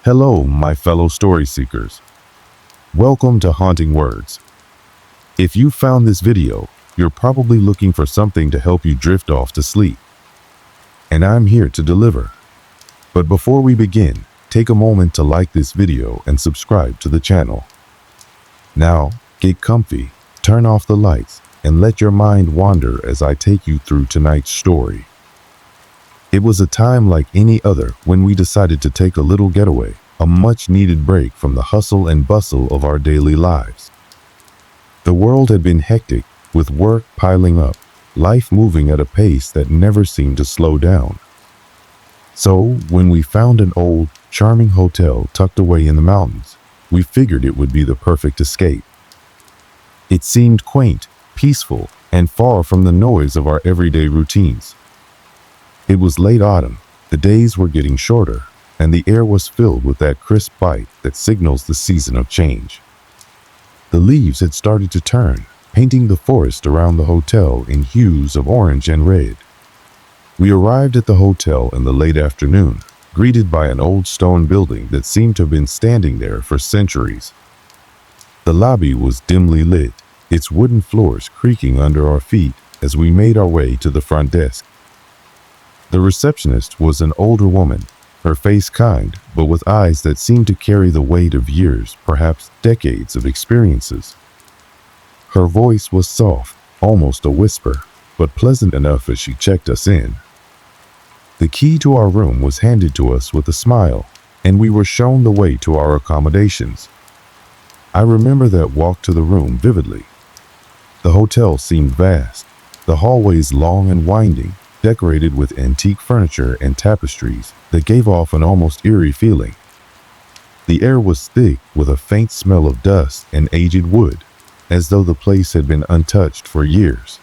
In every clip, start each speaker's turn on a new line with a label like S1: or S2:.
S1: Hello, my fellow story seekers. Welcome to Haunting Words. If you found this video, you're probably looking for something to help you drift off to sleep. And I'm here to deliver. But before we begin, take a moment to like this video and subscribe to the channel. Now, get comfy, turn off the lights, and let your mind wander as I take you through tonight's story. It was a time like any other when we decided to take a little getaway, a much-needed break from the hustle and bustle of our daily lives. The world had been hectic, with work piling up, life moving at a pace that never seemed to slow down. So, when we found an old, charming hotel tucked away in the mountains, we figured it would be the perfect escape. It seemed quaint, peaceful, and far from the noise of our everyday routines. It was late autumn, the days were getting shorter, and the air was filled with that crisp bite that signals the season of change. The leaves had started to turn, painting the forest around the hotel in hues of orange and red. We arrived at the hotel in the late afternoon, greeted by an old stone building that seemed to have been standing there for centuries. The lobby was dimly lit, its wooden floors creaking under our feet as we made our way to the front desk. The receptionist was an older woman, her face kind, but with eyes that seemed to carry the weight of years, perhaps decades of experiences. Her voice was soft, almost a whisper, but pleasant enough as she checked us in. The key to our room was handed to us with a smile, and we were shown the way to our accommodations. I remember that walk to the room vividly. The hotel seemed vast, the hallways long and winding, decorated with antique furniture and tapestries that gave off an almost eerie feeling. The air was thick with a faint smell of dust and aged wood, as though the place had been untouched for years.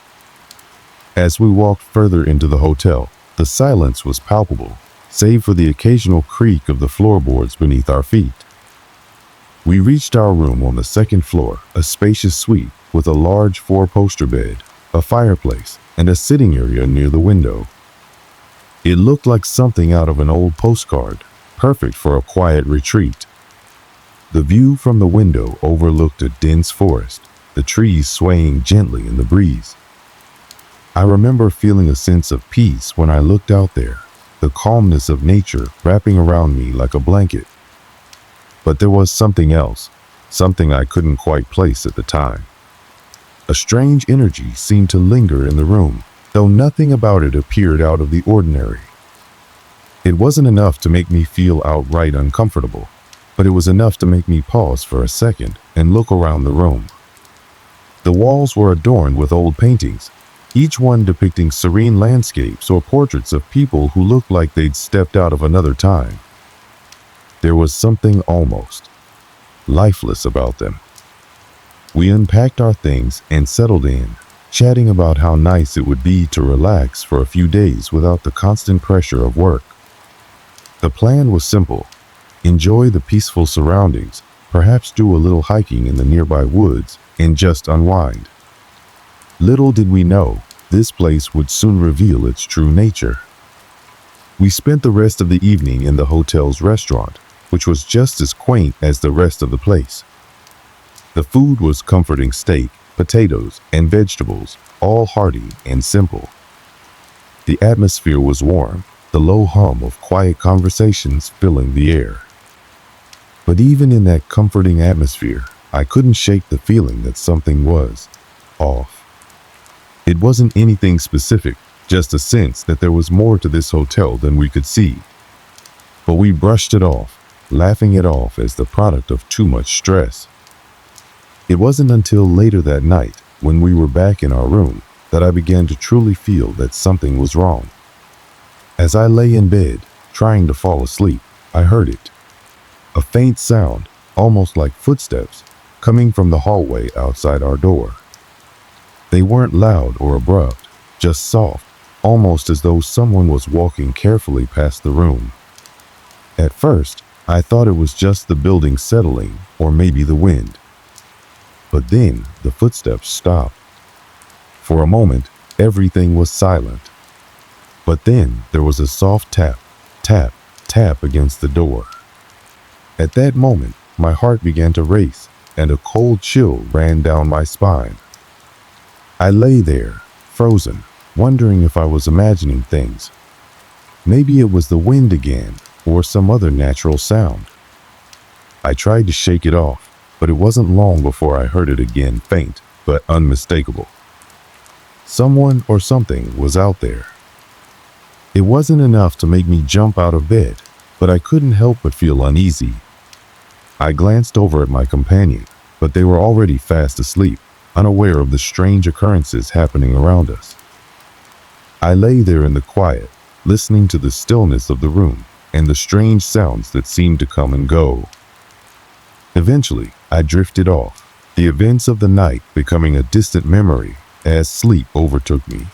S1: As we walked further into the hotel, the silence was palpable, save for the occasional creak of the floorboards beneath our feet. We reached our room on the second floor, a spacious suite with a large four-poster bed, a fireplace, and a sitting area near the window. It looked like something out of an old postcard, perfect for a quiet retreat. The view from the window overlooked a dense forest, the trees swaying gently in the breeze. I remember feeling a sense of peace when I looked out there, the calmness of nature wrapping around me like a blanket. But there was something else, something I couldn't quite place at the time. A strange energy seemed to linger in the room, though nothing about it appeared out of the ordinary. It wasn't enough to make me feel outright uncomfortable, but it was enough to make me pause for a second and look around the room. The walls were adorned with old paintings, each one depicting serene landscapes or portraits of people who looked like they'd stepped out of another time. There was something almost lifeless about them. We unpacked our things and settled in, chatting about how nice it would be to relax for a few days without the constant pressure of work. The plan was simple: enjoy the peaceful surroundings, perhaps do a little hiking in the nearby woods, and just unwind. Little did we know, this place would soon reveal its true nature. We spent the rest of the evening in the hotel's restaurant, which was just as quaint as the rest of the place. The food was comforting steak, potatoes, and vegetables, all hearty and simple. The atmosphere was warm, the low hum of quiet conversations filling the air. But even in that comforting atmosphere, I couldn't shake the feeling that something was off. It wasn't anything specific, just a sense that there was more to this hotel than we could see. But we brushed it off, laughing it off as the product of too much stress. It wasn't until later that night, when we were back in our room, that I began to truly feel that something was wrong. As I lay in bed, trying to fall asleep, I heard it. A faint sound, almost like footsteps, coming from the hallway outside our door. They weren't loud or abrupt, just soft, almost as though someone was walking carefully past the room. At first, I thought it was just the building settling, or maybe the wind. But then the footsteps stopped. For a moment, everything was silent. But then there was a soft tap, tap, tap against the door. At that moment, my heart began to race, and a cold chill ran down my spine. I lay there, frozen, wondering if I was imagining things. Maybe it was the wind again, or some other natural sound. I tried to shake it off, but it wasn't long before I heard it again, faint but unmistakable. Someone or something was out there. It wasn't enough to make me jump out of bed, but I couldn't help but feel uneasy. I glanced over at my companion, but they were already fast asleep, unaware of the strange occurrences happening around us. I lay there in the quiet, listening to the stillness of the room and the strange sounds that seemed to come and go. Eventually, I drifted off, the events of the night becoming a distant memory as sleep overtook me.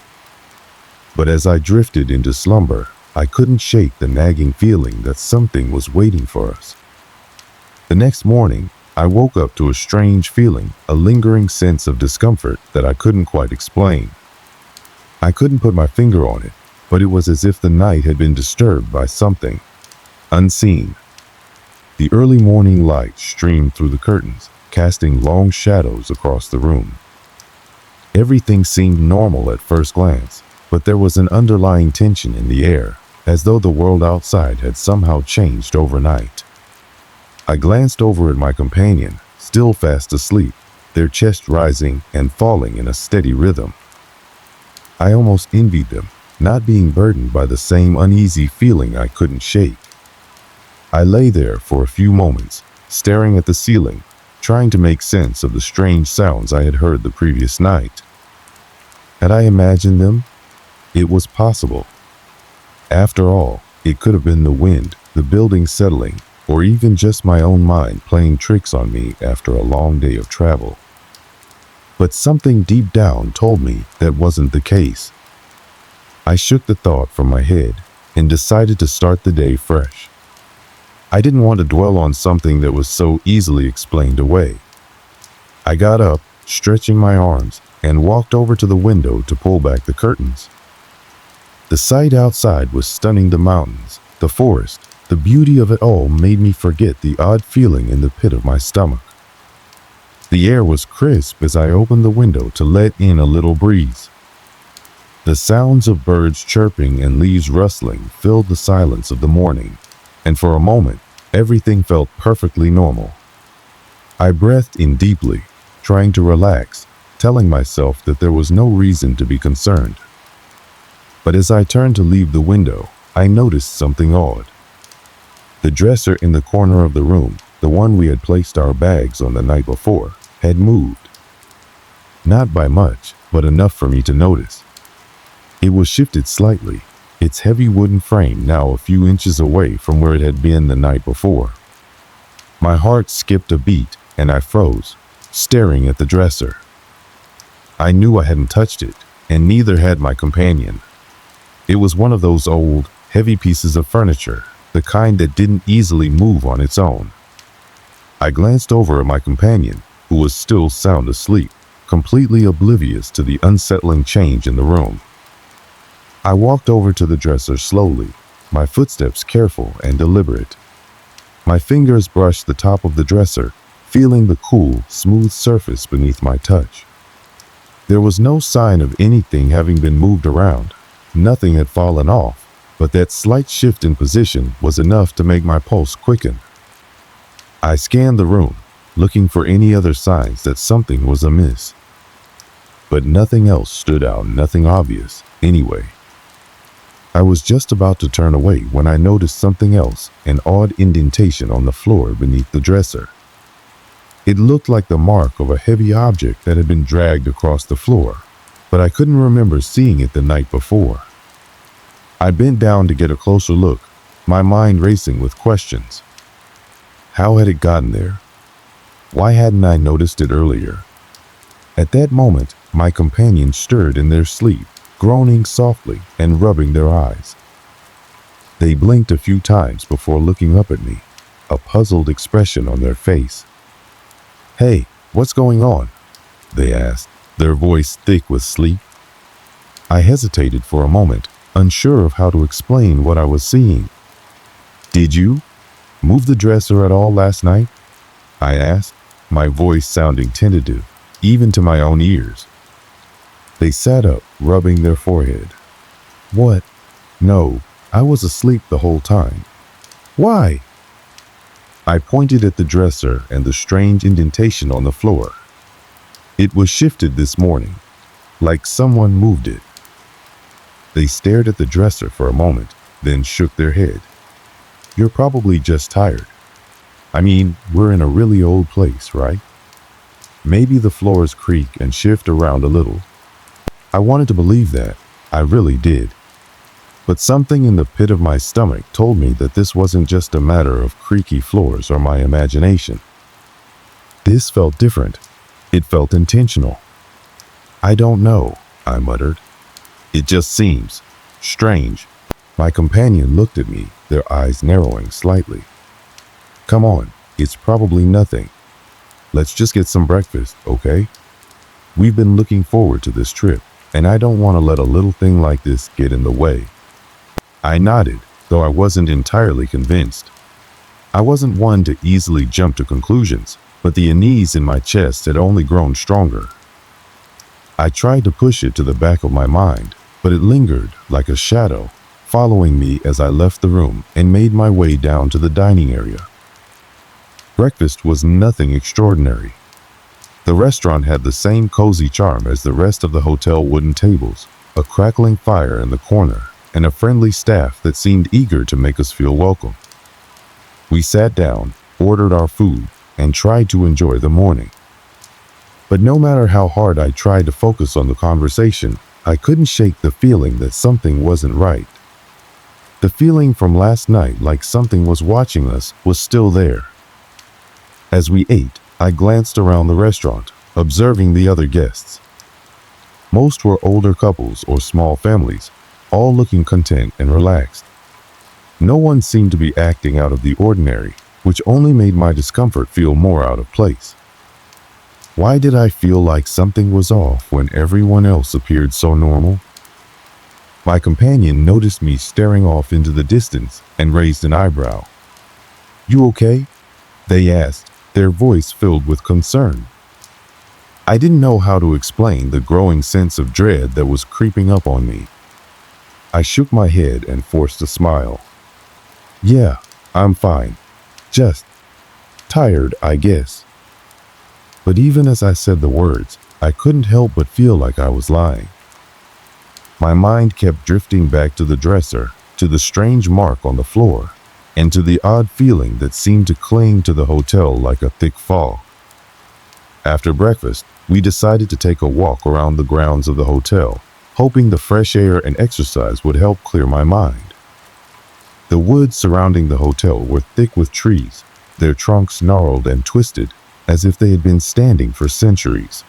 S1: But as I drifted into slumber, I couldn't shake the nagging feeling that something was waiting for us. The next morning, I woke up to a strange feeling, a lingering sense of discomfort that I couldn't quite explain. I couldn't put my finger on it, but it was as if the night had been disturbed by something unseen. The early morning light streamed through the curtains, casting long shadows across the room. Everything seemed normal at first glance, but there was an underlying tension in the air, as though the world outside had somehow changed overnight. I glanced over at my companion, still fast asleep, their chest rising and falling in a steady rhythm. I almost envied them, not being burdened by the same uneasy feeling I couldn't shake. I lay there for a few moments, staring at the ceiling, trying to make sense of the strange sounds I had heard the previous night. Had I imagined them? It was possible. After all, it could have been the wind, the building settling, or even just my own mind playing tricks on me after a long day of travel. But something deep down told me that wasn't the case. I shook the thought from my head and decided to start the day fresh. I didn't want to dwell on something that was so easily explained away. I got up, stretching my arms, and walked over to the window to pull back the curtains. The sight outside was stunning. The mountains, the forest, the beauty of it all made me forget the odd feeling in the pit of my stomach. The air was crisp as I opened the window to let in a little breeze. The sounds of birds chirping and leaves rustling filled the silence of the morning, and for a moment, everything felt perfectly normal. I breathed in deeply, trying to relax, telling myself that there was no reason to be concerned. But as I turned to leave the window, I noticed something odd. The dresser in the corner of the room, the one we had placed our bags on the night before, had moved. Not by much, but enough for me to notice. It was shifted slightly, its heavy wooden frame now a few inches away from where it had been the night before. My heart skipped a beat, and I froze, staring at the dresser. I knew I hadn't touched it, and neither had my companion. It was one of those old, heavy pieces of furniture, the kind that didn't easily move on its own. I glanced over at my companion, who was still sound asleep, completely oblivious to the unsettling change in the room. I walked over to the dresser slowly, my footsteps careful and deliberate. My fingers brushed the top of the dresser, feeling the cool, smooth surface beneath my touch. There was no sign of anything having been moved around. Nothing had fallen off, but that slight shift in position was enough to make my pulse quicken. I scanned the room, looking for any other signs that something was amiss. But nothing else stood out, nothing obvious, anyway. I was just about to turn away when I noticed something else, an odd indentation on the floor beneath the dresser. It looked like the mark of a heavy object that had been dragged across the floor, but I couldn't remember seeing it the night before. I bent down to get a closer look, my mind racing with questions. How had it gotten there? Why hadn't I noticed it earlier? At that moment, my companions stirred in their sleep, groaning softly and rubbing their eyes. They blinked a few times before looking up at me, a puzzled expression on their face. "Hey, what's going on?" they asked, their voice thick with sleep. I hesitated for a moment, unsure of how to explain what I was seeing. "Did you?" Move the dresser at all last night? I asked, my voice sounding tentative, even to my own ears. They sat up, rubbing their forehead. What? No, I was asleep the whole time. Why? I pointed at the dresser and the strange indentation on the floor. It was shifted this morning, like someone moved it. They stared at the dresser for a moment, then shook their head. You're probably just tired. I mean, we're in a really old place, right? Maybe the floors creak and shift around a little. I wanted to believe that. I really did. But something in the pit of my stomach told me that this wasn't just a matter of creaky floors or my imagination. This felt different. It felt intentional. I don't know, I muttered. It just seems strange. My companion looked at me, their eyes narrowing slightly. Come on, it's probably nothing. Let's just get some breakfast, okay? We've been looking forward to this trip, and I don't want to let a little thing like this get in the way. I nodded, though I wasn't entirely convinced. I wasn't one to easily jump to conclusions, but the unease in my chest had only grown stronger. I tried to push it to the back of my mind, but it lingered like a shadow, following me as I left the room and made my way down to the dining area. Breakfast was nothing extraordinary. The restaurant had the same cozy charm as the rest of the hotel wooden tables, a crackling fire in the corner, and a friendly staff that seemed eager to make us feel welcome. We sat down, ordered our food, and tried to enjoy the morning. But no matter how hard I tried to focus on the conversation, I couldn't shake the feeling that something wasn't right. The feeling from last night, like something was watching us, was still there. As we ate, I glanced around the restaurant, observing the other guests. Most were older couples or small families, all looking content and relaxed. No one seemed to be acting out of the ordinary, which only made my discomfort feel more out of place. Why did I feel like something was off when everyone else appeared so normal? My companion noticed me staring off into the distance and raised an eyebrow. You okay? They asked, their voice filled with concern. I didn't know how to explain the growing sense of dread that was creeping up on me. I shook my head and forced a smile. Yeah, I'm fine. Just tired, I guess. But even as I said the words, I couldn't help but feel like I was lying. My mind kept drifting back to the dresser, to the strange mark on the floor, and to the odd feeling that seemed to cling to the hotel like a thick fog. After breakfast, we decided to take a walk around the grounds of the hotel, hoping the fresh air and exercise would help clear my mind. The woods surrounding the hotel were thick with trees, their trunks gnarled and twisted, as if they had been standing for centuries.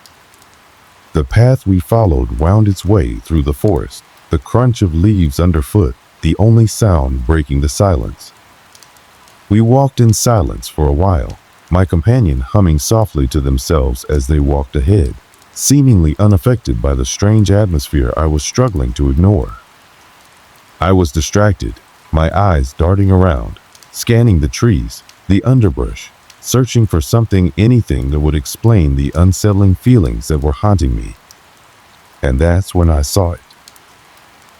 S1: The path we followed wound its way through the forest, the crunch of leaves underfoot, the only sound breaking the silence. We walked in silence for a while, my companion humming softly to themselves as they walked ahead, seemingly unaffected by the strange atmosphere I was struggling to ignore. I was distracted, my eyes darting around, scanning the trees, the underbrush, searching for anything that would explain the unsettling feelings that were haunting me. And that's when I saw it.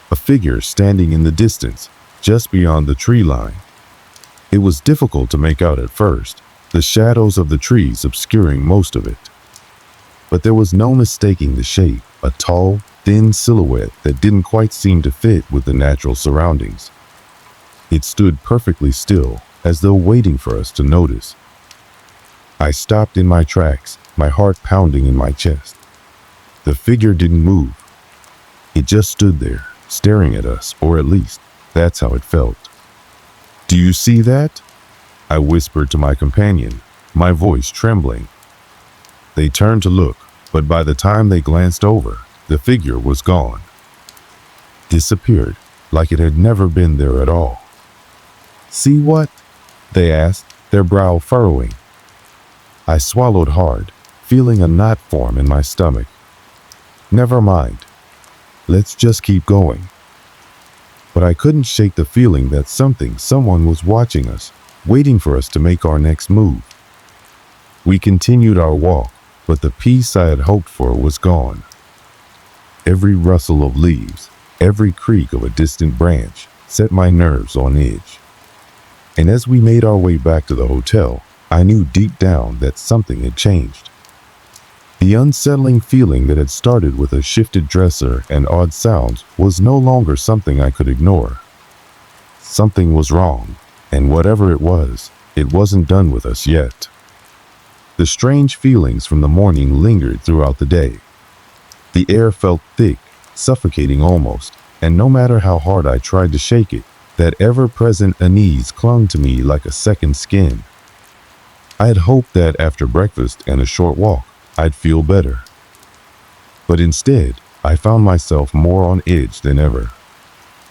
S1: A figure standing in the distance, just beyond the tree line. It was difficult to make out at first, the shadows of the trees obscuring most of it. But there was no mistaking the shape, a tall, thin silhouette that didn't quite seem to fit with the natural surroundings. It stood perfectly still, as though waiting for us to notice. I stopped in my tracks, my heart pounding in my chest. The figure didn't move. It just stood there, staring at us, or at least, that's how it felt. Do you see that? I whispered to my companion, my voice trembling. They turned to look, but by the time they glanced over, the figure was gone. Disappeared, like it had never been there at all. See what? They asked, their brow furrowing. I swallowed hard, feeling a knot form in my stomach. Never mind. Let's just keep going. But I couldn't shake the feeling that someone was watching us, waiting for us to make our next move. We continued our walk, but the peace I had hoped for was gone. Every rustle of leaves, every creak of a distant branch set my nerves on edge. And as we made our way back to the hotel, I knew deep down that something had changed. The unsettling feeling that had started with a shifted dresser and odd sounds was no longer something I could ignore. Something was wrong, and whatever it wasn't done with us yet. The strange feelings from the morning lingered throughout the day. The air felt thick, suffocating almost, and no matter how hard I tried to shake it, that ever-present unease clung to me like a second skin. I had hoped that after breakfast and a short walk, I'd feel better. But instead, I found myself more on edge than ever.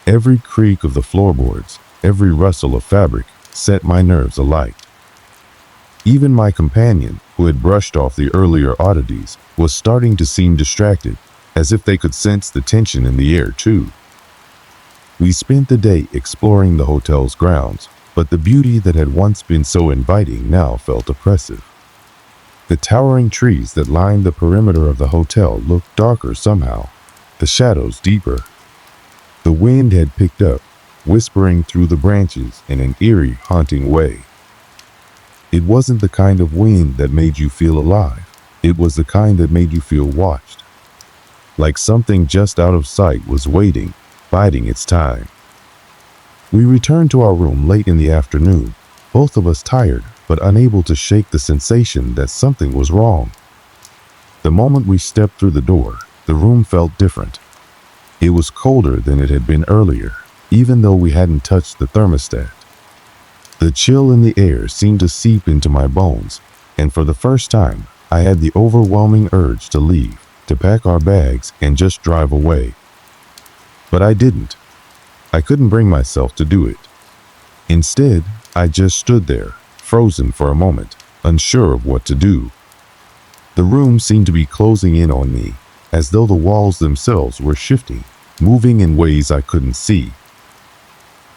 S1: Every creak of the floorboards, every rustle of fabric set my nerves alight. Even my companion, who had brushed off the earlier oddities, was starting to seem distracted, as if they could sense the tension in the air too. We spent the day exploring the hotel's grounds, but the beauty that had once been so inviting now felt oppressive. The towering trees that lined the perimeter of the hotel looked darker somehow, the shadows deeper. The wind had picked up, whispering through the branches in an eerie, haunting way. It wasn't the kind of wind that made you feel alive. It was the kind that made you feel watched. Like something just out of sight was waiting, biding its time. We returned to our room late in the afternoon, both of us tired, but unable to shake the sensation that something was wrong. The moment we stepped through the door, the room felt different. It was colder than it had been earlier, even though we hadn't touched the thermostat. The chill in the air seemed to seep into my bones, and for the first time, I had the overwhelming urge to leave, to pack our bags and just drive away. But I didn't. I couldn't bring myself to do it. Instead, I just stood there, frozen for a moment, unsure of what to do. The room seemed to be closing in on me, as though the walls themselves were shifting, moving in ways I couldn't see.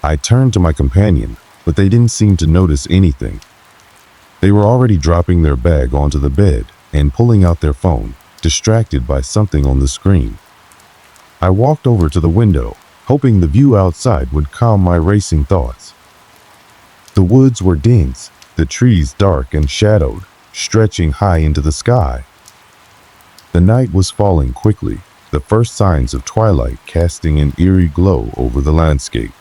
S1: I turned to my companion, but they didn't seem to notice anything. They were already dropping their bag onto the bed and pulling out their phone, distracted by something on the screen. I walked over to the window, hoping the view outside would calm my racing thoughts. The woods were dense, the trees dark and shadowed, stretching high into the sky. The night was falling quickly, the first signs of twilight casting an eerie glow over the landscape.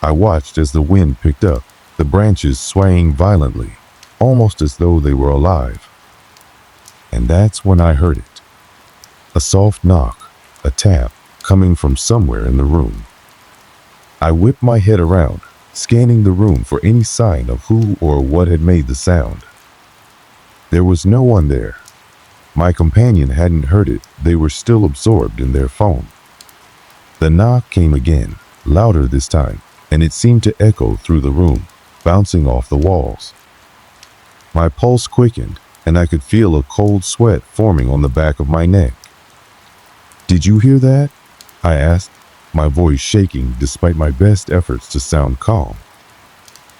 S1: I watched as the wind picked up, the branches swaying violently, almost as though they were alive. And that's when I heard it. A soft knock, a tap, coming from somewhere in the room. I whipped my head around, scanning the room for any sign of who or what had made the sound. There was no one there. My companion hadn't heard it, they were still absorbed in their phone. The knock came again, louder this time, and it seemed to echo through the room, bouncing off the walls. My pulse quickened, and I could feel a cold sweat forming on the back of my neck. "Did you hear that?" I asked, my voice shaking despite my best efforts to sound calm.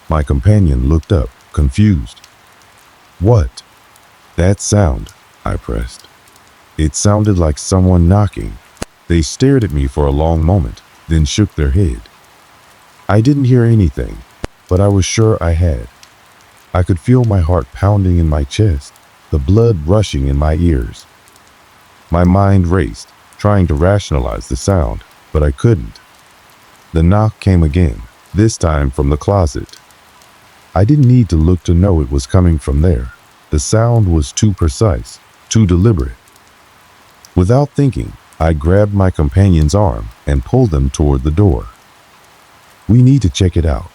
S1: My companion looked up, confused. "What?" "That sound," I pressed. It sounded like someone knocking. They stared at me for a long moment, then shook their head. I didn't hear anything, but I was sure I had. I could feel my heart pounding in my chest, the blood rushing in my ears. My mind raced, trying to rationalize the sound, but I couldn't. The knock came again, this time from the closet. I didn't need to look to know it was coming from there. The sound was too precise, too deliberate. Without thinking, I grabbed my companion's arm and pulled them toward the door. "We need to check it out.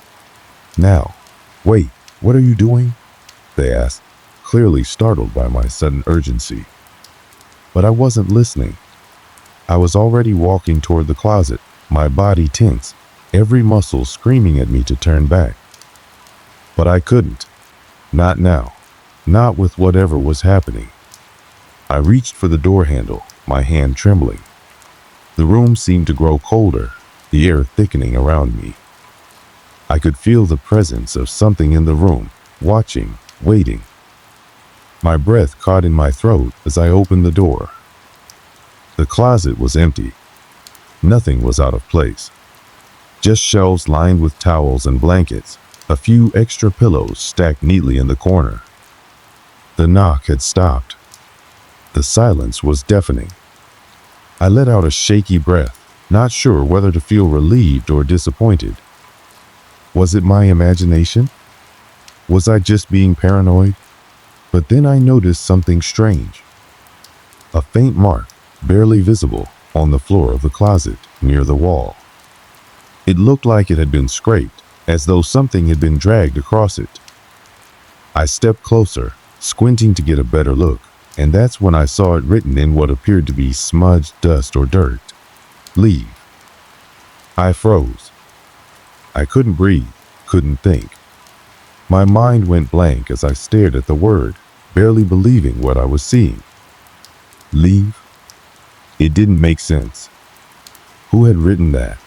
S1: Now." "Wait, what are you doing?" they asked, clearly startled by my sudden urgency. But I wasn't listening. I was already walking toward the closet, my body tense, every muscle screaming at me to turn back. But I couldn't. Not now. Not with whatever was happening. I reached for the door handle, my hand trembling. The room seemed to grow colder, the air thickening around me. I could feel the presence of something in the room, watching, waiting. My breath caught in my throat as I opened the door. The closet was empty. Nothing was out of place. Just shelves lined with towels and blankets, a few extra pillows stacked neatly in the corner. The knock had stopped. The silence was deafening. I let out a shaky breath, not sure whether to feel relieved or disappointed. Was it my imagination? Was I just being paranoid? But then I noticed something strange. A faint mark, barely visible, on the floor of the closet near the wall. It looked like it had been scraped, as though something had been dragged across it. I stepped closer, squinting to get a better look, and that's when I saw it written in what appeared to be smudged dust or dirt. Leave. I froze. I couldn't breathe, couldn't think. My mind went blank as I stared at the word, barely believing what I was seeing. Leave? It didn't make sense. Who had written that?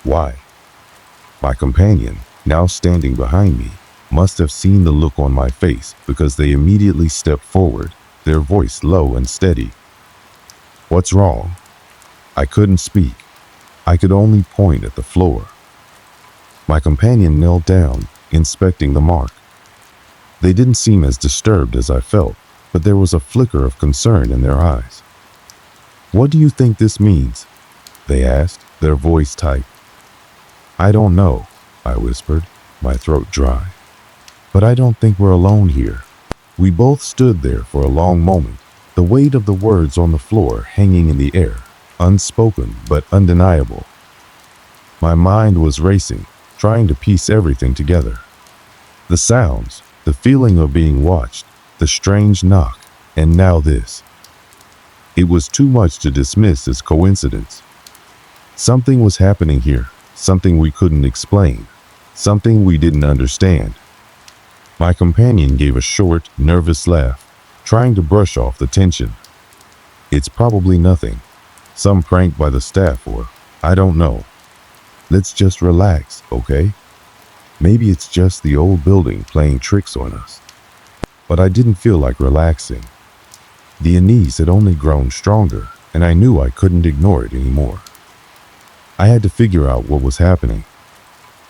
S1: Why? My companion, now standing behind me, must have seen the look on my face because they immediately stepped forward, their voice low and steady. What's wrong? I couldn't speak. I could only point at the floor. My companion knelt down, inspecting the mark. They didn't seem as disturbed as I felt, but there was a flicker of concern in their eyes. What do you think this means? They asked, their voice tight. I don't know, I whispered, my throat dry. But I don't think we're alone here. We both stood there for a long moment, the weight of the words on the floor hanging in the air, unspoken but undeniable. My mind was racing, trying to piece everything together. The sounds, the feeling of being watched, the strange knock, and now this. It was too much to dismiss as coincidence. Something was happening here, something we couldn't explain, something we didn't understand. My companion gave a short, nervous laugh, trying to brush off the tension. It's probably nothing. Some prank by the staff or, I don't know. Let's just relax, okay? Maybe it's just the old building playing tricks on us. But I didn't feel like relaxing. The unease had only grown stronger, and I knew I couldn't ignore it anymore. I had to figure out what was happening.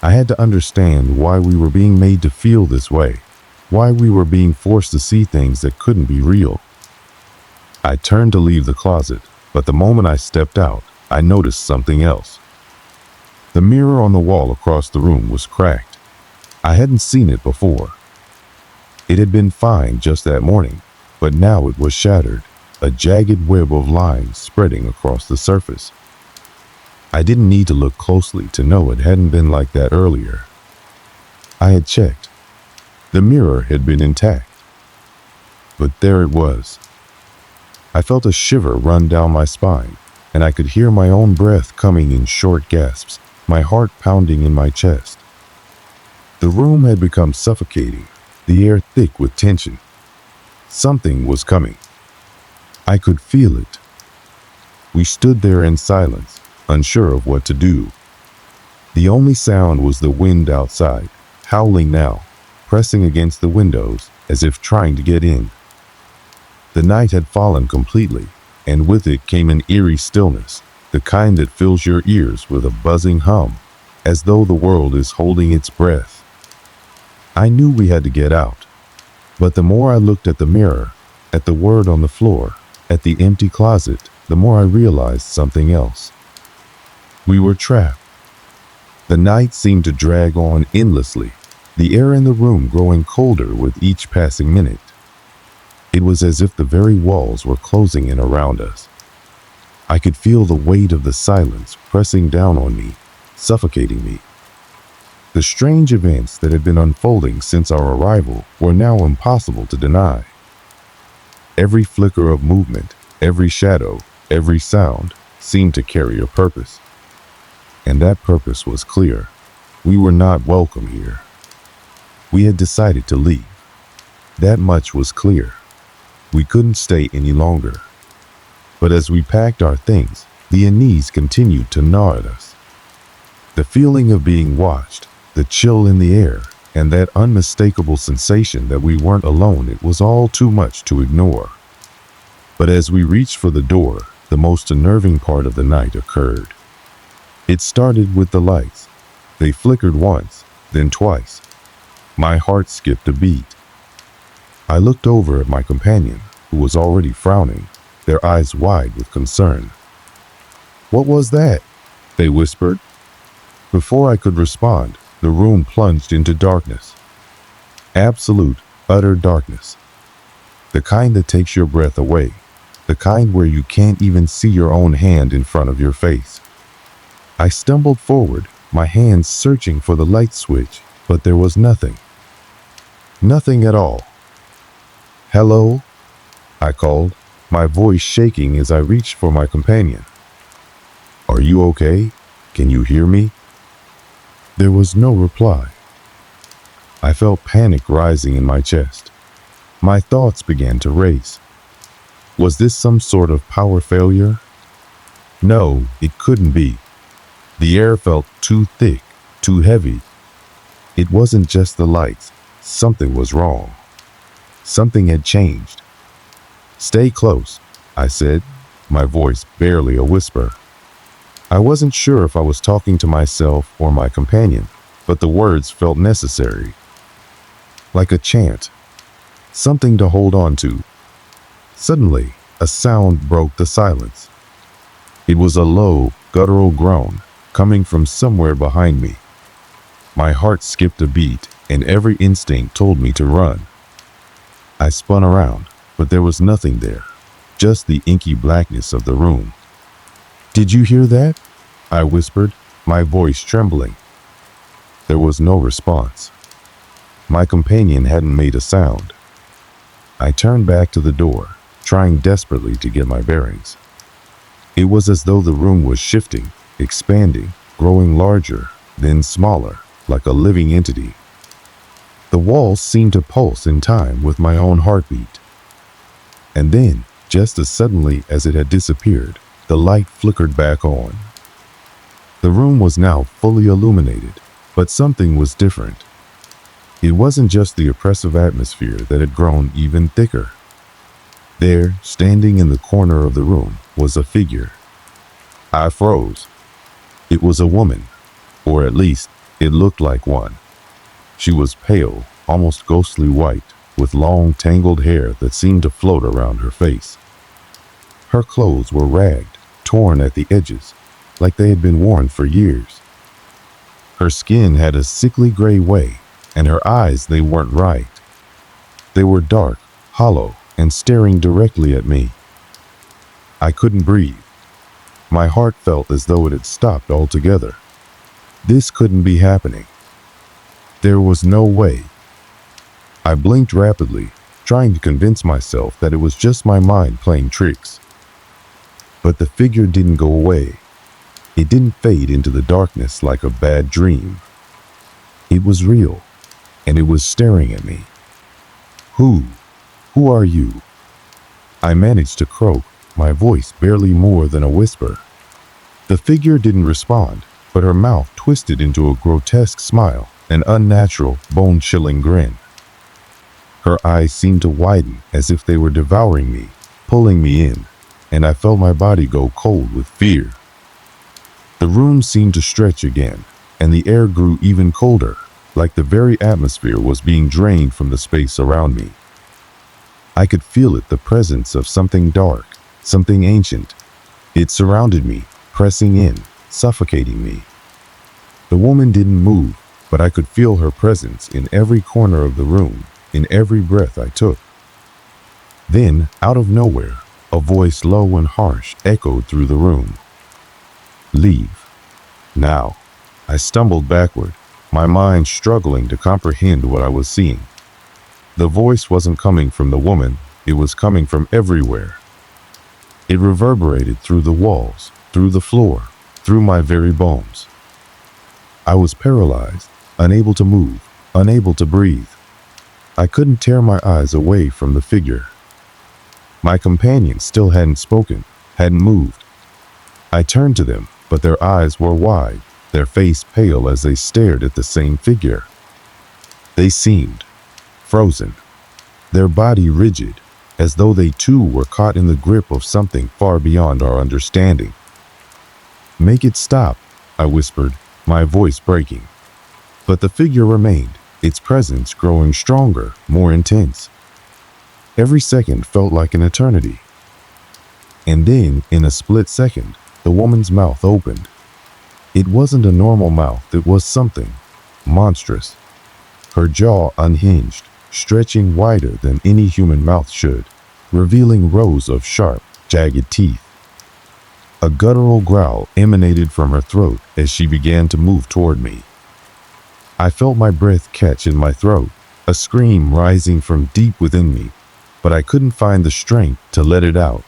S1: I had to understand why we were being made to feel this way, why we were being forced to see things that couldn't be real. I turned to leave the closet, but the moment I stepped out, I noticed something else. The mirror on the wall across the room was cracked. I hadn't seen it before. It had been fine just that morning, but now it was shattered, a jagged web of lines spreading across the surface. I didn't need to look closely to know it hadn't been like that earlier. I had checked. The mirror had been intact. But there it was. I felt a shiver run down my spine, and I could hear my own breath coming in short gasps, my heart pounding in my chest. The room had become suffocating, the air thick with tension. Something was coming. I could feel it. We stood there in silence, unsure of what to do. The only sound was the wind outside, howling now, pressing against the windows as if trying to get in. The night had fallen completely, and with it came an eerie stillness, the kind that fills your ears with a buzzing hum, as though the world is holding its breath. I knew we had to get out, but the more I looked at the mirror, at the word on the floor, at the empty closet, the more I realized something else. We were trapped. The night seemed to drag on endlessly, the air in the room growing colder with each passing minute. It was as if the very walls were closing in around us. I could feel the weight of the silence pressing down on me, suffocating me. The strange events that had been unfolding since our arrival were now impossible to deny. Every flicker of movement, every shadow, every sound seemed to carry a purpose. And that purpose was clear. We were not welcome here. We had decided to leave. That much was clear. We couldn't stay any longer. But as we packed our things, the unease continued to gnaw at us. The feeling of being watched, The chill in the air, and that unmistakable sensation that we weren't alone, it was all too much to ignore. But as we reached for the door, the most unnerving part of the night occurred. It started with the lights. They flickered once, then twice. My heart skipped a beat. I looked over at my companion, who was already frowning, their eyes wide with concern. "What was that?" they whispered. Before I could respond, the room plunged into darkness. Absolute, utter darkness. The kind that takes your breath away. The kind where you can't even see your own hand in front of your face. I stumbled forward, my hands searching for the light switch, but there was nothing. Nothing at all. "Hello?" I called, my voice shaking as I reached for my companion. "Are you okay? Can you hear me?" There was no reply. I felt panic rising in my chest. My thoughts began to race. Was this some sort of power failure? No, it couldn't be. The air felt too thick, too heavy. It wasn't just the lights. Something was wrong. Something had changed. "Stay close," I said, my voice barely a whisper. I wasn't sure if I was talking to myself or my companion, but the words felt necessary. Like a chant. Something to hold on to. Suddenly, a sound broke the silence. It was a low, guttural groan coming from somewhere behind me. My heart skipped a beat, and every instinct told me to run. I spun around, but there was nothing there, just the inky blackness of the room. "Did you hear that?" I whispered, my voice trembling. There was no response. My companion hadn't made a sound. I turned back to the door, trying desperately to get my bearings. It was as though the room was shifting, expanding, growing larger, then smaller, like a living entity. The walls seemed to pulse in time with my own heartbeat. And then, just as suddenly as it had disappeared, the light flickered back on. The room was now fully illuminated, but something was different. It wasn't just the oppressive atmosphere that had grown even thicker. There, standing in the corner of the room, was a figure. I froze. It was a woman, or at least, it looked like one. She was pale, almost ghostly white, with long, tangled hair that seemed to float around her face. Her clothes were ragged, torn at the edges, like they had been worn for years. Her skin had a sickly gray way, and her eyes, they weren't right. They were dark, hollow, and staring directly at me. I couldn't breathe. My heart felt as though it had stopped altogether. This couldn't be happening. There was no way. I blinked rapidly, trying to convince myself that it was just my mind playing tricks. But the figure didn't go away. It didn't fade into the darkness like a bad dream. It was real, and it was staring at me. Who are you?" I managed to croak, my voice barely more than a whisper. The figure didn't respond, but her mouth twisted into a grotesque smile, an unnatural, bone-chilling grin. Her eyes seemed to widen as if they were devouring me, pulling me in, and I felt my body go cold with fear. The room seemed to stretch again, and the air grew even colder, like the very atmosphere was being drained from the space around me. I could feel it, the presence of something dark, something ancient. It surrounded me, pressing in, suffocating me. The woman didn't move, but I could feel her presence in every corner of the room, in every breath I took. Then, out of nowhere, a voice low and harsh echoed through the room. "Leave. Now." I stumbled backward, my mind struggling to comprehend what I was seeing. The voice wasn't coming from the woman, it was coming from everywhere. It reverberated through the walls, through the floor, through my very bones. I was paralyzed, unable to move, unable to breathe. I couldn't tear my eyes away from the figure. My companions still hadn't spoken, hadn't moved. I turned to them, but their eyes were wide, their face pale as they stared at the same figure. They seemed frozen, their body rigid, as though they too were caught in the grip of something far beyond our understanding. "Make it stop," I whispered, my voice breaking. But the figure remained, its presence growing stronger, more intense. Every second felt like an eternity. And then, in a split second, the woman's mouth opened. It wasn't a normal mouth, it was something monstrous. Her jaw unhinged, stretching wider than any human mouth should, revealing rows of sharp, jagged teeth. A guttural growl emanated from her throat as she began to move toward me. I felt my breath catch in my throat, a scream rising from deep within me, but I couldn't find the strength to let it out.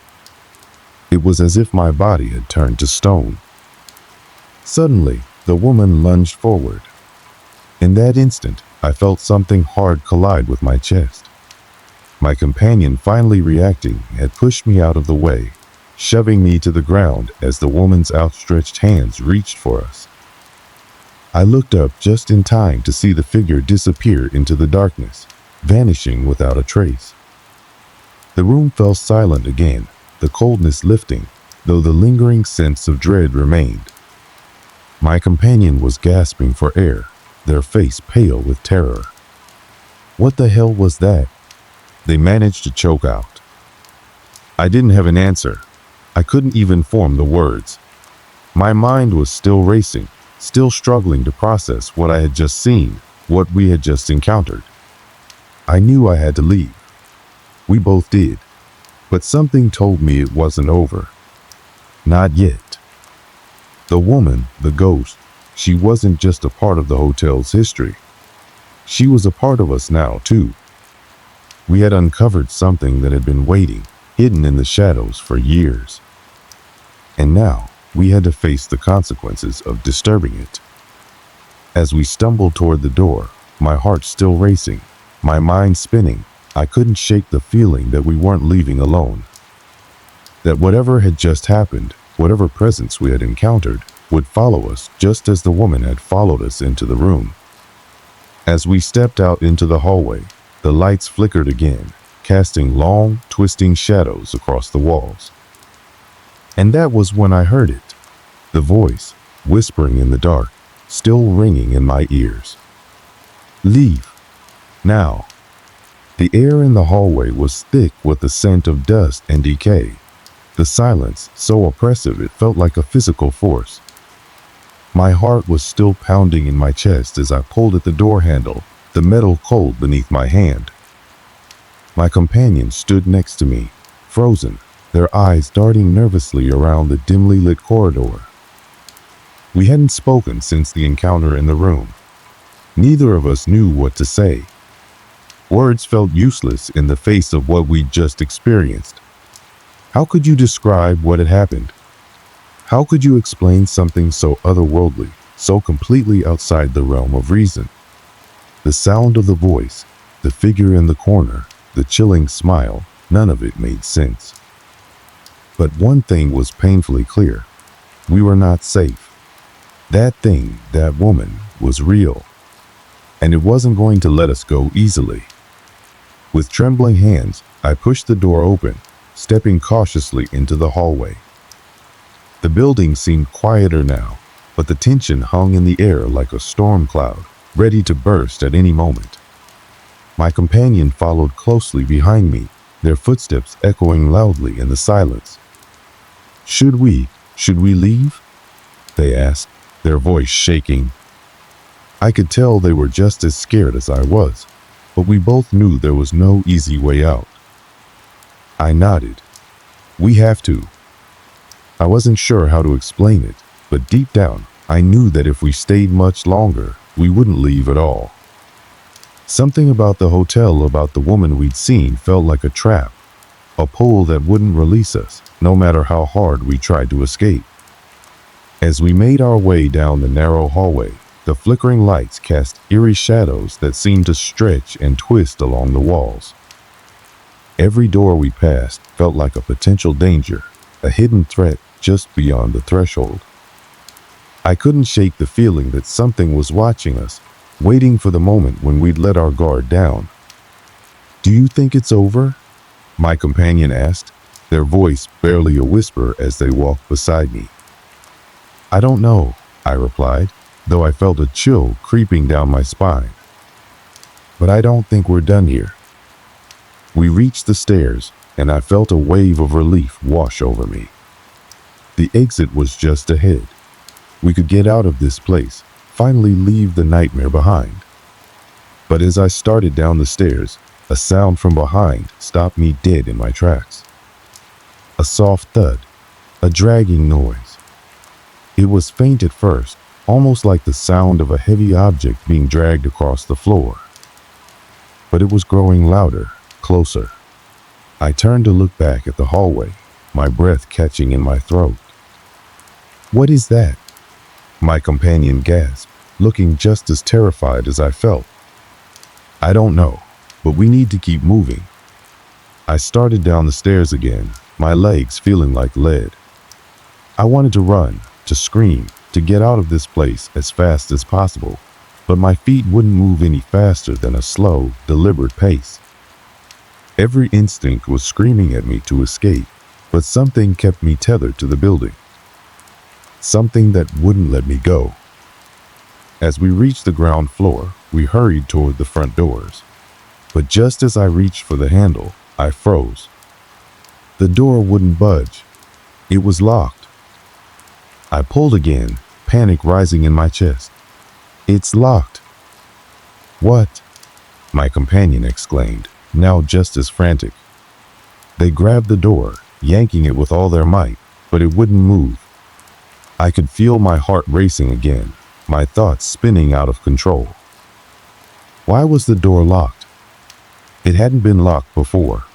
S1: It was as if my body had turned to stone. Suddenly, the woman lunged forward. In that instant, I felt something hard collide with my chest. My companion, finally reacting, had pushed me out of the way, shoving me to the ground as the woman's outstretched hands reached for us. I looked up just in time to see the figure disappear into the darkness, vanishing without a trace. The room fell silent again, the coldness lifting, though the lingering sense of dread remained. My companion was gasping for air, their face pale with terror. "What the hell was that?" they managed to choke out. I didn't have an answer. I couldn't even form the words. My mind was still racing, still struggling to process what I had just seen, what we had just encountered. I knew I had to leave. We both did. But something told me it wasn't over. Not yet. The woman, the ghost, she wasn't just a part of the hotel's history. She was a part of us now, too. We had uncovered something that had been waiting, hidden in the shadows for years. And now, we had to face the consequences of disturbing it. As we stumbled toward the door, my heart still racing, my mind spinning, I couldn't shake the feeling that we weren't leaving alone. That whatever had just happened, whatever presence we had encountered, would follow us just as the woman had followed us into the room. As we stepped out into the hallway, the lights flickered again, casting long, twisting shadows across the walls. And that was when I heard it, the voice, whispering in the dark, still ringing in my ears. "Leave. Now." The air in the hallway was thick with the scent of dust and decay. The silence, so oppressive it felt like a physical force. My heart was still pounding in my chest as I pulled at the door handle, the metal cold beneath my hand. My companion stood next to me, frozen, their eyes darting nervously around the dimly lit corridor. We hadn't spoken since the encounter in the room. Neither of us knew what to say. Words felt useless in the face of what we'd just experienced. How could you describe what had happened? How could you explain something so otherworldly, so completely outside the realm of reason? The sound of the voice, the figure in the corner, the chilling smile, none of it made sense. But one thing was painfully clear. We were not safe. That thing, that woman, was real. And it wasn't going to let us go easily. With trembling hands, I pushed the door open, stepping cautiously into the hallway. The building seemed quieter now, but the tension hung in the air like a storm cloud, ready to burst at any moment. My companion followed closely behind me, their footsteps echoing loudly in the silence. Should we leave?" they asked, their voice shaking. I could tell they were just as scared as I was, but we both knew there was no easy way out. I nodded. "We have to." I wasn't sure how to explain it, but deep down, I knew that if we stayed much longer, we wouldn't leave at all. Something about the hotel, about the woman we'd seen, felt like a trap, a pull that wouldn't release us, no matter how hard we tried to escape. As we made our way down the narrow hallway, the flickering lights cast eerie shadows that seemed to stretch and twist along the walls. Every door we passed felt like a potential danger, a hidden threat just beyond the threshold. I couldn't shake the feeling that something was watching us, waiting for the moment when we'd let our guard down. "Do you think it's over?" my companion asked, their voice barely a whisper as they walked beside me. "I don't know," I replied, though I felt a chill creeping down my spine. "But I don't think we're done here." We reached the stairs, and I felt a wave of relief wash over me. The exit was just ahead. We could get out of this place, finally leave the nightmare behind. But as I started down the stairs, a sound from behind stopped me dead in my tracks. A soft thud, a dragging noise. It was faint at first, almost like the sound of a heavy object being dragged across the floor. But it was growing louder, closer. I turned to look back at the hallway, my breath catching in my throat. "What is that?" my companion gasped, looking just as terrified as I felt. "I don't know, but we need to keep moving." I started down the stairs again, my legs feeling like lead. I wanted to run, to scream, to get out of this place as fast as possible, but my feet wouldn't move any faster than a slow, deliberate pace. Every instinct was screaming at me to escape, but something kept me tethered to the building. Something that wouldn't let me go. As we reached the ground floor, we hurried toward the front doors. But just as I reached for the handle, I froze. The door wouldn't budge. It was locked. I pulled again, panic rising in my chest. "It's locked." "What?" my companion exclaimed, now just as frantic. They grabbed the door, yanking it with all their might, but it wouldn't move. I could feel my heart racing again, my thoughts spinning out of control. Why was the door locked? It hadn't been locked before.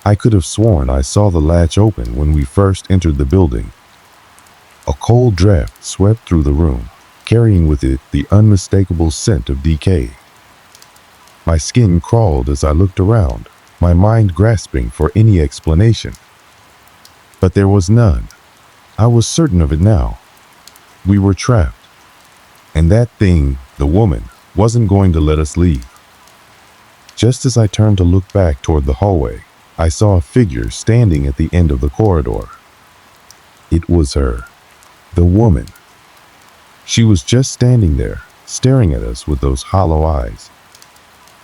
S1: I could have sworn I saw the latch open when we first entered the building. A cold draft swept through the room, carrying with it the unmistakable scent of decay. My skin crawled as I looked around, my mind grasping for any explanation. But there was none. I was certain of it now. We were trapped. And that thing, the woman, wasn't going to let us leave. Just as I turned to look back toward the hallway, I saw a figure standing at the end of the corridor. It was her, the woman. She was just standing there, staring at us with those hollow eyes.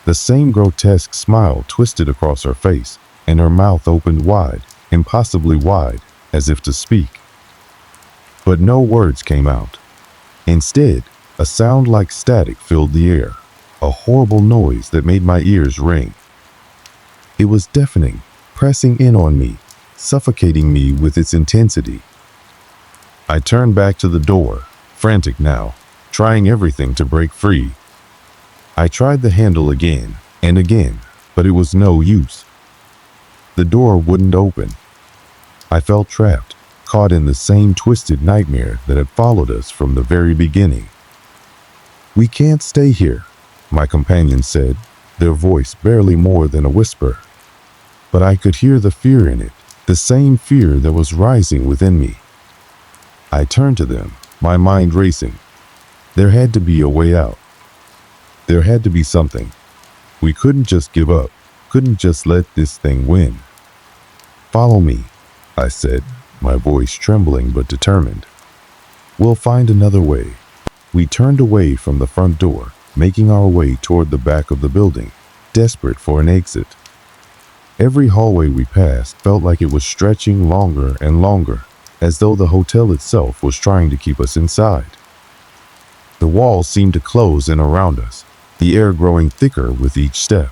S1: The same grotesque smile twisted across her face, and her mouth opened wide, impossibly wide, as if to speak. But no words came out. Instead, a sound like static filled the air, a horrible noise that made my ears ring. It was deafening, pressing in on me, suffocating me with its intensity. I turned back to the door, frantic now, trying everything to break free. I tried the handle again and again, but it was no use. The door wouldn't open. I felt trapped, caught in the same twisted nightmare that had followed us from the very beginning. "We can't stay here," my companion said, their voice barely more than a whisper. But I could hear the fear in it, the same fear that was rising within me. I turned to them, my mind racing. There had to be a way out. There had to be something. We couldn't just give up, couldn't just let this thing win. "Follow me," I said, my voice trembling but determined. "We'll find another way." We turned away from the front door, making our way toward the back of the building, desperate for an exit. Every hallway we passed felt like it was stretching longer and longer, as though the hotel itself was trying to keep us inside. The walls seemed to close in around us, the air growing thicker with each step.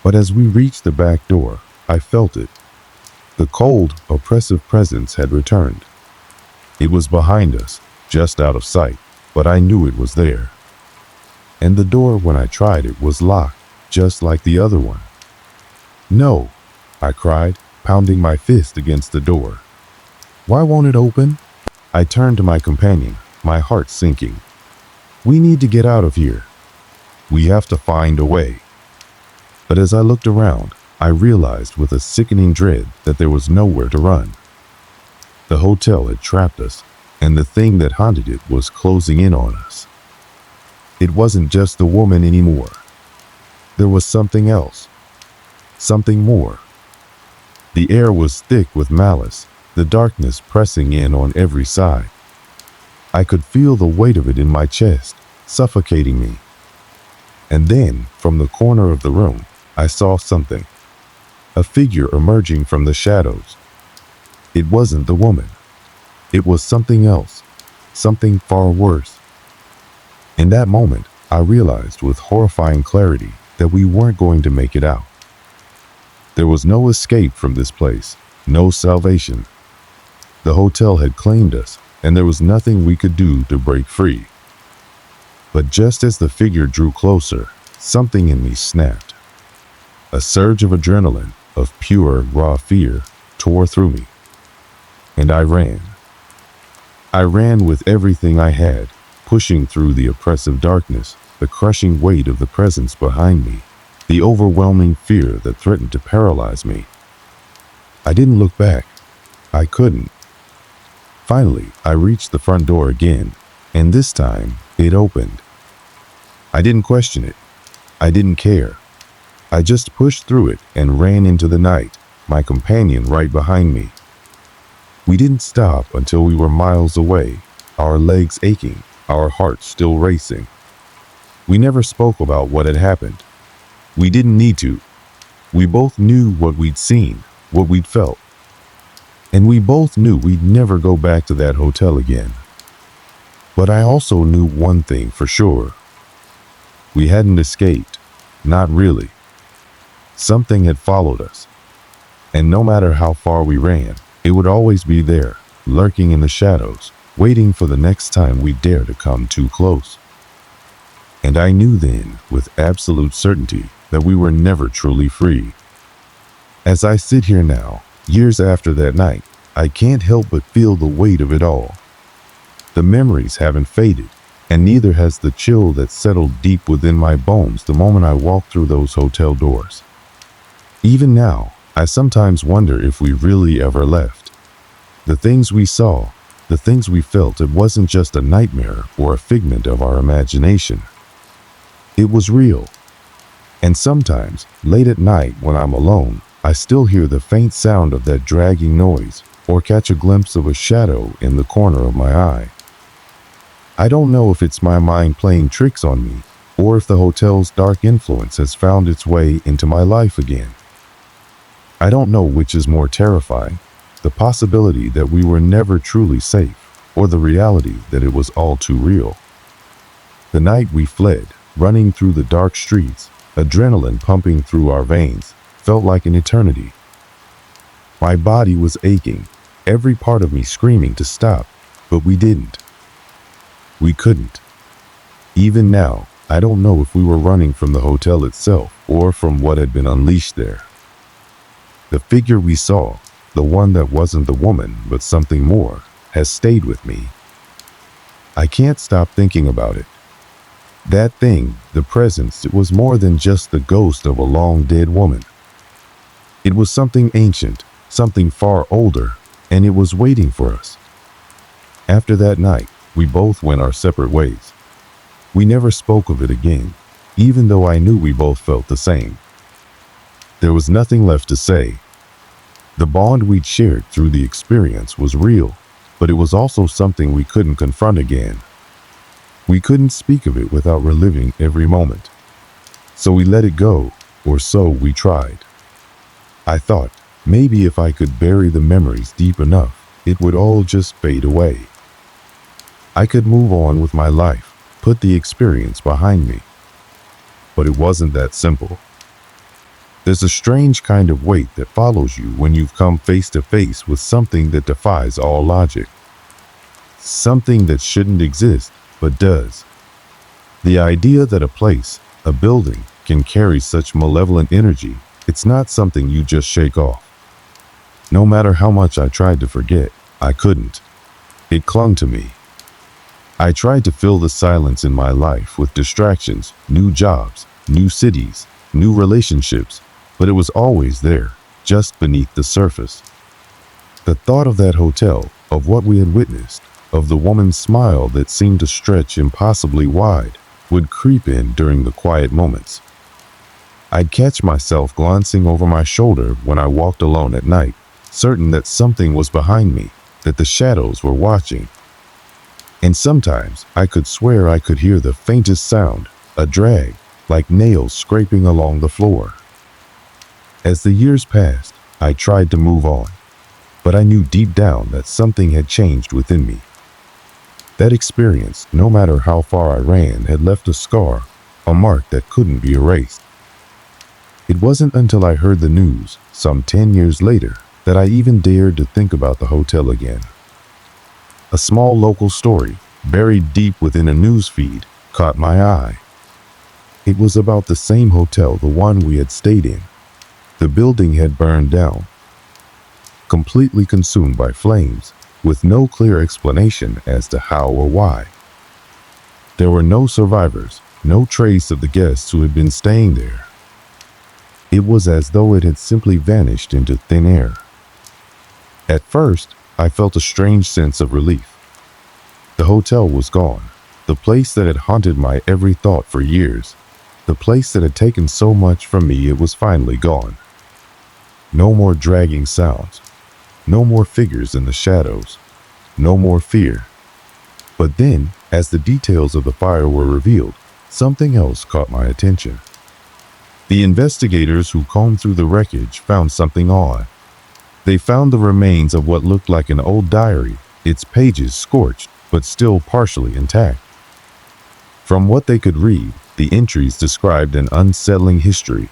S1: But as we reached the back door, I felt it. The cold, oppressive presence had returned. It was behind us, just out of sight, but I knew it was there. And the door, when I tried it, was locked, just like the other one. "No," I cried, pounding my fist against the door. "Why won't it open?" I turned to my companion, my heart sinking. "We need to get out of here. We have to find a way." But as I looked around, I realized with a sickening dread that there was nowhere to run. The hotel had trapped us. and the thing that haunted it was closing in on us. It wasn't just the woman anymore. There was something else, something more. The air was thick with malice, the darkness pressing in on every side. I could feel the weight of it in my chest, suffocating me. And then, from the corner of the room, I saw something. A figure emerging from the shadows. It wasn't the woman. It was something else, something far worse. In that moment, I realized with horrifying clarity that we weren't going to make it out. There was no escape from this place, no salvation. The hotel had claimed us, and there was nothing we could do to break free. But just as the figure drew closer, something in me snapped. A surge of adrenaline, of pure, raw fear, tore through me. And I ran. I ran with everything I had, pushing through the oppressive darkness, the crushing weight of the presence behind me, the overwhelming fear that threatened to paralyze me. I didn't look back. I couldn't. Finally, I reached the front door again, and this time, it opened. I didn't question it. I didn't care. I just pushed through it and ran into the night, my companion right behind me. We didn't stop until we were miles away, our legs aching, our hearts still racing. We never spoke about what had happened. We didn't need to. We both knew what we'd seen, what we'd felt. And we both knew we'd never go back to that hotel again. But I also knew one thing for sure. We hadn't escaped. Not really. Something had followed us. And no matter how far we ran, it would always be there, lurking in the shadows, waiting for the next time we dare to come too close. And I knew then, with absolute certainty, that we were never truly free. As I sit here now, years after that night, I can't help but feel the weight of it all. The memories haven't faded, and neither has the chill that settled deep within my bones the moment I walked through those hotel doors. Even now, I sometimes wonder if we really ever left. The things we saw, the things we felt, it wasn't just a nightmare or a figment of our imagination. It was real. And sometimes, late at night when I'm alone, I still hear the faint sound of that dragging noise or catch a glimpse of a shadow in the corner of my eye. I don't know if it's my mind playing tricks on me or if the hotel's dark influence has found its way into my life again. I don't know which is more terrifying, the possibility that we were never truly safe or the reality that it was all too real. The night we fled, running through the dark streets, adrenaline pumping through our veins, felt like an eternity. My body was aching, every part of me screaming to stop, but we didn't. We couldn't. Even now, I don't know if we were running from the hotel itself or from what had been unleashed there. The figure we saw, the one that wasn't the woman but something more, has stayed with me. I can't stop thinking about it. That thing, the presence, it was more than just the ghost of a long dead woman. It was something ancient, something far older, and it was waiting for us. After that night, we both went our separate ways. We never spoke of it again, even though I knew we both felt the same. There was nothing left to say. The bond we'd shared through the experience was real, but it was also something we couldn't confront again. We couldn't speak of it without reliving every moment. So we let it go, or so we tried. I thought, maybe if I could bury the memories deep enough, it would all just fade away. I could move on with my life, put the experience behind me. But it wasn't that simple. There's a strange kind of weight that follows you when you've come face to face with something that defies all logic. Something that shouldn't exist, but does. The idea that a place, a building, can carry such malevolent energy, it's not something you just shake off. No matter how much I tried to forget, I couldn't. It clung to me. I tried to fill the silence in my life with distractions, new jobs, new cities, new relationships, but it was always there, just beneath the surface. The thought of that hotel, of what we had witnessed, of the woman's smile that seemed to stretch impossibly wide would creep in during the quiet moments. I'd catch myself glancing over my shoulder when I walked alone at night, certain that something was behind me, that the shadows were watching. And sometimes I could swear I could hear the faintest sound, a drag, like nails scraping along the floor. As the years passed, I tried to move on, but I knew deep down that something had changed within me. That experience, no matter how far I ran, had left a scar, a mark that couldn't be erased. It wasn't until I heard the news, some 10 years later, that I even dared to think about the hotel again. A small local story, buried deep within a news feed, caught my eye. It was about the same hotel, the one we had stayed in. The building had burned down, completely consumed by flames, with no clear explanation as to how or why. There were no survivors, no trace of the guests who had been staying there. It was as though it had simply vanished into thin air. At first, I felt a strange sense of relief. The hotel was gone, the place that had haunted my every thought for years, the place that had taken so much from me. It was finally gone. No more dragging sounds, no more figures in the shadows, no more fear. But then, as the details of the fire were revealed, something else caught my attention. The investigators who combed through the wreckage found something odd. They found the remains of what looked like an old diary, its pages scorched, but still partially intact. From what they could read, the entries described an unsettling history.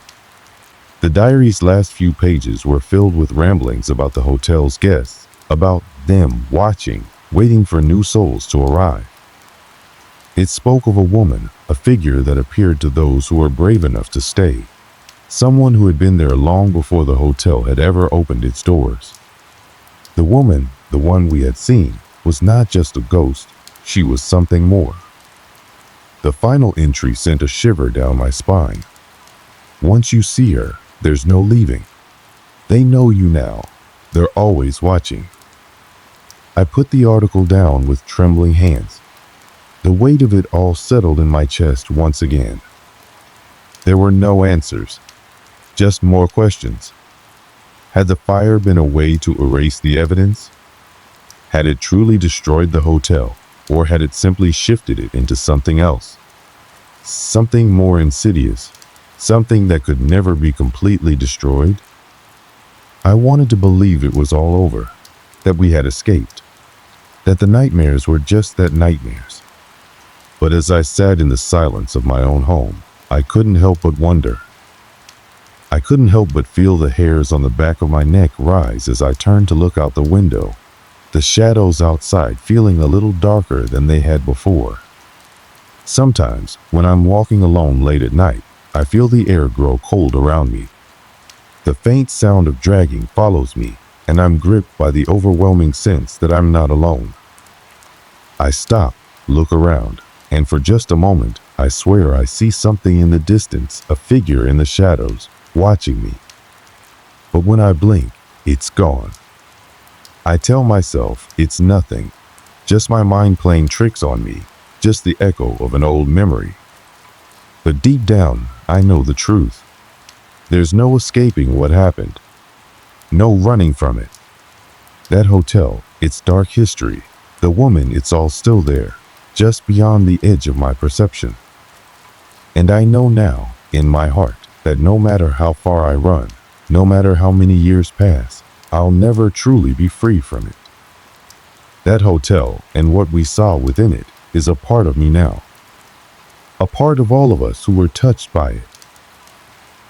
S1: The diary's last few pages were filled with ramblings about the hotel's guests, about them watching, waiting for new souls to arrive. It spoke of a woman, a figure that appeared to those who were brave enough to stay. Someone who had been there long before the hotel had ever opened its doors. The woman, the one we had seen, was not just a ghost, she was something more. The final entry sent a shiver down my spine. Once you see her, there's no leaving. They know you now. They're always watching. I put the article down with trembling hands. The weight of it all settled in my chest once again. There were no answers, just more questions. Had the fire been a way to erase the evidence? Had it truly destroyed the hotel, or had it simply shifted it into something else? Something more insidious, something that could never be completely destroyed? I wanted to believe it was all over, that we had escaped, that the nightmares were just that, nightmares. But as I sat in the silence of my own home, I couldn't help but wonder. I couldn't help but feel the hairs on the back of my neck rise as I turned to look out the window, the shadows outside feeling a little darker than they had before. Sometimes, when I'm walking alone late at night, I feel the air grow cold around me. The faint sound of dragging follows me, and I'm gripped by the overwhelming sense that I'm not alone. I stop, look around, and for just a moment, I swear I see something in the distance, a figure in the shadows, watching me. But when I blink, it's gone. I tell myself it's nothing, just my mind playing tricks on me, just the echo of an old memory. But deep down, I know the truth. There's no escaping what happened, no running from it. That hotel, its dark history, the woman, it's all still there, just beyond the edge of my perception. And I know now, in my heart, that no matter how far I run, no matter how many years pass, I'll never truly be free from it. That hotel and what we saw within it is a part of me now. A part of all of us who were touched by it.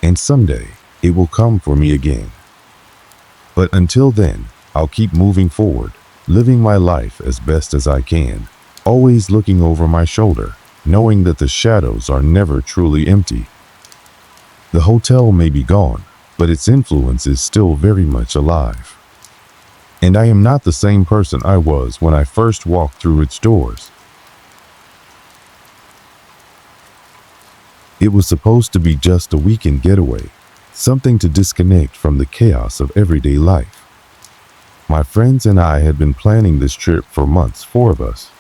S1: And someday, it will come for me again. But until then, I'll keep moving forward, living my life as best as I can, always looking over my shoulder, knowing that the shadows are never truly empty. The hotel may be gone, but its influence is still very much alive. And I am not the same person I was when I first walked through its doors. It was supposed to be just a weekend getaway, something to disconnect from the chaos of everyday life. My friends and I had been planning this trip for months, four of us,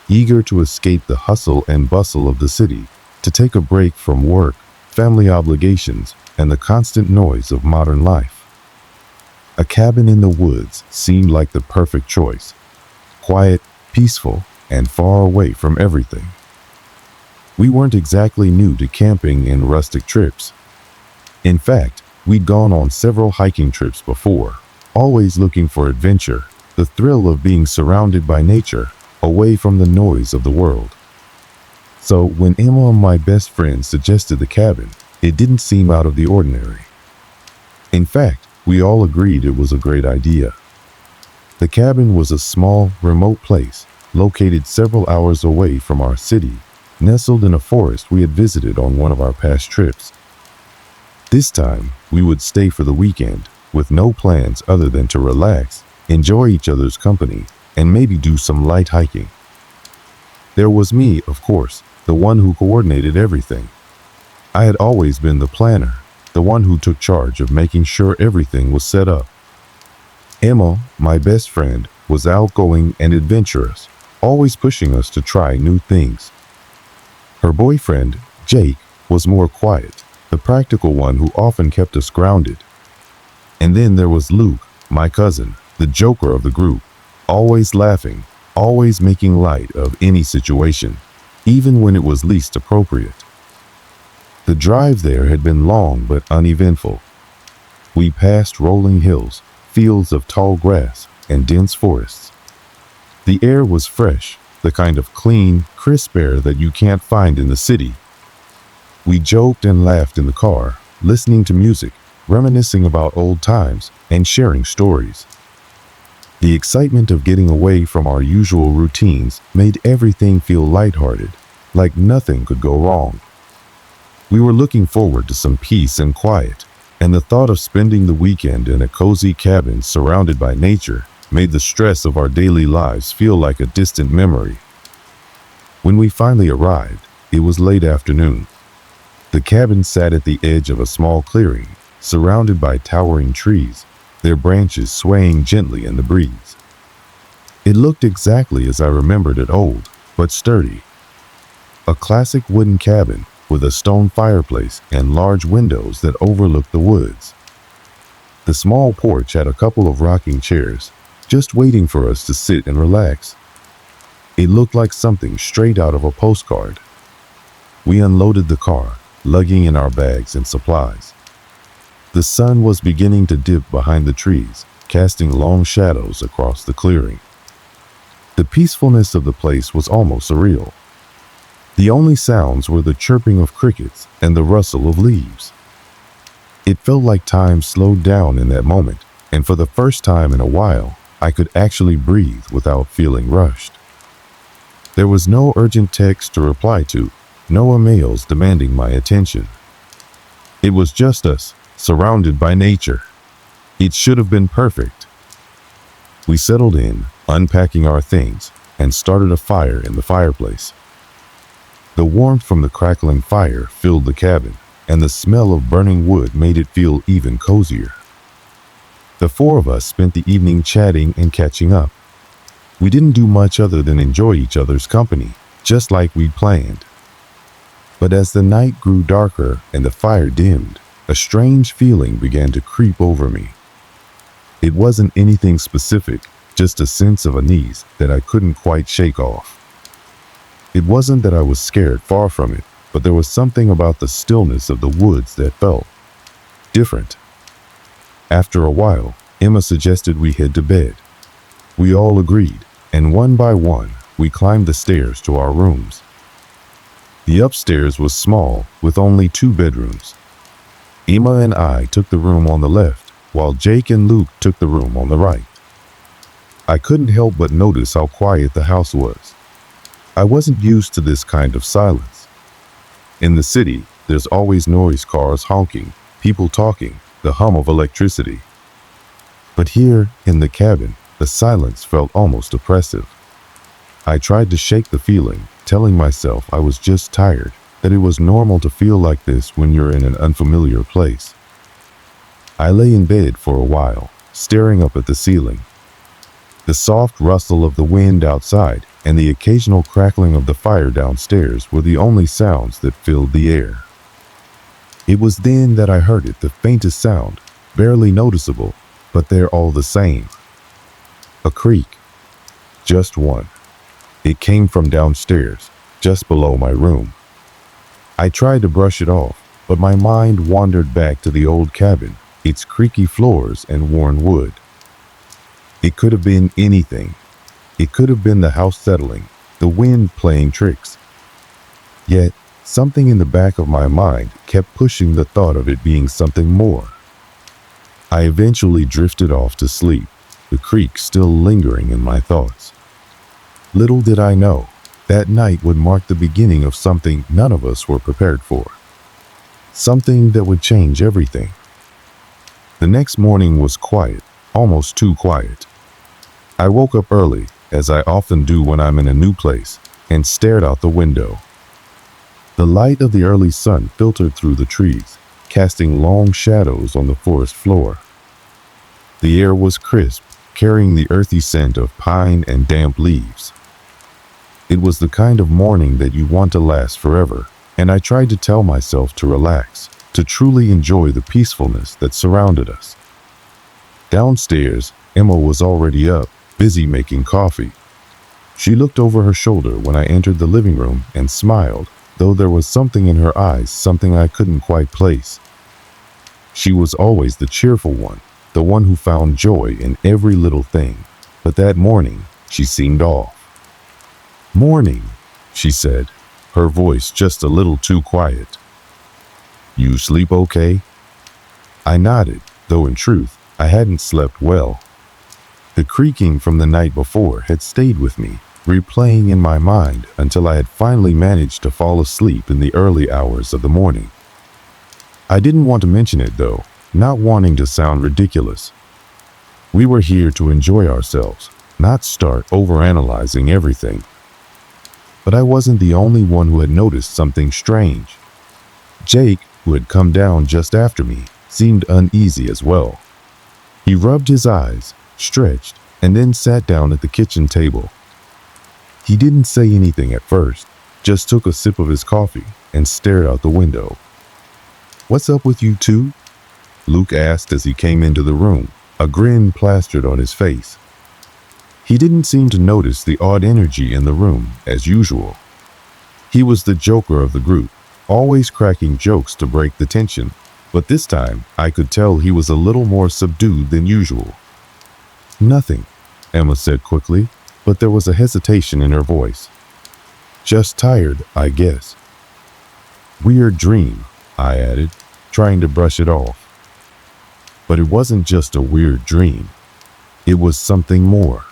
S1: eager to escape the hustle and bustle of the city, to take a break from work, family obligations, and the constant noise of modern life. A cabin in the woods seemed like the perfect choice. Quiet, peaceful, and far away from everything. We weren't exactly new to camping and rustic trips. In fact, we'd gone on several hiking trips before, always looking for adventure, the thrill of being surrounded by nature, away from the noise of the world. So when Emma, my best friend, suggested the cabin, it didn't seem out of the ordinary. In fact, we all agreed it was a great idea. The cabin was a small, remote place, located several hours away from our city, nestled in a forest we had visited on one of our past trips. This time, we would stay for the weekend, with no plans other than to relax, enjoy each other's company, and maybe do some light hiking. There was me, of course, the one who coordinated everything. I had always been the planner, the one who took charge of making sure everything was set up. Emma, my best friend, was outgoing and adventurous, always pushing us to try new things. Her boyfriend, Jake, was more quiet, the practical one who often kept us grounded. And then there was Luke, my cousin, the joker of the group, always laughing, always making light of any situation, even when it was least appropriate. The drive there had been long but uneventful. We passed rolling hills, fields of tall grass, and dense forests. The air was fresh, the kind of clean, crisp air that you can't find in the city. We joked and laughed in the car, listening to music, reminiscing about old times, and sharing stories. The excitement of getting away from our usual routines made everything feel lighthearted, like nothing could go wrong. We were looking forward to some peace and quiet, and the thought of spending the weekend in a cozy cabin surrounded by nature made the stress of our daily lives feel like a distant memory. When we finally arrived, it was late afternoon. The cabin sat at the edge of a small clearing, surrounded by towering trees, their branches swaying gently in the breeze. It looked exactly as I remembered it, old, but sturdy. A classic wooden cabin with a stone fireplace and large windows that overlooked the woods. The small porch had a couple of rocking chairs, just waiting for us to sit and relax. It looked like something straight out of a postcard. We unloaded the car, lugging in our bags and supplies. The sun was beginning to dip behind the trees, casting long shadows across the clearing. The peacefulness of the place was almost surreal. The only sounds were the chirping of crickets and the rustle of leaves. It felt like time slowed down in that moment, and for the first time in a while, I could actually breathe without feeling rushed. There was no urgent text to reply to, no emails demanding my attention. It was just us, surrounded by nature. It should have been perfect. We settled in, unpacking our things, and started a fire in the fireplace. The warmth from the crackling fire filled the cabin, and the smell of burning wood made it feel even cozier. The four of us spent the evening chatting and catching up. We didn't do much other than enjoy each other's company, just like we'd planned. But as the night grew darker and the fire dimmed, a strange feeling began to creep over me. It wasn't anything specific, just a sense of unease that I couldn't quite shake off. It wasn't that I was scared, far from it, but there was something about the stillness of the woods that felt different. After a while, Emma suggested we head to bed. We all agreed, and one by one, we climbed the stairs to our rooms. The upstairs was small, with only 2 bedrooms. Emma and I took the room on the left, while Jake and Luke took the room on the right. I couldn't help but notice how quiet the house was. I wasn't used to this kind of silence. In the city, there's always noise, cars honking, people talking, the hum of electricity. But here, in the cabin, the silence felt almost oppressive. I tried to shake the feeling, telling myself I was just tired, that it was normal to feel like this when you're in an unfamiliar place. I lay in bed for a while, staring up at the ceiling. The soft rustle of the wind outside and the occasional crackling of the fire downstairs were the only sounds that filled the air. It was then that I heard it, the faintest sound, barely noticeable, but they're all the same. A creak. Just one. It came from downstairs, just below my room. I tried to brush it off, but my mind wandered back to the old cabin, its creaky floors and worn wood. It could have been anything. It could have been the house settling, the wind playing tricks. Yet, something in the back of my mind kept pushing the thought of it being something more. I eventually drifted off to sleep, the creak still lingering in my thoughts. Little did I know, that night would mark the beginning of something none of us were prepared for. Something that would change everything. The next morning was quiet, almost too quiet. I woke up early, as I often do when I'm in a new place, and stared out the window. The light of the early sun filtered through the trees, casting long shadows on the forest floor. The air was crisp, carrying the earthy scent of pine and damp leaves. It was the kind of morning that you want to last forever, and I tried to tell myself to relax, to truly enjoy the peacefulness that surrounded us. Downstairs, Emma was already up, busy making coffee. She looked over her shoulder when I entered the living room and smiled, though there was something in her eyes, something I couldn't quite place. She was always the cheerful one, the one who found joy in every little thing, but that morning she seemed off. "Morning," she said, her voice just a little too quiet. "You sleep okay?" I nodded, though in truth, I hadn't slept well. The creaking from the night before had stayed with me, replaying in my mind until I had finally managed to fall asleep in the early hours of the morning. I didn't want to mention it though, not wanting to sound ridiculous. We were here to enjoy ourselves, not start overanalyzing everything. But I wasn't the only one who had noticed something strange. Jake, who had come down just after me, seemed uneasy as well. He rubbed his eyes, stretched, and then sat down at the kitchen table. He didn't say anything at first, just took a sip of his coffee and stared out the window. "What's up with you two?" Luke asked as he came into the room, a grin plastered on his face. He didn't seem to notice the odd energy in the room, as usual. He was the joker of the group, always cracking jokes to break the tension, but this time I could tell he was a little more subdued than usual. "Nothing," Emma said quickly, but there was a hesitation in her voice. "Just tired, I guess." "Weird dream," I added, trying to brush it off. But it wasn't just a weird dream. It was something more.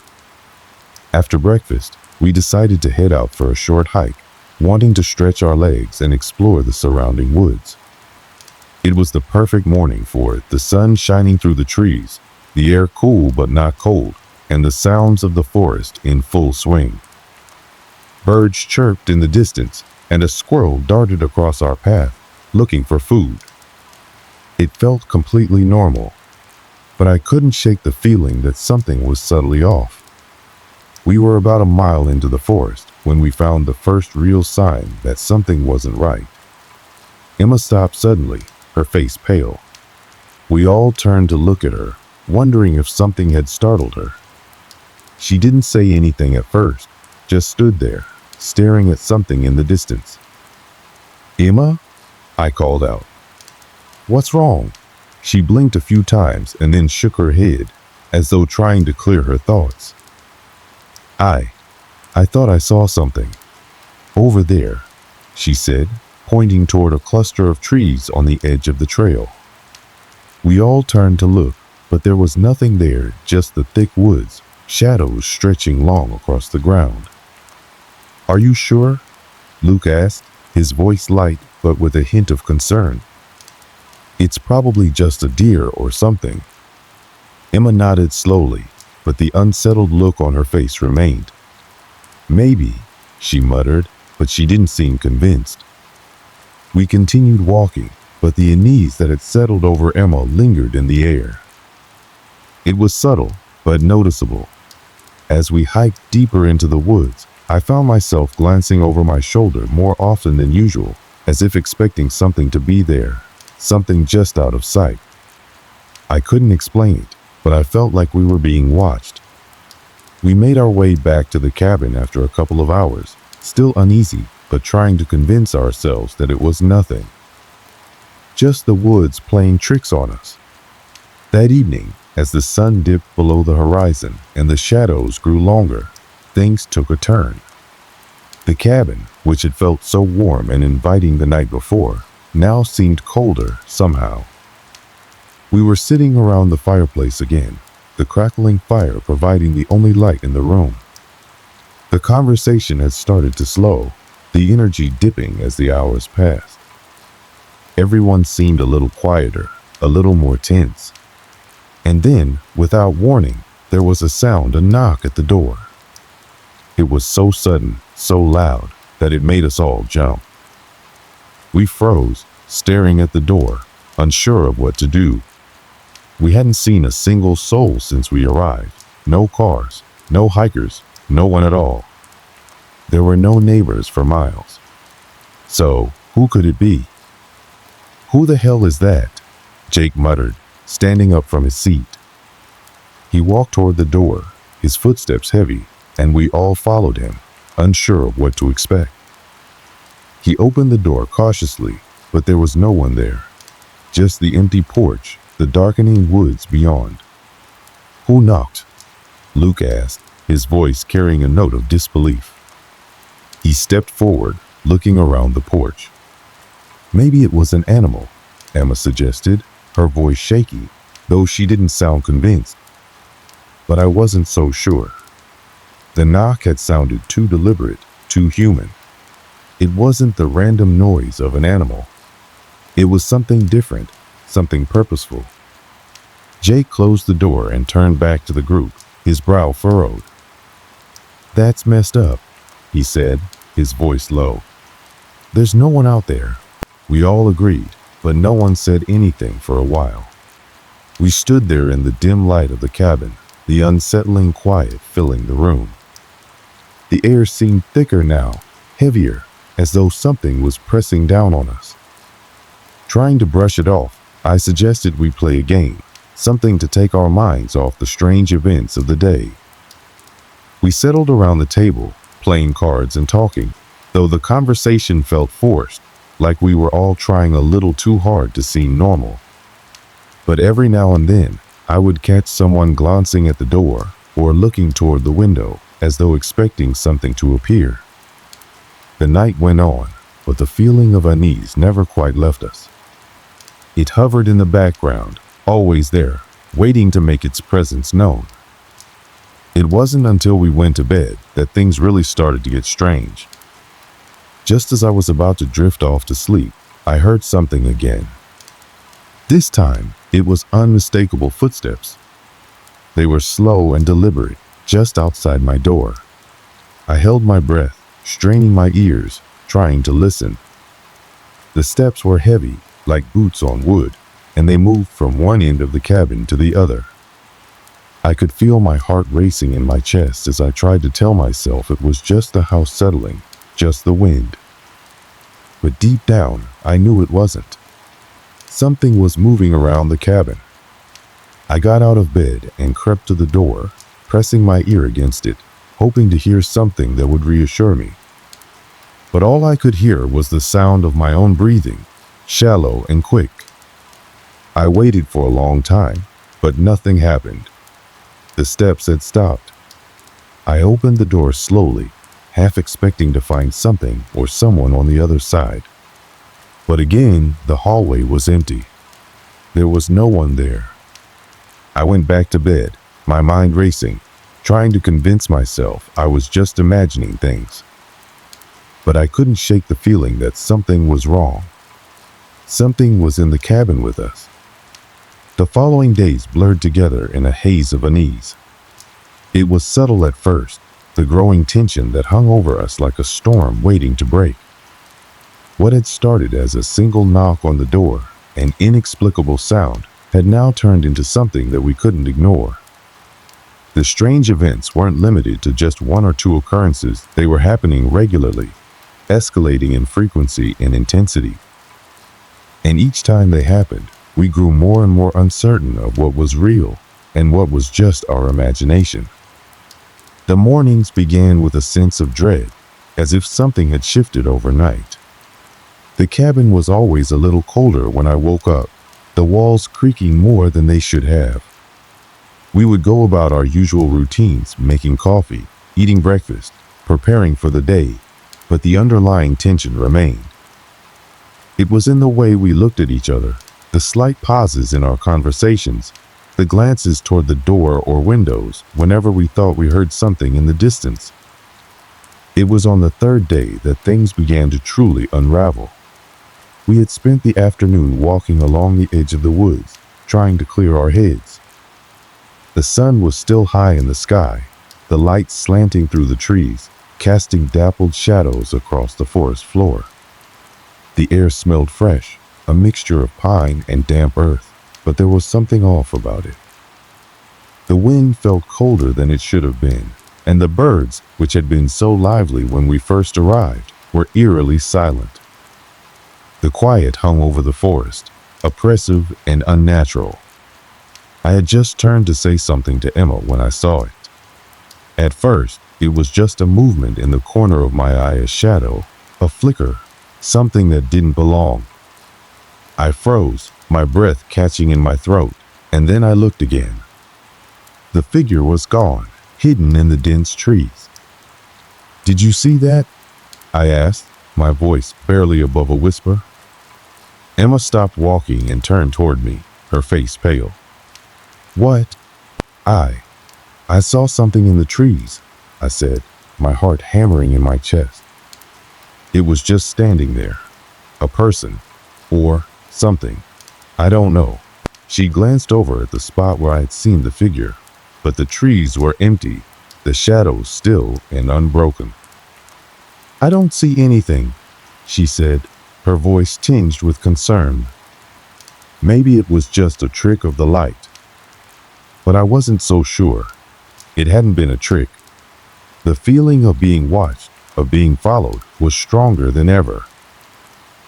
S1: After breakfast, we decided to head out for a short hike, wanting to stretch our legs and explore the surrounding woods. It was the perfect morning for it, the sun shining through the trees, the air cool but not cold, and the sounds of the forest in full swing. Birds chirped in the distance, and a squirrel darted across our path, looking for food. It felt completely normal, but I couldn't shake the feeling that something was subtly off. We were about a mile into the forest when we found the first real sign that something wasn't right. Emma stopped suddenly, her face pale. We all turned to look at her, wondering if something had startled her. She didn't say anything at first, just stood there, staring at something in the distance. "Emma?" I called out. "What's wrong?" She blinked a few times and then shook her head, as though trying to clear her thoughts. I thought I saw something. "Over there," she said, pointing toward a cluster of trees on the edge of the trail. We all turned to look, but there was nothing there, just the thick woods, shadows stretching long across the ground. "Are you sure?" Luke asked, his voice light but with a hint of concern. "It's probably just a deer or something." Emma nodded slowly, but the unsettled look on her face remained. "Maybe," she muttered, but she didn't seem convinced. We continued walking, but the unease that had settled over Emma lingered in the air. It was subtle, but noticeable. As we hiked deeper into the woods, I found myself glancing over my shoulder more often than usual, as if expecting something to be there, something just out of sight. I couldn't explain it, but I felt like we were being watched. We made our way back to the cabin after a couple of hours, still uneasy, but trying to convince ourselves that it was nothing. Just the woods playing tricks on us. That evening, as the sun dipped below the horizon and the shadows grew longer, things took a turn. The cabin, which had felt so warm and inviting the night before, now seemed colder somehow. We were sitting around the fireplace again, the crackling fire providing the only light in the room. The conversation had started to slow, the energy dipping as the hours passed. Everyone seemed a little quieter, a little more tense. And then, without warning, there was a knock at the door. It was so sudden, so loud, that it made us all jump. We froze, staring at the door, unsure of what to do. We hadn't seen a single soul since we arrived. No cars, no hikers, no one at all. There were no neighbors for miles. So, who could it be? "Who the hell is that?" Jake muttered, standing up from his seat. He walked toward the door, his footsteps heavy, and we all followed him, unsure of what to expect. He opened the door cautiously, but there was no one there. Just the empty porch, the darkening woods beyond. "Who knocked?" Luke asked, his voice carrying a note of disbelief. He stepped forward, looking around the porch. "Maybe it was an animal," Emma suggested, her voice shaky, though she didn't sound convinced. But I wasn't so sure. The knock had sounded too deliberate, too human. It wasn't the random noise of an animal. It was something different, something purposeful. Jake closed the door and turned back to the group, his brow furrowed. "That's messed up," he said, his voice low. "There's no one out there." We all agreed, but no one said anything for a while. We stood there in the dim light of the cabin, the unsettling quiet filling the room. The air seemed thicker now, heavier, as though something was pressing down on us. Trying to brush it off, I suggested we play a game, something to take our minds off the strange events of the day. We settled around the table, playing cards and talking, though the conversation felt forced, like we were all trying a little too hard to seem normal. But every now and then, I would catch someone glancing at the door or looking toward the window, as though expecting something to appear. The night went on, but the feeling of unease never quite left us. It hovered in the background, always there, waiting to make its presence known. It wasn't until we went to bed that things really started to get strange. Just as I was about to drift off to sleep, I heard something again. This time, it was unmistakable footsteps. They were slow and deliberate, just outside my door. I held my breath, straining my ears, trying to listen. The steps were heavy, like boots on wood, and they moved from one end of the cabin to the other. I could feel my heart racing in my chest as I tried to tell myself it was just the house settling, just the wind. But deep down, I knew it wasn't. Something was moving around the cabin. I got out of bed and crept to the door, pressing my ear against it, hoping to hear something that would reassure me. But all I could hear was the sound of my own breathing, shallow and quick. I waited for a long time, but nothing happened. The steps had stopped. I opened the door slowly, half expecting to find something or someone on the other side. But again, the hallway was empty. There was no one there. I went back to bed, my mind racing, trying to convince myself I was just imagining things. But I couldn't shake the feeling that something was wrong. Something was in the cabin with us. The following days blurred together in a haze of unease. It was subtle at first, the growing tension that hung over us like a storm waiting to break. What had started as a single knock on the door, an inexplicable sound, had now turned into something that we couldn't ignore. The strange events weren't limited to just one or two occurrences, they were happening regularly, escalating in frequency and intensity. And each time they happened, we grew more and more uncertain of what was real and what was just our imagination. The mornings began with a sense of dread, as if something had shifted overnight. The cabin was always a little colder when I woke up, the walls creaking more than they should have. We would go about our usual routines, making coffee, eating breakfast, preparing for the day, but the underlying tension remained. It was in the way we looked at each other, the slight pauses in our conversations, the glances toward the door or windows whenever we thought we heard something in the distance. It was on the third day that things began to truly unravel. We had spent the afternoon walking along the edge of the woods, trying to clear our heads. The sun was still high in the sky, the light slanting through the trees, casting dappled shadows across the forest floor. The air smelled fresh, a mixture of pine and damp earth, but there was something off about it. The wind felt colder than it should have been, and the birds, which had been so lively when we first arrived, were eerily silent. The quiet hung over the forest, oppressive and unnatural. I had just turned to say something to Emma when I saw it. At first, it was just a movement in the corner of my eye, a shadow, a flicker, something that didn't belong. I froze, my breath catching in my throat, and then I looked again. The figure was gone, hidden in the dense trees. "Did you see that?" I asked, my voice barely above a whisper. Emma stopped walking and turned toward me, her face pale. "What?" I saw something in the trees," I said, my heart hammering in my chest. "It was just standing there. A person. Or something. I don't know." She glanced over at the spot where I had seen the figure, but the trees were empty, the shadows still and unbroken. "I don't see anything," she said, her voice tinged with concern. Maybe it was just a trick of the light. But I wasn't so sure. It hadn't been a trick. The feeling of being watched, of being followed, was stronger than ever.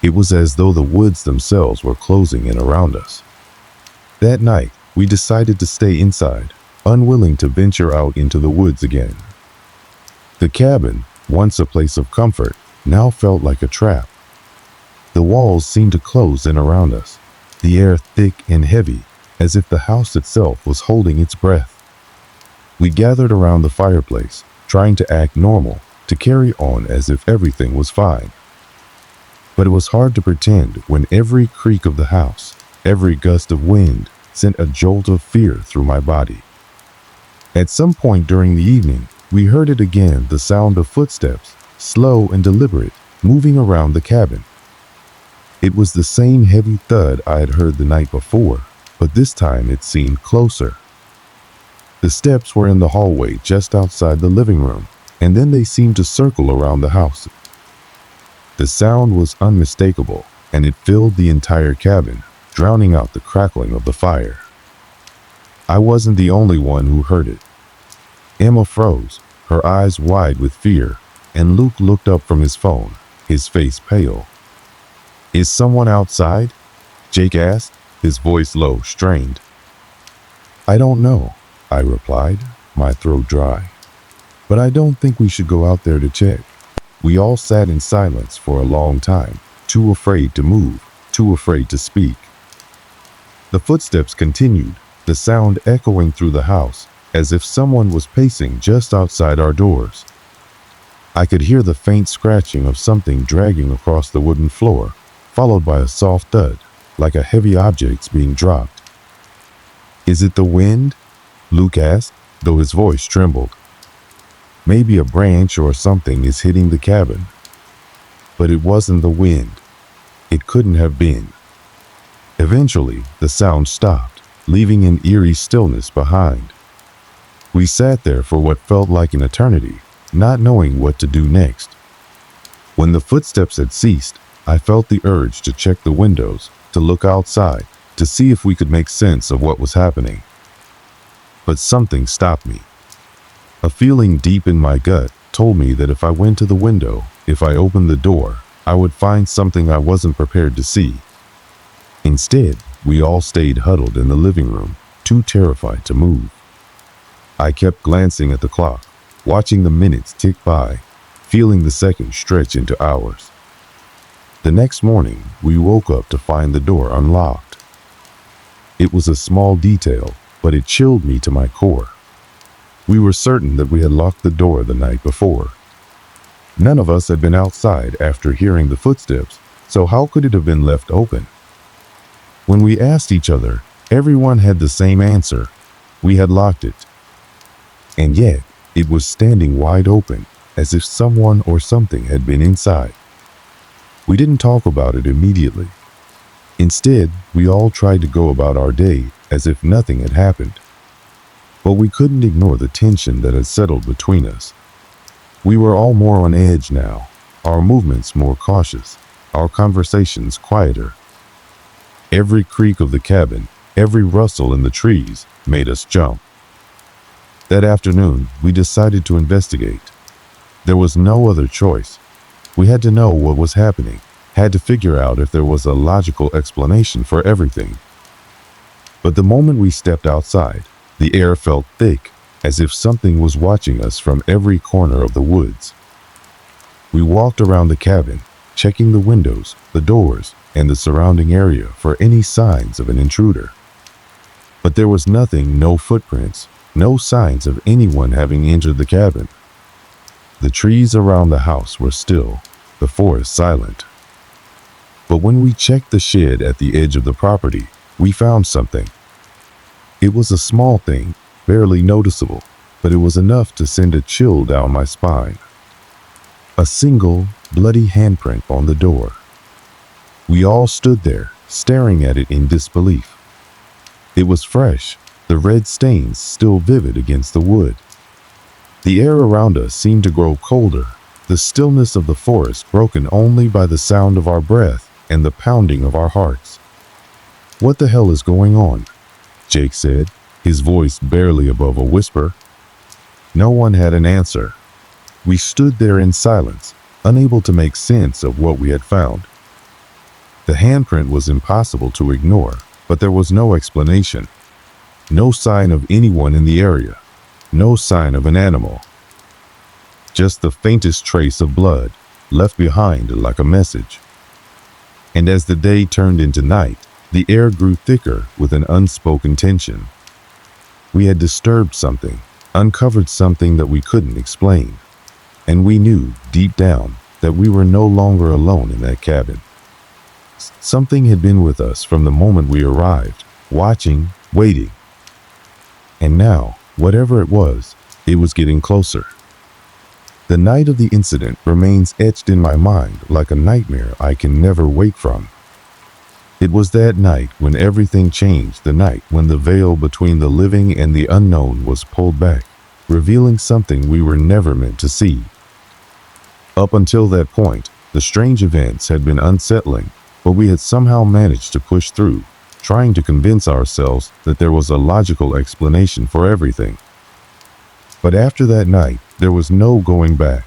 S1: It was as though the woods themselves were closing in around us. That night, we decided to stay inside, unwilling to venture out into the woods again. The cabin, once a place of comfort, now felt like a trap. The walls seemed to close in around us, the air thick and heavy, as if the house itself was holding its breath. We gathered around the fireplace, trying to act normal, to carry on as if everything was fine. But it was hard to pretend when every creak of the house, every gust of wind, sent a jolt of fear through my body. At some point during the evening, we heard it again, the sound of footsteps, slow and deliberate, moving around the cabin. It was the same heavy thud I had heard the night before, but this time it seemed closer. The steps were in the hallway just outside the living room, and then they seemed to circle around the house. The sound was unmistakable, and it filled the entire cabin, drowning out the crackling of the fire. I wasn't the only one who heard it. Emma froze, her eyes wide with fear, and Luke looked up from his phone, his face pale. "Is someone outside?" Jake asked, his voice low, strained. "I don't know," I replied, my throat dry. "But I don't think we should go out there to check." We all sat in silence for a long time, too afraid to move, too afraid to speak. The footsteps continued, the sound echoing through the house, as if someone was pacing just outside our doors. I could hear the faint scratching of something dragging across the wooden floor, followed by a soft thud, like a heavy object being dropped. "Is it the wind?" Luke asked, though his voice trembled. "Maybe a branch or something is hitting the cabin." But it wasn't the wind. It couldn't have been. Eventually, the sound stopped, leaving an eerie stillness behind. We sat there for what felt like an eternity, not knowing what to do next. When the footsteps had ceased, I felt the urge to check the windows, to look outside, to see if we could make sense of what was happening. But something stopped me. A feeling deep in my gut told me that if I went to the window, if I opened the door, I would find something I wasn't prepared to see. Instead, we all stayed huddled in the living room, too terrified to move. I kept glancing at the clock, watching the minutes tick by, feeling the seconds stretch into hours. The next morning, we woke up to find the door unlocked. It was a small detail, but it chilled me to my core. We were certain that we had locked the door the night before. None of us had been outside after hearing the footsteps, so how could it have been left open? When we asked each other, everyone had the same answer. We had locked it. And yet, it was standing wide open, as if someone or something had been inside. We didn't talk about it immediately. Instead, we all tried to go about our day as if nothing had happened. But we couldn't ignore the tension that had settled between us. We were all more on edge now, our movements more cautious, our conversations quieter. Every creak of the cabin, every rustle in the trees made us jump. That afternoon, we decided to investigate. There was no other choice. We had to know what was happening, had to figure out if there was a logical explanation for everything. But the moment we stepped outside, the air felt thick, as if something was watching us from every corner of the woods. We walked around the cabin, checking the windows, the doors, and the surrounding area for any signs of an intruder. But there was nothing, no footprints, no signs of anyone having entered the cabin. The trees around the house were still, the forest silent. But when we checked the shed at the edge of the property, we found something. It was a small thing, barely noticeable, but it was enough to send a chill down my spine. A single, bloody handprint on the door. We all stood there, staring at it in disbelief. It was fresh, the red stains still vivid against the wood. The air around us seemed to grow colder, the stillness of the forest broken only by the sound of our breath and the pounding of our hearts. "What the hell is going on?" Jake said, his voice barely above a whisper. No one had an answer. We stood there in silence, unable to make sense of what we had found. The handprint was impossible to ignore, but there was no explanation. No sign of anyone in the area. No sign of an animal. Just the faintest trace of blood, left behind like a message. And as the day turned into night, the air grew thicker with an unspoken tension. We had disturbed something, uncovered something that we couldn't explain. And we knew, deep down, that we were no longer alone in that cabin. Something had been with us from the moment we arrived, watching, waiting. And now, whatever it was getting closer. The night of the incident remains etched in my mind like a nightmare I can never wake from. It was that night when everything changed, the night when the veil between the living and the unknown was pulled back, revealing something we were never meant to see. Up until that point, the strange events had been unsettling, but we had somehow managed to push through, trying to convince ourselves that there was a logical explanation for everything. But after that night, there was no going back.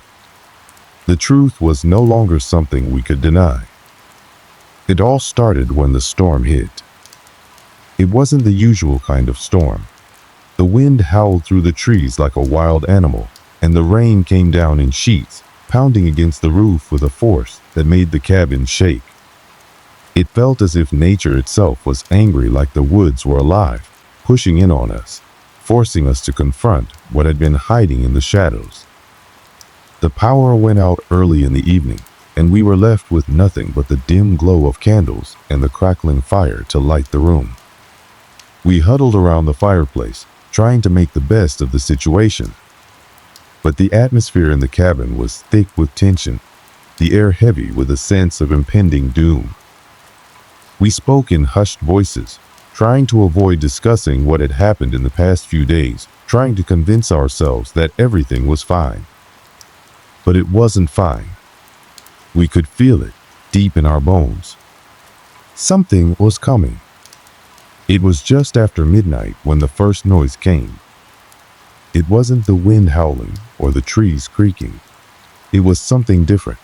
S1: The truth was no longer something we could deny. It all started when the storm hit. It wasn't the usual kind of storm. The wind howled through the trees like a wild animal, and the rain came down in sheets, pounding against the roof with a force that made the cabin shake. It felt as if nature itself was angry, like the woods were alive, pushing in on us, forcing us to confront what had been hiding in the shadows. The power went out early in the evening, and we were left with nothing but the dim glow of candles and the crackling fire to light the room. We huddled around the fireplace, trying to make the best of the situation. But the atmosphere in the cabin was thick with tension, the air heavy with a sense of impending doom. We spoke in hushed voices, trying to avoid discussing what had happened in the past few days, trying to convince ourselves that everything was fine. But it wasn't fine. We could feel it deep in our bones. Something was coming. It was just after midnight when the first noise came. It wasn't the wind howling or the trees creaking. It was something different.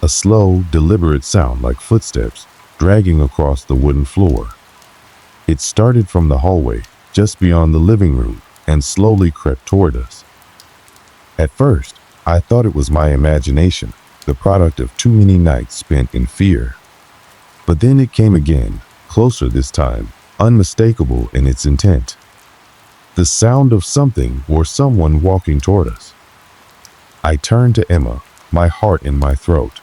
S1: A slow, deliberate sound like footsteps dragging across the wooden floor. It started from the hallway just beyond the living room and slowly crept toward us. At first, I thought it was my imagination, the product of too many nights spent in fear. But then it came again, closer this time, unmistakable in its intent. The sound of something or someone walking toward us. I turned to Emma, my heart in my throat.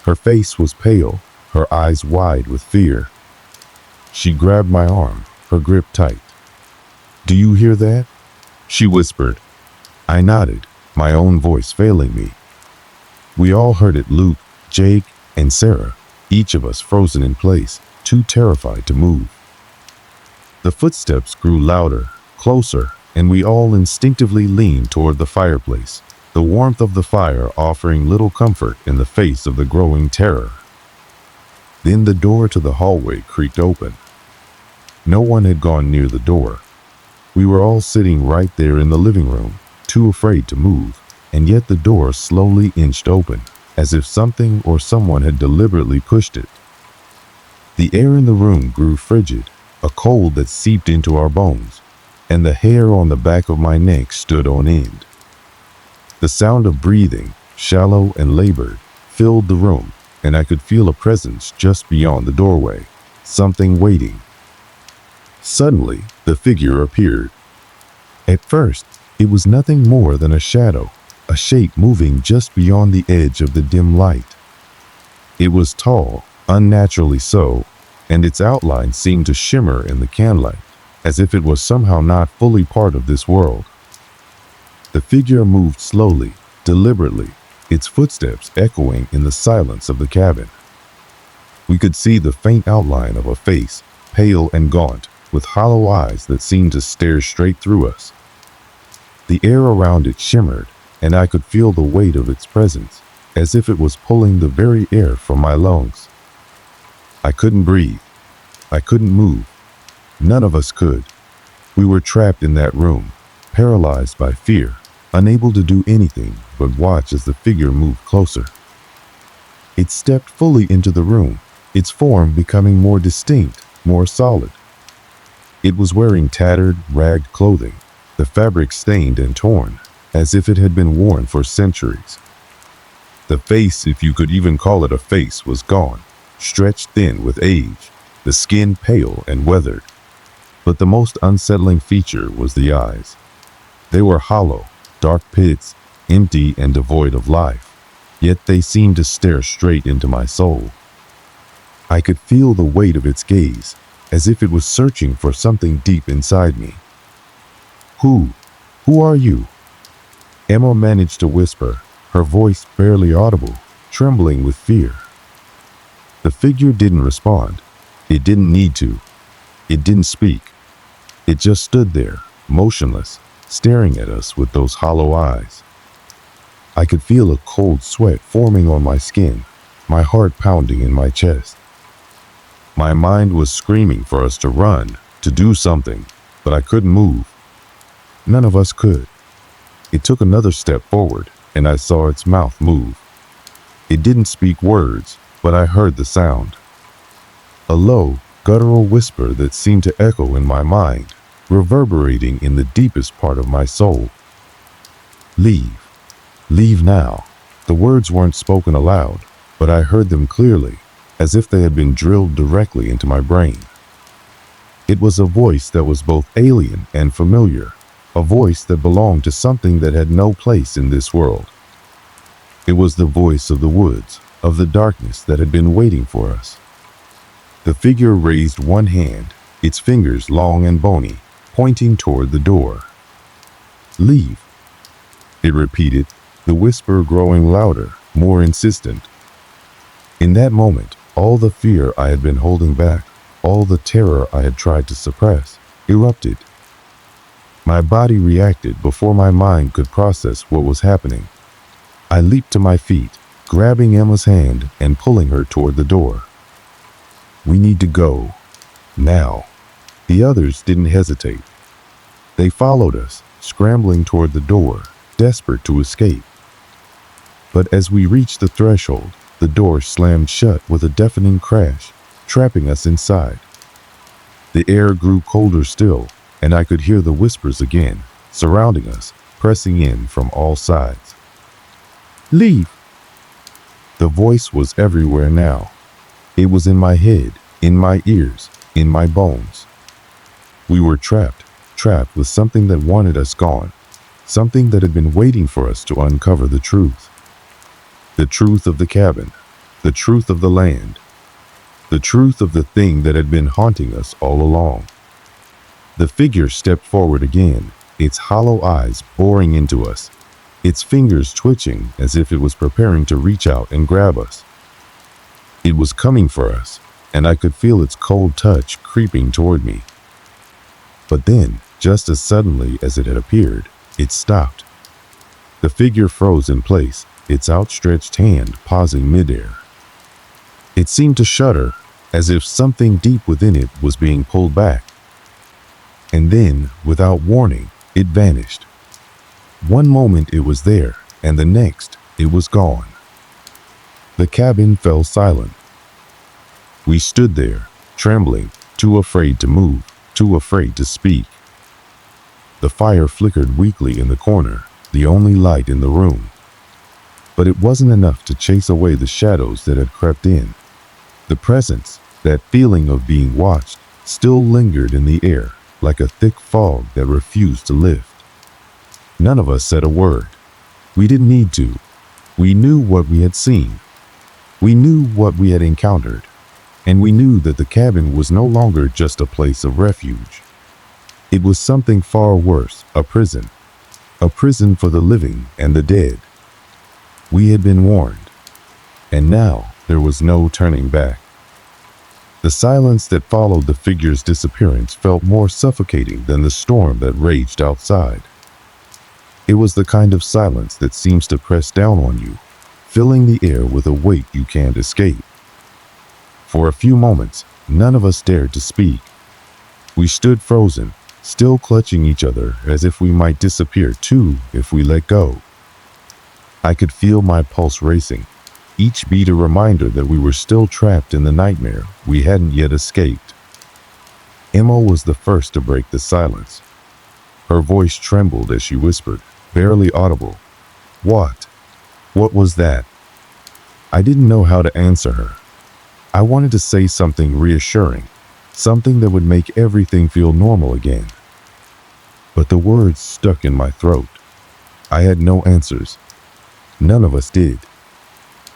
S1: Her face was pale, her eyes wide with fear. She grabbed my arm, her grip tight. "Do you hear that?" she whispered. I nodded, my own voice failing me. We all heard it, Luke, Jake, and Sarah, each of us frozen in place, too terrified to move. The footsteps grew louder, closer, and we all instinctively leaned toward the fireplace, the warmth of the fire offering little comfort in the face of the growing terror. Then the door to the hallway creaked open. No one had gone near the door. We were all sitting right there in the living room, too afraid to move, and yet the door slowly inched open, as if something or someone had deliberately pushed it. The air in the room grew frigid, a cold that seeped into our bones, and the hair on the back of my neck stood on end. The sound of breathing, shallow and labored, filled the room, and I could feel a presence just beyond the doorway, something waiting. Suddenly, the figure appeared. At first, it was nothing more than a shadow, a shape moving just beyond the edge of the dim light. It was tall, unnaturally so, and its outline seemed to shimmer in the candlelight, as if it was somehow not fully part of this world. The figure moved slowly, deliberately, its footsteps echoing in the silence of the cabin. We could see the faint outline of a face, pale and gaunt, with hollow eyes that seemed to stare straight through us. The air around it shimmered, and I could feel the weight of its presence, as if it was pulling the very air from my lungs. I couldn't breathe. I couldn't move. None of us could. We were trapped in that room, paralyzed by fear, unable to do anything but watch as the figure moved closer. It stepped fully into the room, its form becoming more distinct, more solid. It was wearing tattered, ragged clothing, the fabric stained and torn, as if it had been worn for centuries. The face, if you could even call it a face, was gone, stretched thin with age, the skin pale and weathered. But the most unsettling feature was the eyes. They were hollow, dark pits, empty and devoid of life, yet they seemed to stare straight into my soul. I could feel the weight of its gaze, as if it was searching for something deep inside me. Who are you?" Emma managed to whisper, her voice barely audible, trembling with fear. The figure didn't respond. It didn't need to. It didn't speak. It just stood there, motionless, staring at us with those hollow eyes. I could feel a cold sweat forming on my skin, my heart pounding in my chest. My mind was screaming for us to run, to do something, but I couldn't move. None of us could. It took another step forward, and I saw its mouth move. It didn't speak words, but I heard the sound. A low, guttural whisper that seemed to echo in my mind, reverberating in the deepest part of my soul. "Leave. Leave now." The words weren't spoken aloud, but I heard them clearly, as if they had been drilled directly into my brain. It was a voice that was both alien and familiar, a voice that belonged to something that had no place in this world. It was the voice of the woods, of the darkness that had been waiting for us. The figure raised one hand, its fingers long and bony, pointing toward the door. "Leave," it repeated, the whisper growing louder, more insistent. In that moment, all the fear I had been holding back, all the terror I had tried to suppress, erupted. My body reacted before my mind could process what was happening. I leaped to my feet, grabbing Emma's hand and pulling her toward the door. "We need to go. Now." The others didn't hesitate. They followed us, scrambling toward the door, desperate to escape. But as we reached the threshold, the door slammed shut with a deafening crash, trapping us inside. The air grew colder still, and I could hear the whispers again, surrounding us, pressing in from all sides. "Leave!" The voice was everywhere now. It was in my head, in my ears, in my bones. We were trapped with something that wanted us gone, something that had been waiting for us to uncover the truth. The truth of the cabin, the truth of the land, the truth of the thing that had been haunting us all along. The figure stepped forward again, its hollow eyes boring into us, its fingers twitching as if it was preparing to reach out and grab us. It was coming for us, and I could feel its cold touch creeping toward me. But then, just as suddenly as it had appeared, it stopped. The figure froze in place, its outstretched hand pausing midair. It seemed to shudder, as if something deep within it was being pulled back. And then, without warning, it vanished. One moment it was there, and the next, it was gone. The cabin fell silent. We stood there, trembling, too afraid to move, too afraid to speak. The fire flickered weakly in the corner, the only light in the room. But it wasn't enough to chase away the shadows that had crept in. The presence, that feeling of being watched, still lingered in the air, like a thick fog that refused to lift. None of us said a word. We didn't need to. We knew what we had seen. We knew what we had encountered. And we knew that the cabin was no longer just a place of refuge. It was something far worse, a prison for the living and the dead. We had been warned, and now there was no turning back. The silence that followed the figure's disappearance felt more suffocating than the storm that raged outside. It was the kind of silence that seems to press down on you, filling the air with a weight you can't escape. For a few moments, none of us dared to speak. We stood frozen, still clutching each other as if we might disappear too if we let go. I could feel my pulse racing, each beat a reminder that we were still trapped in the nightmare we hadn't yet escaped. Emma was the first to break the silence. Her voice trembled as she whispered, barely audible, "What? What was that?" I didn't know how to answer her. I wanted to say something reassuring, something that would make everything feel normal again. But the words stuck in my throat. I had no answers. None of us did.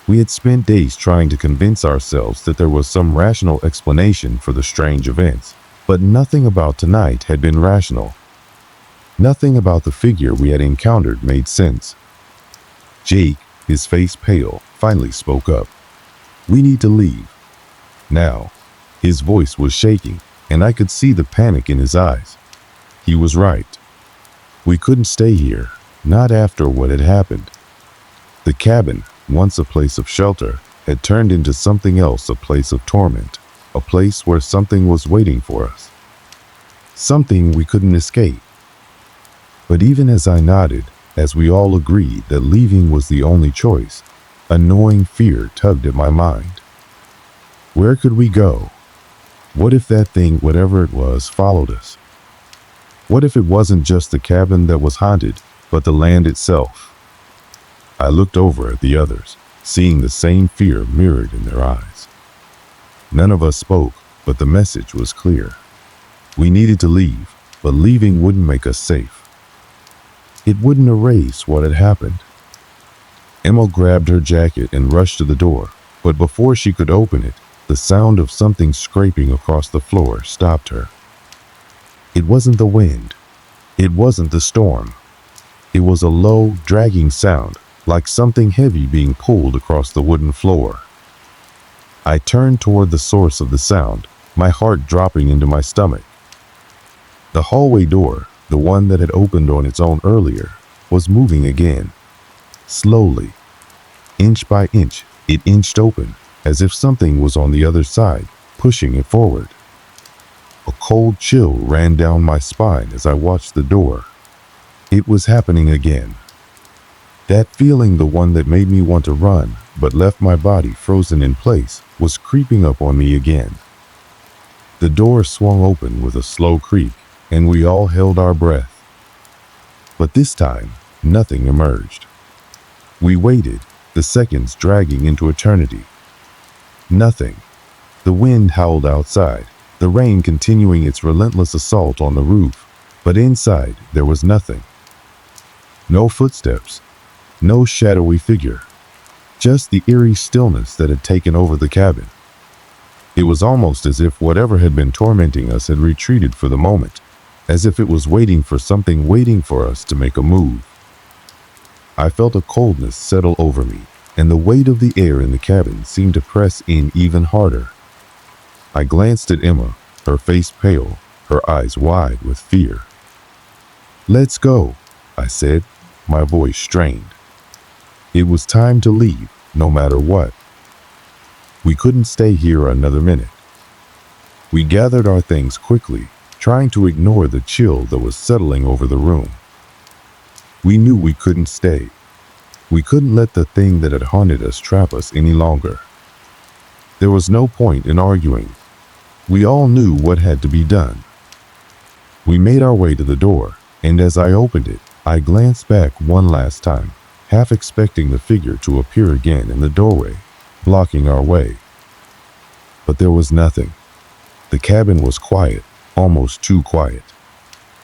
S1: We had spent days trying to convince ourselves that there was some rational explanation for the strange events, but nothing about tonight had been rational. Nothing about the figure we had encountered made sense. Jake, his face pale, finally spoke up. "We need to leave. Now." His voice was shaking, and I could see the panic in his eyes. He was right. We couldn't stay here, not after what had happened. The cabin, once a place of shelter, had turned into something else, a place of torment, a place where something was waiting for us. Something we couldn't escape. But even as I nodded, as we all agreed that leaving was the only choice, a gnawing fear tugged at my mind. Where could we go? What if that thing, whatever it was, followed us? What if it wasn't just the cabin that was haunted, but the land itself? I looked over at the others, seeing the same fear mirrored in their eyes. None of us spoke, but the message was clear. We needed to leave, but leaving wouldn't make us safe. It wouldn't erase what had happened. Emma grabbed her jacket and rushed to the door, but before she could open it, the sound of something scraping across the floor stopped her. It wasn't the wind. It wasn't the storm. It was a low, dragging sound, like something heavy being pulled across the wooden floor. I turned toward the source of the sound, my heart dropping into my stomach. The hallway door, the one that had opened on its own earlier, was moving again. Slowly. Inch by inch, it inched open, as if something was on the other side, pushing it forward. A cold chill ran down my spine as I watched the door. It was happening again. That feeling, the one that made me want to run, but left my body frozen in place, was creeping up on me again. The door swung open with a slow creak, and we all held our breath. But this time, nothing emerged. We waited, the seconds dragging into eternity. Nothing. The wind howled outside, the rain continuing its relentless assault on the roof, but inside there was nothing. No footsteps, no shadowy figure, just the eerie stillness that had taken over the cabin. It was almost as if whatever had been tormenting us had retreated for the moment, as if it was waiting for something, waiting for us to make a move. I felt a coldness settle over me, and the weight of the air in the cabin seemed to press in even harder. I glanced at Emma, her face pale, her eyes wide with fear. "Let's go," I said, my voice strained. It was time to leave, no matter what. We couldn't stay here another minute. We gathered our things quickly, trying to ignore the chill that was settling over the room. We knew we couldn't stay. We couldn't let the thing that had haunted us trap us any longer. There was no point in arguing. We all knew what had to be done. We made our way to the door, and as I opened it, I glanced back one last time, half expecting the figure to appear again in the doorway, blocking our way. But there was nothing. The cabin was quiet, almost too quiet,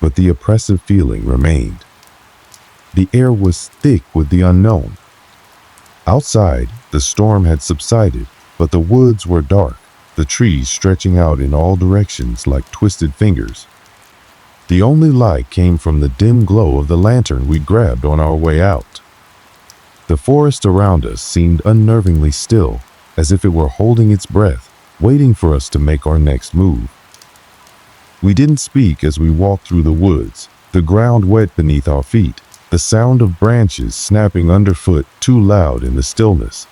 S1: but the oppressive feeling remained. The air was thick with the unknown. Outside, the storm had subsided, but the woods were dark, the trees stretching out in all directions like twisted fingers. The only light came from the dim glow of the lantern we grabbed on our way out. The forest around us seemed unnervingly still, as if it were holding its breath, waiting for us to make our next move. We didn't speak as we walked through the woods, the ground wet beneath our feet, the sound of branches snapping underfoot too loud in the stillness.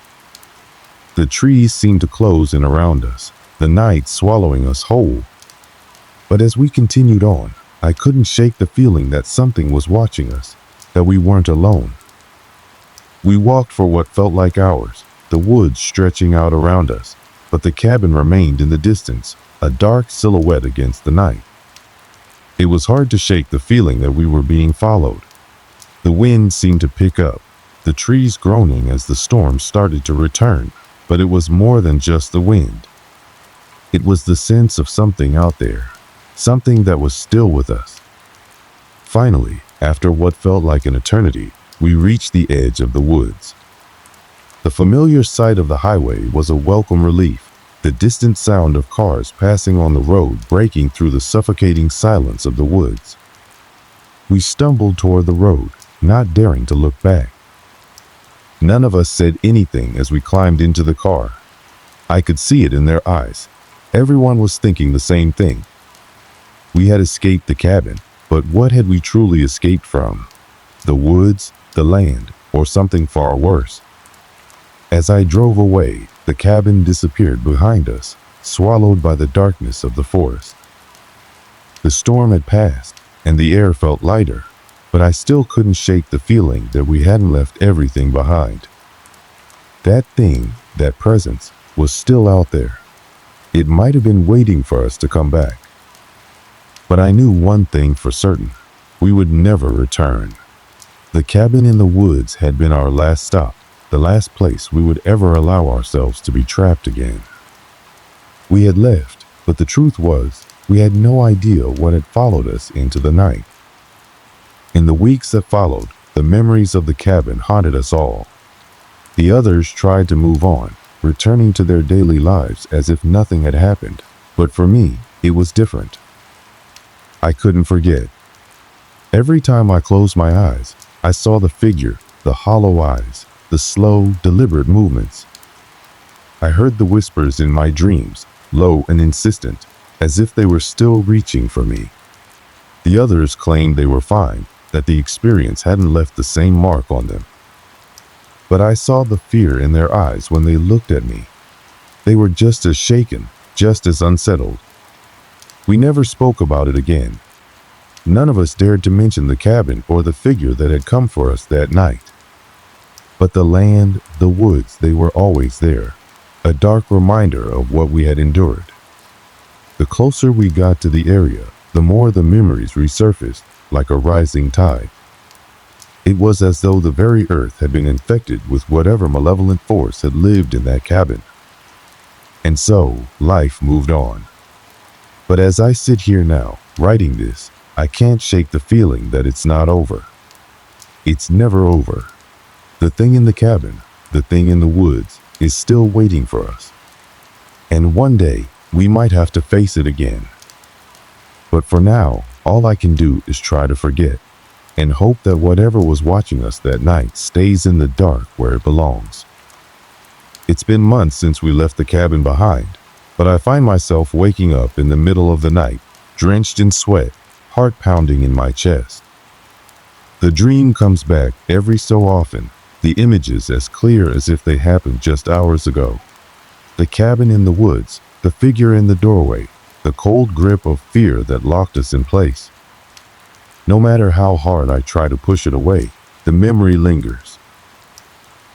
S1: The trees seemed to close in around us, the night swallowing us whole. But as we continued on, I couldn't shake the feeling that something was watching us, that we weren't alone. We walked for what felt like hours, the woods stretching out around us, but the cabin remained in the distance, a dark silhouette against the night. It was hard to shake the feeling that we were being followed. The wind seemed to pick up, the trees groaning as the storm started to return, but it was more than just the wind. It was the sense of something out there, something that was still with us. Finally, after what felt like an eternity, we reached the edge of the woods. The familiar sight of the highway was a welcome relief, the distant sound of cars passing on the road breaking through the suffocating silence of the woods. We stumbled toward the road, not daring to look back. None of us said anything as we climbed into the car. I could see it in their eyes. Everyone was thinking the same thing. We had escaped the cabin, but what had we truly escaped from? The woods, the land, or something far worse? As I drove away, the cabin disappeared behind us, swallowed by the darkness of the forest. The storm had passed, and the air felt lighter, but I still couldn't shake the feeling that we hadn't left everything behind. That thing, that presence, was still out there. It might have been waiting for us to come back. But I knew one thing for certain: we would never return. The cabin in the woods had been our last stop, the last place we would ever allow ourselves to be trapped again. We had left, but the truth was, we had no idea what had followed us into the night. In the weeks that followed, the memories of the cabin haunted us all. The others tried to move on, returning to their daily lives as if nothing had happened, but for me, it was different. I couldn't forget. Every time I closed my eyes, I saw the figure, the hollow eyes, the slow, deliberate movements. I heard the whispers in my dreams, low and insistent, as if they were still reaching for me. The others claimed they were fine, that the experience hadn't left the same mark on them. But I saw the fear in their eyes when they looked at me. They were just as shaken, just as unsettled. We never spoke about it again. None of us dared to mention the cabin or the figure that had come for us that night. But the land, the woods, they were always there, a dark reminder of what we had endured. The closer we got to the area, the more the memories resurfaced like a rising tide. It was as though the very earth had been infected with whatever malevolent force had lived in that cabin. And so, life moved on. But as I sit here now, writing this, I can't shake the feeling that it's not over. It's never over. The thing in the cabin, the thing in the woods, is still waiting for us. And one day, we might have to face it again. But for now, all I can do is try to forget, and hope that whatever was watching us that night stays in the dark where it belongs. It's been months since we left the cabin behind, but I find myself waking up in the middle of the night, drenched in sweat, heart pounding in my chest. The dream comes back every so often, the images as clear as if they happened just hours ago. The cabin in the woods, the figure in the doorway, the cold grip of fear that locked us in place. No matter how hard I try to push it away, the memory lingers.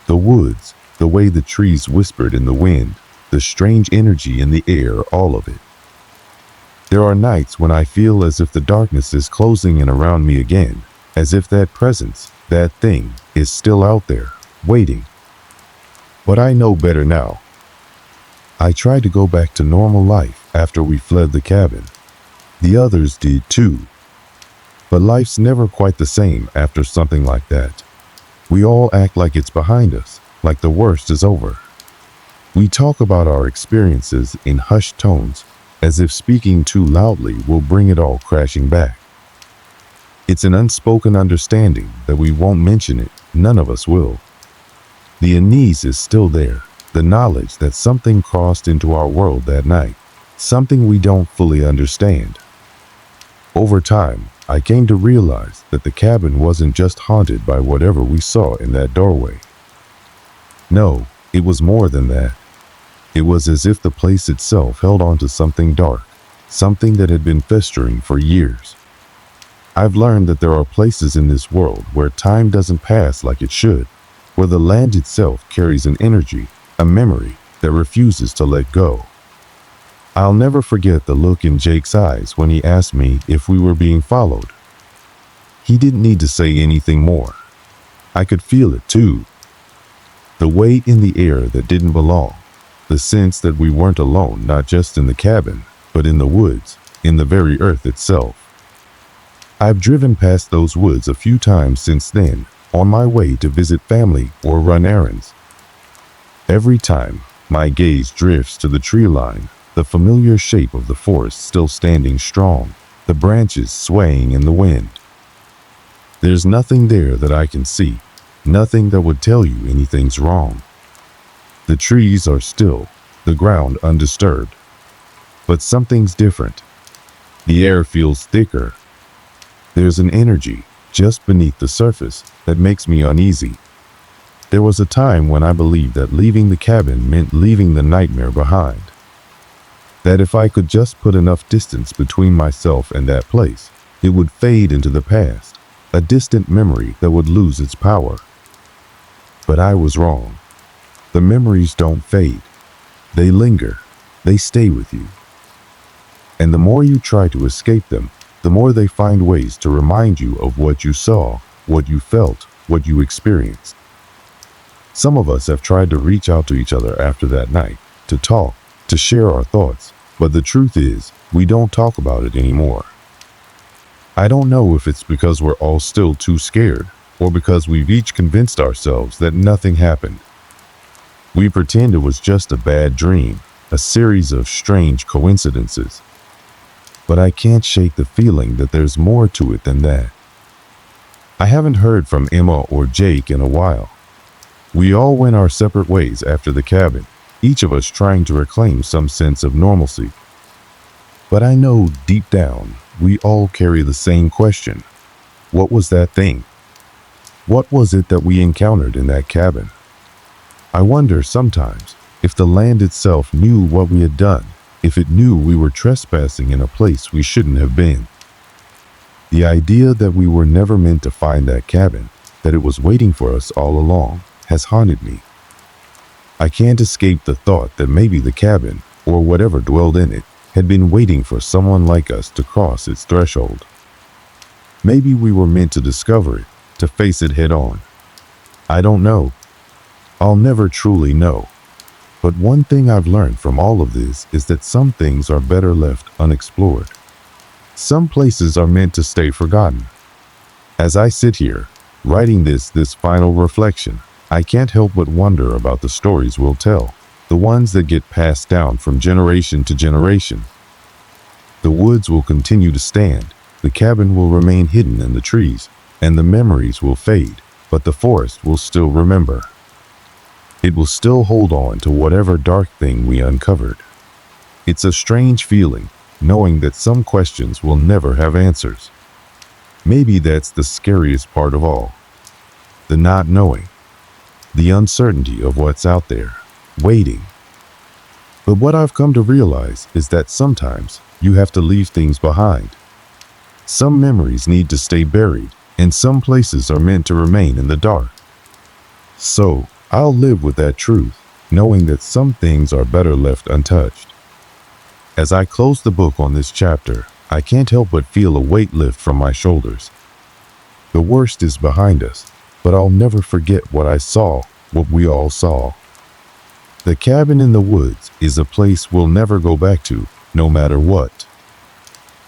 S1: The woods, the way the trees whispered in the wind, the strange energy in the air, all of it. There are nights when I feel as if the darkness is closing in around me again, as if that presence, that thing, is still out there, waiting. But I know better now. I tried to go back to normal life after we fled the cabin. The others did too. But life's never quite the same after something like that. We all act like it's behind us, like the worst is over. We talk about our experiences in hushed tones, as if speaking too loudly will bring it all crashing back. It's an unspoken understanding that we won't mention it, none of us will. The unease is still there, the knowledge that something crossed into our world that night, something we don't fully understand. Over time, I came to realize that the cabin wasn't just haunted by whatever we saw in that doorway. No, it was more than that. It was as if the place itself held on to something dark, something that had been festering for years. I've learned that there are places in this world where time doesn't pass like it should, where the land itself carries an energy, a memory that refuses to let go. I'll never forget the look in Jake's eyes when he asked me if we were being followed. He didn't need to say anything more. I could feel it too. The weight in the air that didn't belong, the sense that we weren't alone, not just in the cabin, but in the woods, in the very earth itself. I've driven past those woods a few times since then, on my way to visit family or run errands. Every time, my gaze drifts to the tree line, the familiar shape of the forest still standing strong, the branches swaying in the wind. There's nothing there that I can see, nothing that would tell you anything's wrong. The trees are still, the ground undisturbed. But something's different. The air feels thicker. There's an energy just beneath the surface that makes me uneasy. There was a time when I believed that leaving the cabin meant leaving the nightmare behind. That if I could just put enough distance between myself and that place, it would fade into the past, a distant memory that would lose its power. But I was wrong. The memories don't fade. They linger. They stay with you. And the more you try to escape them, the more they find ways to remind you of what you saw, what you felt, what you experienced. Some of us have tried to reach out to each other after that night, to talk, to share our thoughts, but the truth is, we don't talk about it anymore. I don't know if it's because we're all still too scared, or because we've each convinced ourselves that nothing happened. We pretend it was just a bad dream, a series of strange coincidences. But I can't shake the feeling that there's more to it than that. I haven't heard from Emma or Jake in a while. We all went our separate ways after the cabin, each of us trying to reclaim some sense of normalcy. But I know deep down, we all carry the same question. What was that thing? What was it that we encountered in that cabin? I wonder sometimes if the land itself knew what we had done, if it knew we were trespassing in a place we shouldn't have been. The idea that we were never meant to find that cabin, that it was waiting for us all along, has haunted me. I can't escape the thought that maybe the cabin, or whatever dwelled in it, had been waiting for someone like us to cross its threshold. Maybe we were meant to discover it, to face it head on. I don't know. I'll never truly know. But one thing I've learned from all of this is that some things are better left unexplored. Some places are meant to stay forgotten. As I sit here, writing this final reflection, I can't help but wonder about the stories we'll tell, the ones that get passed down from generation to generation. The woods will continue to stand, the cabin will remain hidden in the trees, and the memories will fade, but the forest will still remember. It will still hold on to whatever dark thing we uncovered. It's a strange feeling, knowing that some questions will never have answers. Maybe that's the scariest part of all. The not knowing. The uncertainty of what's out there, waiting. But what I've come to realize is that sometimes you have to leave things behind. Some memories need to stay buried, and some places are meant to remain in the dark. So, I'll live with that truth, knowing that some things are better left untouched. As I close the book on this chapter, I can't help but feel a weight lift from my shoulders. The worst is behind us, but I'll never forget what I saw, what we all saw. The cabin in the woods is a place we'll never go back to, no matter what.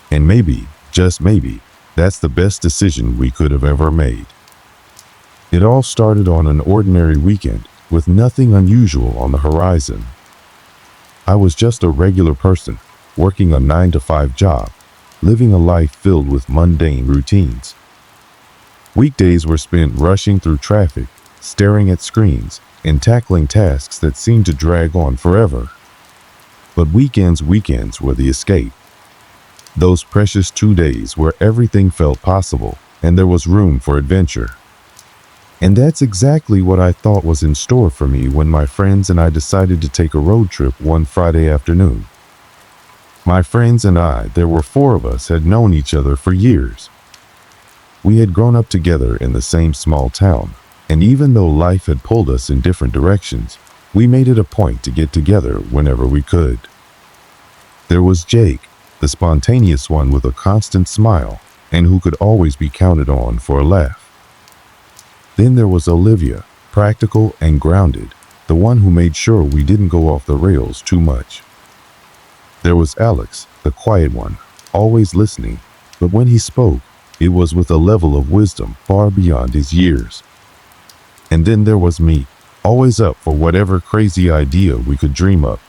S1: And maybe, just maybe, that's the best decision we could have ever made. It all started on an ordinary weekend, with nothing unusual on the horizon. I was just a regular person, working a 9-to-5 job, living a life filled with mundane routines. Weekdays were spent rushing through traffic, staring at screens, and tackling tasks that seemed to drag on forever. But weekends were the escape. Those precious 2 days where everything felt possible, and there was room for adventure. And that's exactly what I thought was in store for me when my friends and I decided to take a road trip one Friday afternoon. My friends and I, there were 4 of us, had known each other for years. We had grown up together in the same small town, and even though life had pulled us in different directions, we made it a point to get together whenever we could. There was Jake, the spontaneous one with a constant smile, and who could always be counted on for a laugh. Then there was Olivia, practical and grounded, the one who made sure we didn't go off the rails too much. There was Alex, the quiet one, always listening, but when he spoke, it was with a level of wisdom far beyond his years. And then there was me, always up for whatever crazy idea we could dream up.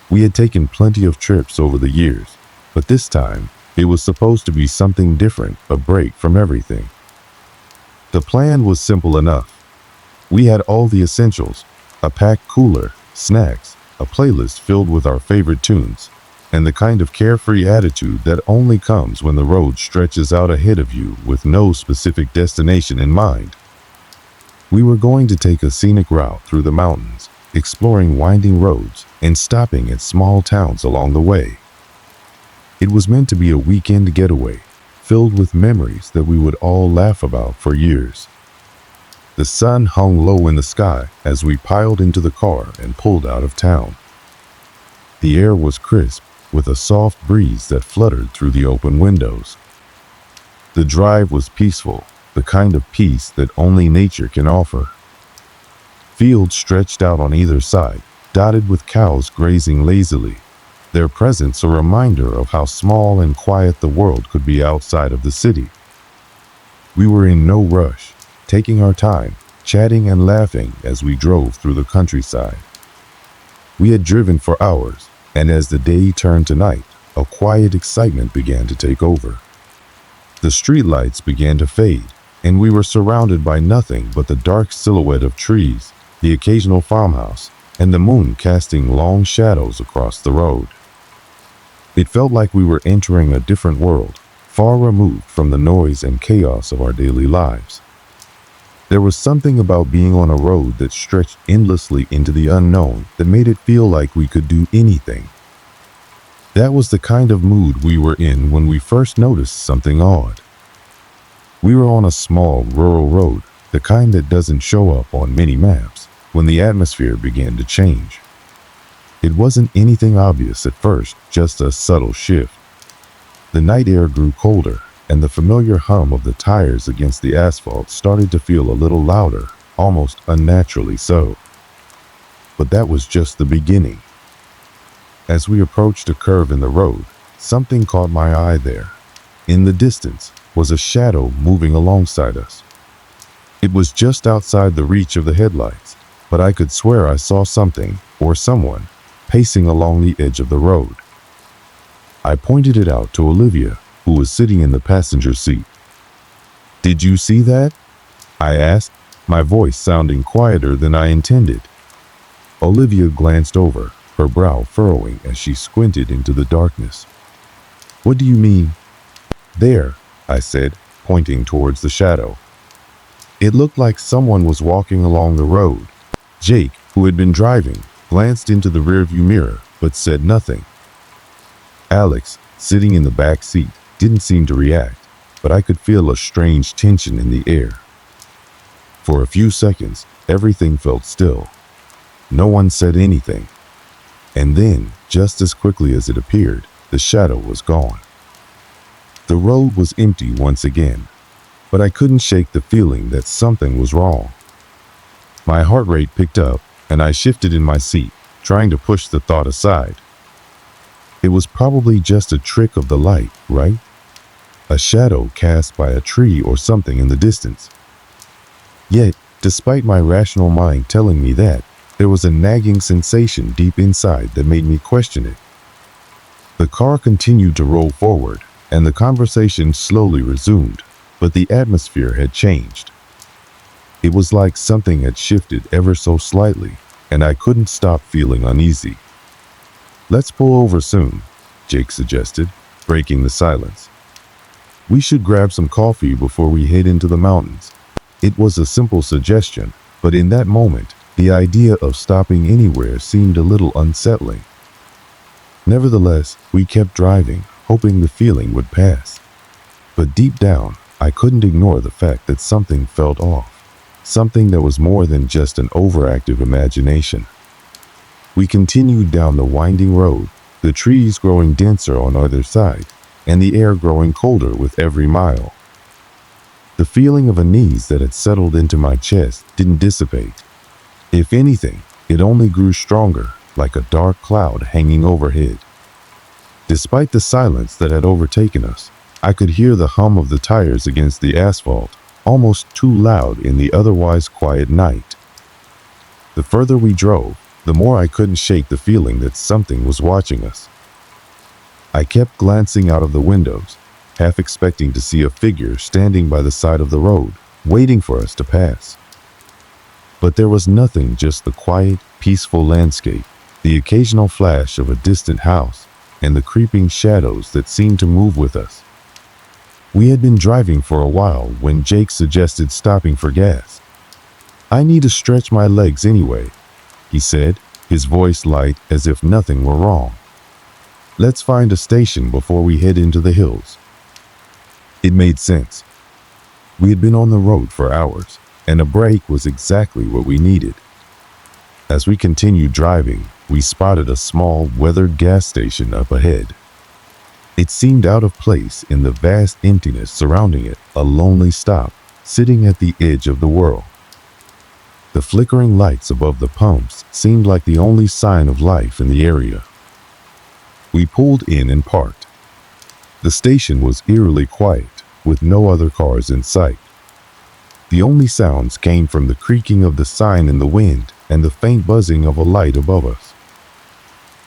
S1: We had taken plenty of trips over the years, but this time, it was supposed to be something different, a break from everything. The plan was simple enough. We had all the essentials, a packed cooler, snacks, a playlist filled with our favorite tunes, and the kind of carefree attitude that only comes when the road stretches out ahead of you with no specific destination in mind. We were going to take a scenic route through the mountains, exploring winding roads and stopping at small towns along the way. It was meant to be a weekend getaway, filled with memories that we would all laugh about for years. The sun hung low in the sky as we piled into the car and pulled out of town. The air was crisp, with a soft breeze that fluttered through the open windows. The drive was peaceful, the kind of peace that only nature can offer. Fields stretched out on either side, dotted with cows grazing lazily, their presence a reminder of how small and quiet the world could be outside of the city. We were in no rush, taking our time, chatting and laughing as we drove through the countryside. We had driven for hours, and as the day turned to night, a quiet excitement began to take over. The streetlights began to fade, and we were surrounded by nothing but the dark silhouette of trees, the occasional farmhouse, and the moon casting long shadows across the road. It felt like we were entering a different world, far removed from the noise and chaos of our daily lives. There was something about being on a road that stretched endlessly into the unknown that made it feel like we could do anything. That was the kind of mood we were in when we first noticed something odd. We were on a small rural road, the kind that doesn't show up on many maps, when the atmosphere began to change. It wasn't anything obvious at first, just a subtle shift. The night air grew colder, and the familiar hum of the tires against the asphalt started to feel a little louder, almost unnaturally so. But that was just the beginning. As we approached a curve in the road, something caught my eye there. In the distance was a shadow moving alongside us. It was just outside the reach of the headlights, but I could swear I saw something, or someone, pacing along the edge of the road. I pointed it out to Olivia, who was sitting in the passenger seat. "Did you see that?" I asked, my voice sounding quieter than I intended. Olivia glanced over, her brow furrowing as she squinted into the darkness. "What do you mean?" "There," I said, pointing towards the shadow. It looked like someone was walking along the road. Jake, who had been driving, glanced into the rearview mirror, but said nothing. Alex, sitting in the back seat, didn't seem to react, but I could feel a strange tension in the air. For a few seconds, everything felt still. No one said anything. And then, just as quickly as it appeared, the shadow was gone. The road was empty once again, but I couldn't shake the feeling that something was wrong. My heart rate picked up, and I shifted in my seat, trying to push the thought aside. It was probably just a trick of the light, right? A shadow cast by a tree or something in the distance. Yet, despite my rational mind telling me that, there was a nagging sensation deep inside that made me question it. The car continued to roll forward, and the conversation slowly resumed, but the atmosphere had changed. It was like something had shifted ever so slightly, and I couldn't stop feeling uneasy. "Let's pull over soon," Jake suggested, breaking the silence. "We should grab some coffee before we head into the mountains." It was a simple suggestion, but in that moment, the idea of stopping anywhere seemed a little unsettling. Nevertheless, we kept driving, hoping the feeling would pass. But deep down, I couldn't ignore the fact that something felt off. Something that was more than just an overactive imagination. We continued down the winding road, the trees growing denser on either side, and the air growing colder with every mile. The feeling of unease that had settled into my chest didn't dissipate. If anything, it only grew stronger, like a dark cloud hanging overhead. Despite the silence that had overtaken us, I could hear the hum of the tires against the asphalt, almost too loud in the otherwise quiet night. The further we drove, the more I couldn't shake the feeling that something was watching us. I kept glancing out of the windows, half expecting to see a figure standing by the side of the road, waiting for us to pass. But there was nothing, just the quiet, peaceful landscape, the occasional flash of a distant house, and the creeping shadows that seemed to move with us. We had been driving for a while when Jake suggested stopping for gas. "I need to stretch my legs anyway," he said, his voice light as if nothing were wrong. "Let's find a station before we head into the hills." It made sense. We had been on the road for hours, and a break was exactly what we needed. As we continued driving, we spotted a small, weathered gas station up ahead. It seemed out of place in the vast emptiness surrounding it, a lonely stop, sitting at the edge of the world. The flickering lights above the pumps seemed like the only sign of life in the area. We pulled in and parked. The station was eerily quiet, with no other cars in sight. The only sounds came from the creaking of the sign in the wind and the faint buzzing of a light above us.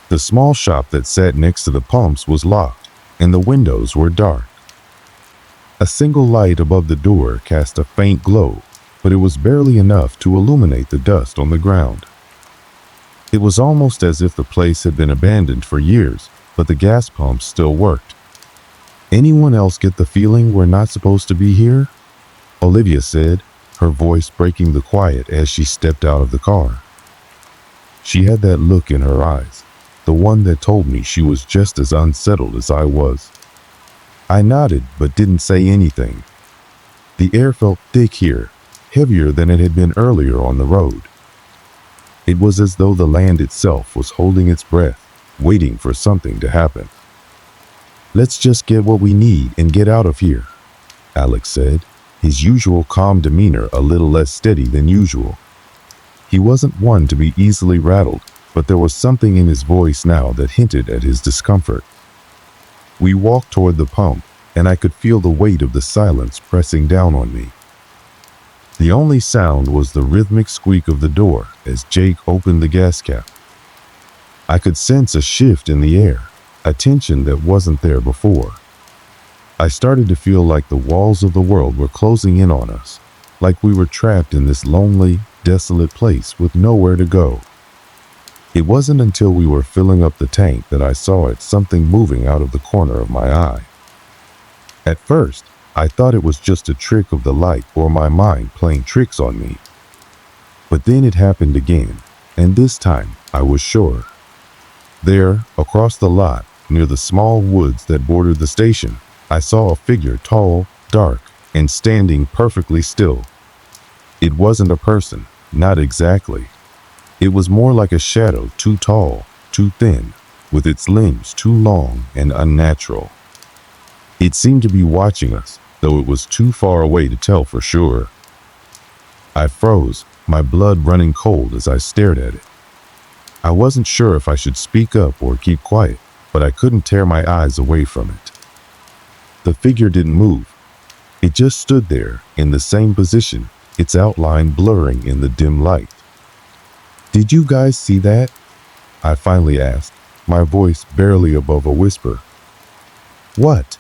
S1: The small shop that sat next to the pumps was locked, and the windows were dark. A single light above the door cast a faint glow, but it was barely enough to illuminate the dust on the ground. It was almost as if the place had been abandoned for years, but the gas pumps still worked. "Anyone else get the feeling we're not supposed to be here?" Olivia said, her voice breaking the quiet as she stepped out of the car. She had that look in her eyes, the one that told me she was just as unsettled as I was. I nodded but didn't say anything. The air felt thick here, heavier than it had been earlier on the road. It was as though the land itself was holding its breath, waiting for something to happen. "Let's just get what we need and get out of here," Alex said, his usual calm demeanor a little less steady than usual. He wasn't one to be easily rattled, but there was something in his voice now that hinted at his discomfort. We walked toward the pump, and I could feel the weight of the silence pressing down on me. The only sound was the rhythmic squeak of the door as Jake opened the gas cap. I could sense a shift in the air, a tension that wasn't there before. I started to feel like the walls of the world were closing in on us, like we were trapped in this lonely, desolate place with nowhere to go. It wasn't until we were filling up the tank that I saw something moving out of the corner of my eye. At first, I thought it was just a trick of the light or my mind playing tricks on me. But then it happened again, and this time I was sure. There, across the lot, near the small woods that bordered the station, I saw a figure tall, dark, and standing perfectly still. It wasn't a person, not exactly. It was more like a shadow, too tall, too thin, with its limbs too long and unnatural. It seemed to be watching us, though it was too far away to tell for sure. I froze, my blood running cold as I stared at it. I wasn't sure if I should speak up or keep quiet, but I couldn't tear my eyes away from it. The figure didn't move. It just stood there, in the same position, its outline blurring in the dim light. "Did you guys see that?" I finally asked, my voice barely above a whisper. "What?"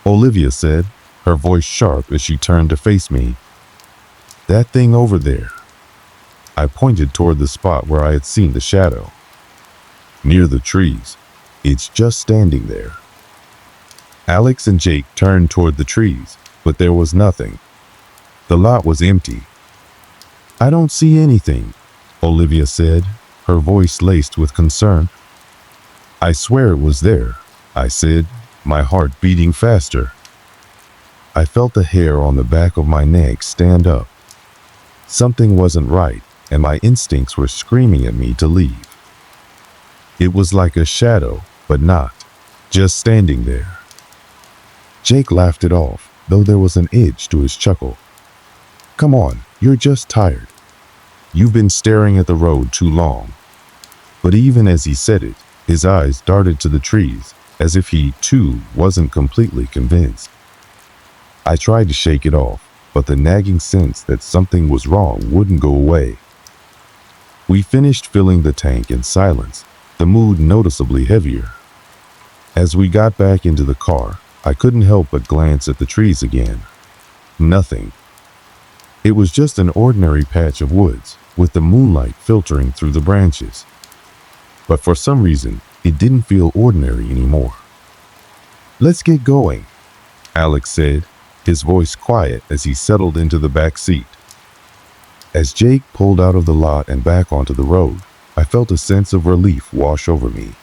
S1: Olivia said, her voice sharp as she turned to face me. "That thing over there." I pointed toward the spot where I had seen the shadow. "Near the trees. It's just standing there." Alex and Jake turned toward the trees, but there was nothing. The lot was empty. "I don't see anything," Olivia said, her voice laced with concern. "I swear it was there," I said, my heart beating faster. I felt the hair on the back of my neck stand up. Something wasn't right, and my instincts were screaming at me to leave. It was like a shadow, but not, just standing there. Jake laughed it off, though there was an edge to his chuckle. "Come on, you're just tired. You've been staring at the road too long." But even as he said it, his eyes darted to the trees, as if he, too, wasn't completely convinced. I tried to shake it off, but the nagging sense that something was wrong wouldn't go away. We finished filling the tank in silence, the mood noticeably heavier. As we got back into the car, I couldn't help but glance at the trees again. Nothing. It was just an ordinary patch of woods, with the moonlight filtering through the branches. But for some reason, it didn't feel ordinary anymore. "Let's get going," Alex said, his voice quiet as he settled into the back seat. As Jake pulled out of the lot and back onto the road, I felt a sense of relief wash over me.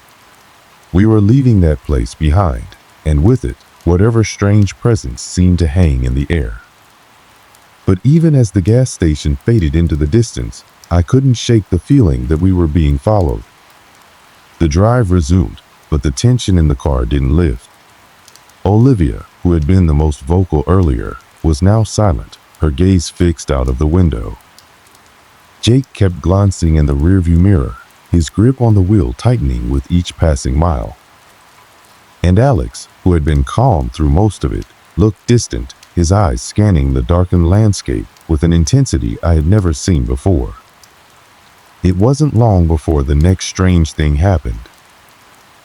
S1: We were leaving that place behind, and with it, whatever strange presence seemed to hang in the air. But even as the gas station faded into the distance, I couldn't shake the feeling that we were being followed. The drive resumed, but the tension in the car didn't lift. Olivia, who had been the most vocal earlier, was now silent, her gaze fixed out of the window. Jake kept glancing in the rearview mirror, his grip on the wheel tightening with each passing mile. And Alex, who had been calm through most of it, looked distant, his eyes scanning the darkened landscape with an intensity I had never seen before. It wasn't long before the next strange thing happened.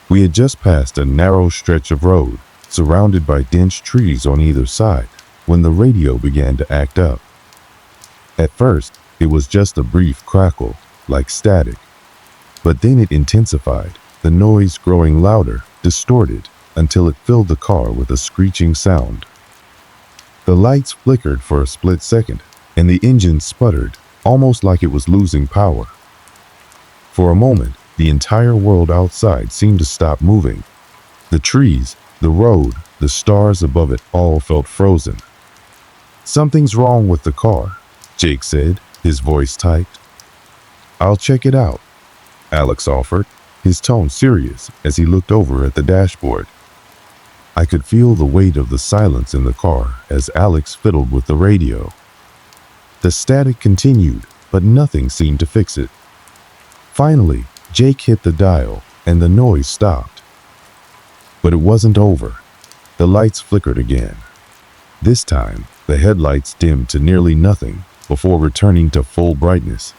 S1: We had just passed a narrow stretch of road, surrounded by dense trees on either side, when the radio began to act up. At first, it was just a brief crackle, like static. But then it intensified, the noise growing louder, distorted, until it filled the car with a screeching sound. The lights flickered for a split second, and the engine sputtered, almost like it was losing power. For a moment, The entire world outside seemed to stop moving. The trees, the road, the stars above it all felt frozen. "Something's wrong with the car," Jake said, his voice tight. "I'll check it out," Alex offered, his tone serious as he looked over at the dashboard. I could feel the weight of the silence in the car as Alex fiddled with the radio. The static continued, but nothing seemed to fix it. Finally, Jake hit the dial and the noise stopped. But it wasn't over. The lights flickered again. This time, the headlights dimmed to nearly nothing before returning to full brightness.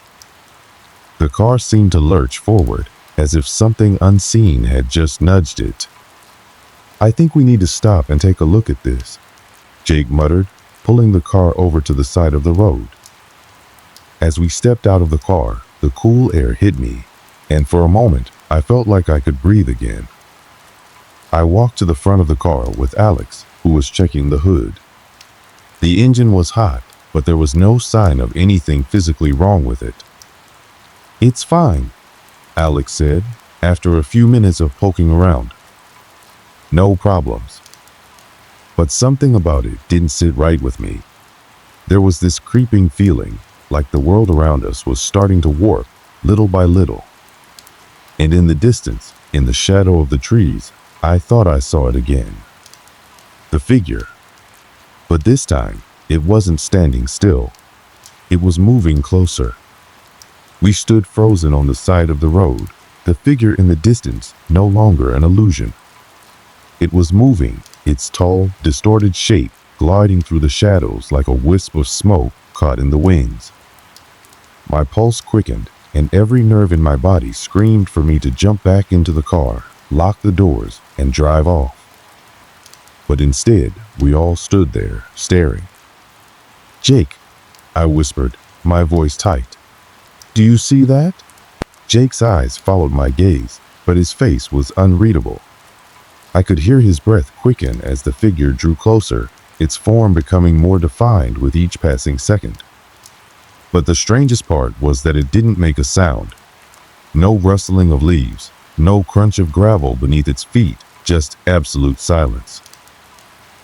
S1: The car seemed to lurch forward, as if something unseen had just nudged it. "I think we need to stop and take a look at this," Jake muttered, pulling the car over to the side of the road. As we stepped out of the car, the cool air hit me, and for a moment, I felt like I could breathe again. I walked to the front of the car with Alex, who was checking the hood. The engine was hot, but there was no sign of anything physically wrong with it. "It's fine," Alex said, after a few minutes of poking around. "No problems." But something about it didn't sit right with me. There was this creeping feeling, like the world around us was starting to warp, little by little. And in the distance, in the shadow of the trees, I thought I saw it again. The figure. But this time, it wasn't standing still. It was moving closer. We stood frozen on the side of the road, the figure in the distance no longer an illusion. It was moving, its tall, distorted shape gliding through the shadows like a wisp of smoke caught in the winds. My pulse quickened, and every nerve in my body screamed for me to jump back into the car, lock the doors, and drive off. But instead, we all stood there, staring. "Jake," I whispered, my voice tight. "Do you see that?" Jake's eyes followed my gaze, but his face was unreadable. I could hear his breath quicken as the figure drew closer, its form becoming more defined with each passing second. But the strangest part was that it didn't make a sound. No rustling of leaves, no crunch of gravel beneath its feet, just absolute silence.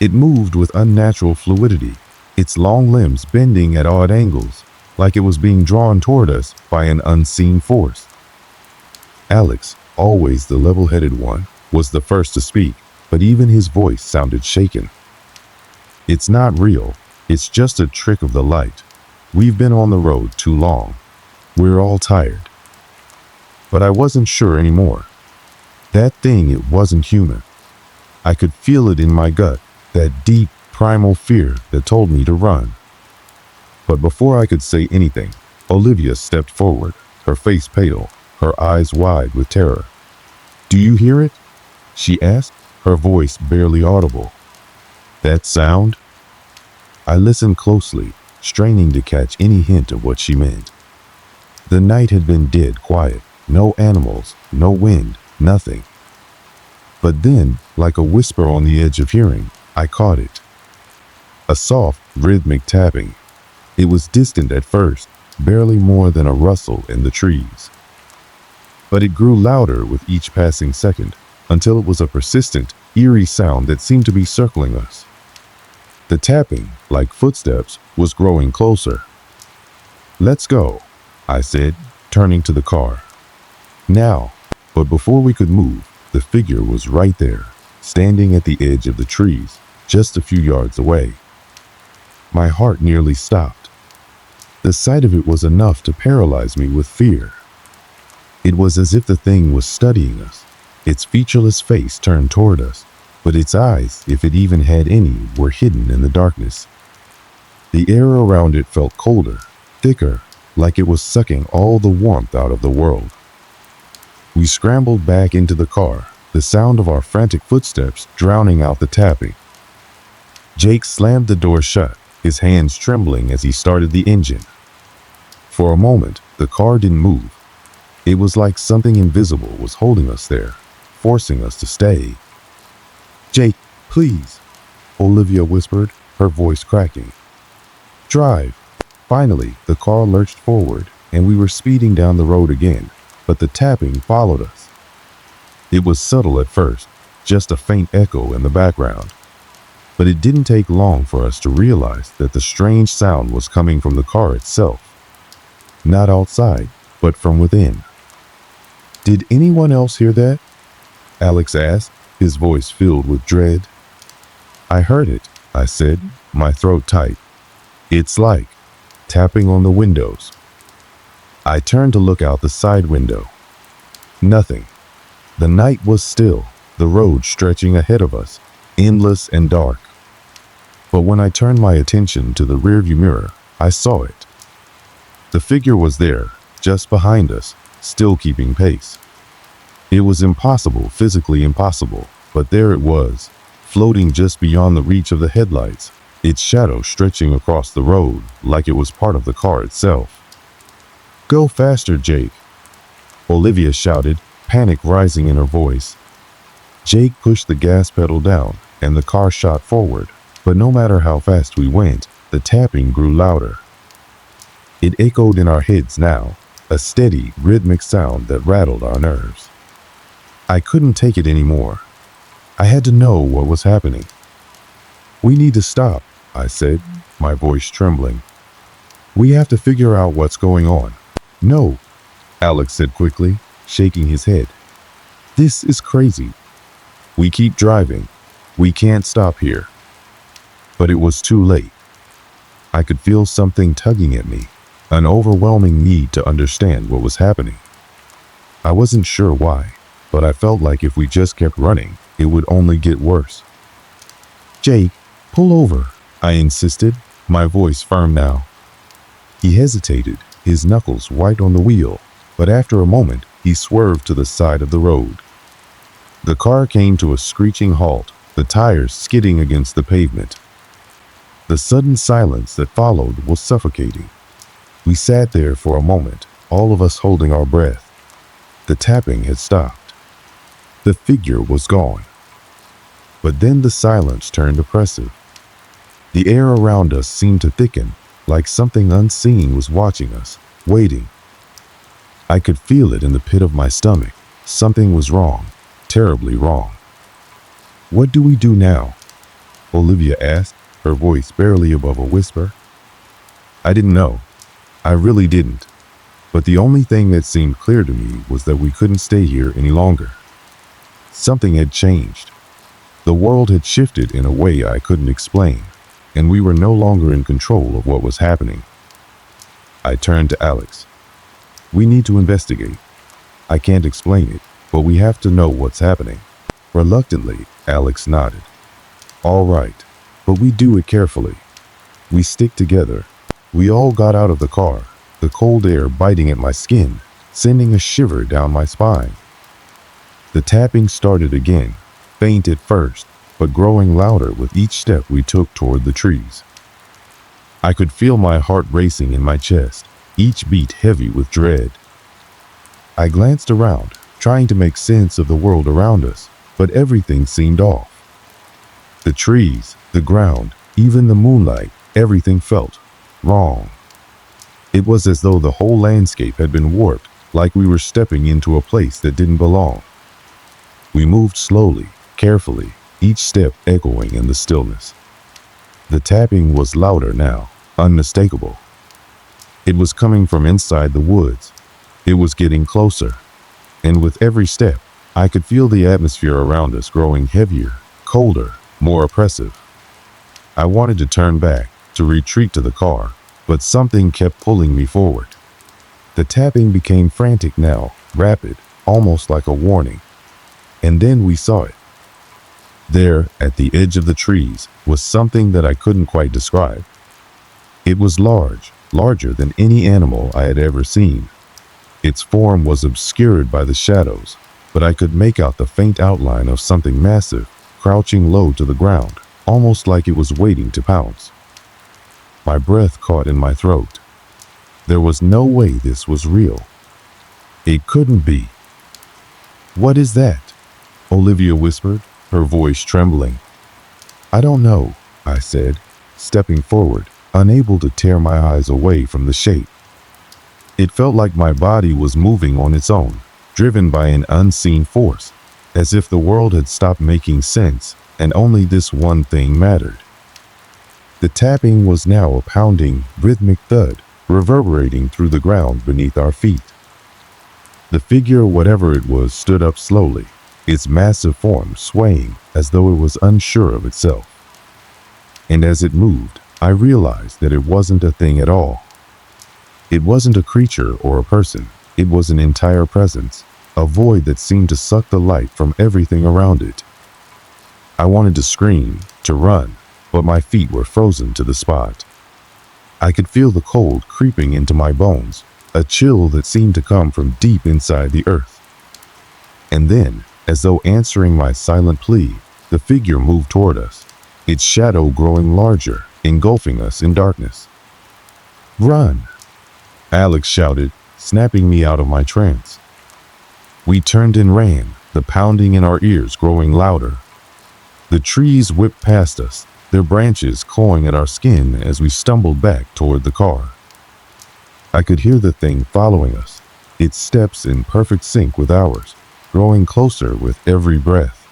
S1: It moved with unnatural fluidity, its long limbs bending at odd angles, like it was being drawn toward us by an unseen force. Alex, always the level-headed one, was the first to speak, but even his voice sounded shaken. "It's not real. It's just a trick of the light. We've been on the road too long. We're all tired." But I wasn't sure anymore. That thing, it wasn't human. I could feel it in my gut, that deep, primal fear that told me to run. But before I could say anything, Olivia stepped forward, her face pale, her eyes wide with terror. "Do you hear it?" she asked, her voice barely audible. "That sound?" I listened closely, straining to catch any hint of what she meant. The night had been dead quiet, no animals, no wind, nothing. But then, like a whisper on the edge of hearing, I caught it. A soft, rhythmic tapping. It was distant at first, barely more than a rustle in the trees. But it grew louder with each passing second, until it was a persistent, eerie sound that seemed to be circling us. The tapping, like footsteps, was growing closer. "Let's go," I said, turning to the car. Now, but before we could move, the figure was right there, standing at the edge of the trees, just a few yards away. My heart nearly stopped. The sight of it was enough to paralyze me with fear. It was as if the thing was studying us, its featureless face turned toward us, but its eyes, if it even had any, were hidden in the darkness. The air around it felt colder, thicker, like it was sucking all the warmth out of the world. We scrambled back into the car, the sound of our frantic footsteps drowning out the tapping. Jake slammed the door shut, his hands trembling as he started the engine. For a moment, the car didn't move. It was like something invisible was holding us there, forcing us to stay. "Jake, please," Olivia whispered, her voice cracking. "Drive." Finally, the car lurched forward, and we were speeding down the road again, but the tapping followed us. It was subtle at first, just a faint echo in the background. But it didn't take long for us to realize that the strange sound was coming from the car itself. Not outside, but from within. "Did anyone else hear that?" Alex asked, his voice filled with dread. "I heard it," I said, my throat tight. "It's like tapping on the windows." I turned to look out the side window. Nothing. The night was still, the road stretching ahead of us, endless and dark. But when I turned my attention to the rearview mirror, I saw it. The figure was there, just behind us, still keeping pace. It was impossible, physically impossible, but there it was, floating just beyond the reach of the headlights, its shadow stretching across the road like it was part of the car itself. "Go faster, Jake," Olivia shouted, panic rising in her voice. Jake pushed the gas pedal down, and the car shot forward, but no matter how fast we went, the tapping grew louder. It echoed in our heads now, a steady, rhythmic sound that rattled our nerves. I couldn't take it anymore. I had to know what was happening. "We need to stop," I said, my voice trembling. "We have to figure out what's going on." "No," Alex said quickly, shaking his head. "This is crazy. We keep driving. We can't stop here." But it was too late. I could feel something tugging at me, an overwhelming need to understand what was happening. I wasn't sure why, but I felt like if we just kept running, it would only get worse. "Jake, pull over," I insisted, my voice firm now. He hesitated, his knuckles white on the wheel, but after a moment, he swerved to the side of the road. The car came to a screeching halt, the tires skidding against the pavement. The sudden silence that followed was suffocating. We sat there for a moment, all of us holding our breath. The tapping had stopped. The figure was gone. But then the silence turned oppressive. The air around us seemed to thicken, like something unseen was watching us, waiting. I could feel it in the pit of my stomach. Something was wrong, terribly wrong. "What do we do now?" Olivia asked, her voice barely above a whisper. I didn't know. I really didn't. But the only thing that seemed clear to me was that we couldn't stay here any longer. Something had changed. The world had shifted in a way I couldn't explain, and we were no longer in control of what was happening. I turned to Alex. "We need to investigate. I can't explain it, but we have to know what's happening." Reluctantly, Alex nodded. "All right, but we do it carefully. We stick together." We all got out of the car, the cold air biting at my skin, sending a shiver down my spine. The tapping started again, faint at first, but growing louder with each step we took toward the trees. I could feel my heart racing in my chest, each beat heavy with dread. I glanced around, trying to make sense of the world around us, but everything seemed off. The trees, the ground, even the moonlight, everything felt wrong. It was as though the whole landscape had been warped, like we were stepping into a place that didn't belong. We moved slowly, carefully, each step echoing in the stillness. The tapping was louder now, unmistakable. It was coming from inside the woods. It was getting closer. And with every step, I could feel the atmosphere around us growing heavier, colder, more oppressive. I wanted to turn back, to retreat to the car, but something kept pulling me forward. The tapping became frantic now, rapid, almost like a warning. And then we saw it. There, at the edge of the trees, was something that I couldn't quite describe. It was large, larger than any animal I had ever seen. Its form was obscured by the shadows, but I could make out the faint outline of something massive, crouching low to the ground, almost like it was waiting to pounce. My breath caught in my throat. There was no way this was real. It couldn't be. "What is that?" Olivia whispered, her voice trembling. "I don't know," I said, stepping forward, unable to tear my eyes away from the shape. It felt like my body was moving on its own, driven by an unseen force, as if the world had stopped making sense and only this one thing mattered. The tapping was now a pounding, rhythmic thud, reverberating through the ground beneath our feet. The figure, whatever it was, stood up slowly, its massive form swaying as though it was unsure of itself. And as it moved, I realized that it wasn't a thing at all. It wasn't a creature or a person. It was an entire presence, a void that seemed to suck the light from everything around it. I wanted to scream, to run, but my feet were frozen to the spot. I could feel the cold creeping into my bones, a chill that seemed to come from deep inside the earth. And then, as though answering my silent plea, the figure moved toward us, its shadow growing larger, engulfing us in darkness. "Run!" Alex shouted, snapping me out of my trance. We turned and ran, the pounding in our ears growing louder. The trees whipped past us, their branches clawing at our skin as we stumbled back toward the car. I could hear the thing following us, its steps in perfect sync with ours, growing closer with every breath.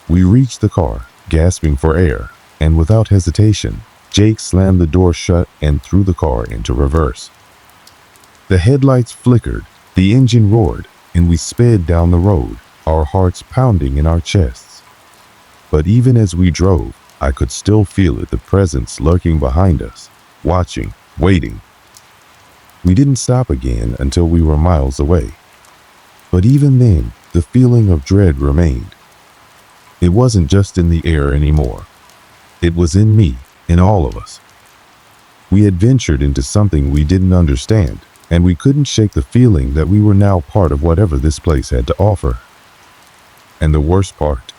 S1: We reached the car, gasping for air, and without hesitation, Jake slammed the door shut and threw the car into reverse. The headlights flickered, the engine roared, and we sped down the road, our hearts pounding in our chests. But even as we drove, I could still feel it, the presence lurking behind us, watching, waiting. We didn't stop again until we were miles away. But even then, the feeling of dread remained. It wasn't just in the air anymore. It was in me, in all of us. We had ventured into something we didn't understand, and we couldn't shake the feeling that we were now part of whatever this place had to offer. And the worst part,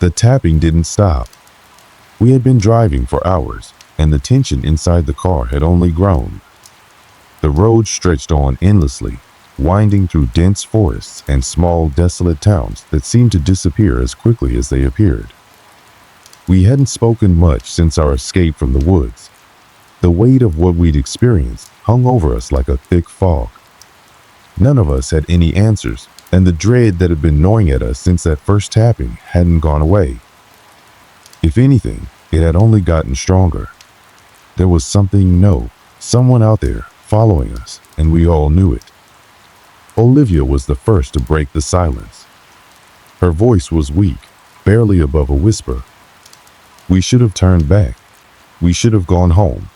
S1: the tapping didn't stop. We had been driving for hours, and the tension inside the car had only grown. The road stretched on endlessly, winding through dense forests and small, desolate towns that seemed to disappear as quickly as they appeared. We hadn't spoken much since our escape from the woods. The weight of what we'd experienced hung over us like a thick fog. None of us had any answers, and the dread that had been gnawing at us since that first tapping hadn't gone away. If anything, it had only gotten stronger. There was someone out there following us, and we all knew it. Olivia was the first to break the silence. Her voice was weak, barely above a whisper. We should have turned back. We should have gone home.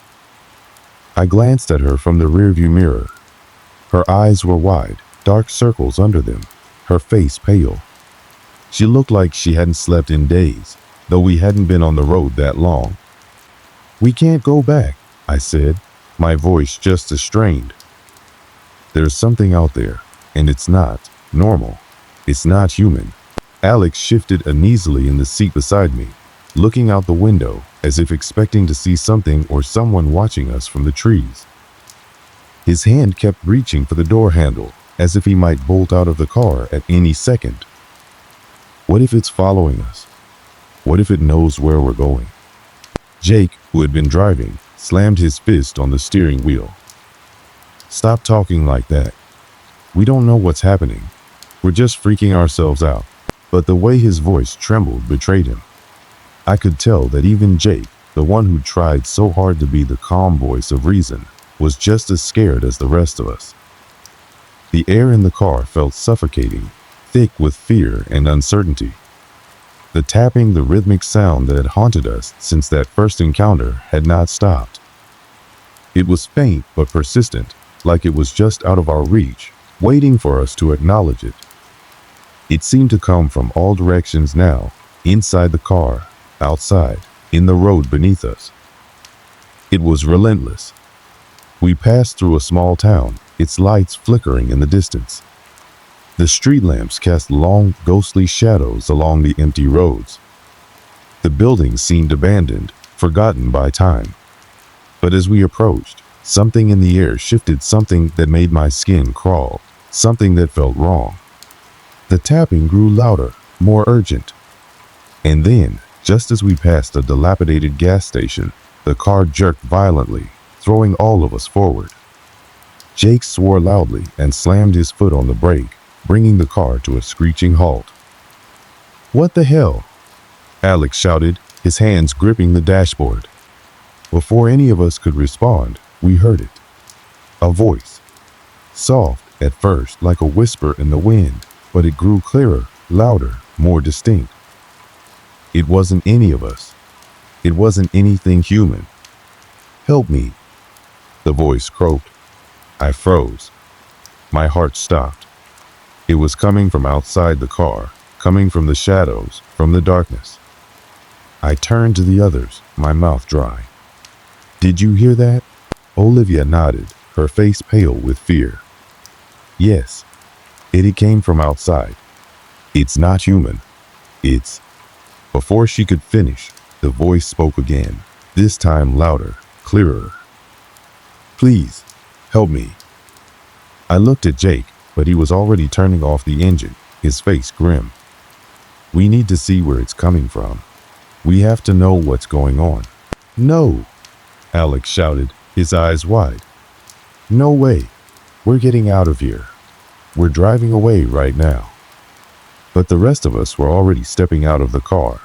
S1: I glanced at her from the rearview mirror. Her eyes were wide, dark circles under them, her face pale. She looked like she hadn't slept in days, though we hadn't been on the road that long. "We can't go back," I said, my voice just as strained. "There's something out there, and it's not normal. It's not human." Alex shifted uneasily in the seat beside me, looking out the window as if expecting to see something or someone watching us from the trees. His hand kept reaching for the door handle, as if he might bolt out of the car at any second. What if it's following us? What if it knows where we're going? Jake, who had been driving, slammed his fist on the steering wheel. "Stop talking like that. We don't know what's happening. We're just freaking ourselves out." But the way his voice trembled betrayed him. I could tell that even Jake, the one who tried so hard to be the calm voice of reason, was just as scared as the rest of us. The air in the car felt suffocating, thick with fear and uncertainty. The tapping, the rhythmic sound that had haunted us since that first encounter had not stopped. It was faint but persistent, like it was just out of our reach, waiting for us to acknowledge it. It seemed to come from all directions now, inside the car, outside, in the road beneath us. It was relentless. We passed through a small town, its lights flickering in the distance. The street lamps cast long, ghostly shadows along the empty roads. The buildings seemed abandoned, forgotten by time. But as we approached, something in the air shifted, something that made my skin crawl, something that felt wrong. The tapping grew louder, more urgent. And then, just as we passed a dilapidated gas station, the car jerked violently, throwing all of us forward. Jake swore loudly and slammed his foot on the brake, bringing the car to a screeching halt. "What the hell?" Alex shouted, his hands gripping the dashboard. Before any of us could respond, we heard it. A voice. Soft at first, like a whisper in the wind, but it grew clearer, louder, more distinct. It wasn't any of us. It wasn't anything human. "Help me," the voice croaked. I froze. My heart stopped. It was coming from outside the car, coming from the shadows, from the darkness. I turned to the others, my mouth dry. "Did you hear that?" Olivia nodded, her face pale with fear. "Yes, it came from outside. It's not human. It's..." Before she could finish, the voice spoke again, this time louder, clearer. "Please, help me." I looked at Jake, but he was already turning off the engine, his face grim. "We need to see where it's coming from. We have to know what's going on." "No," Alex shouted, his eyes wide. "No way. We're getting out of here. We're driving away right now." But the rest of us were already stepping out of the car.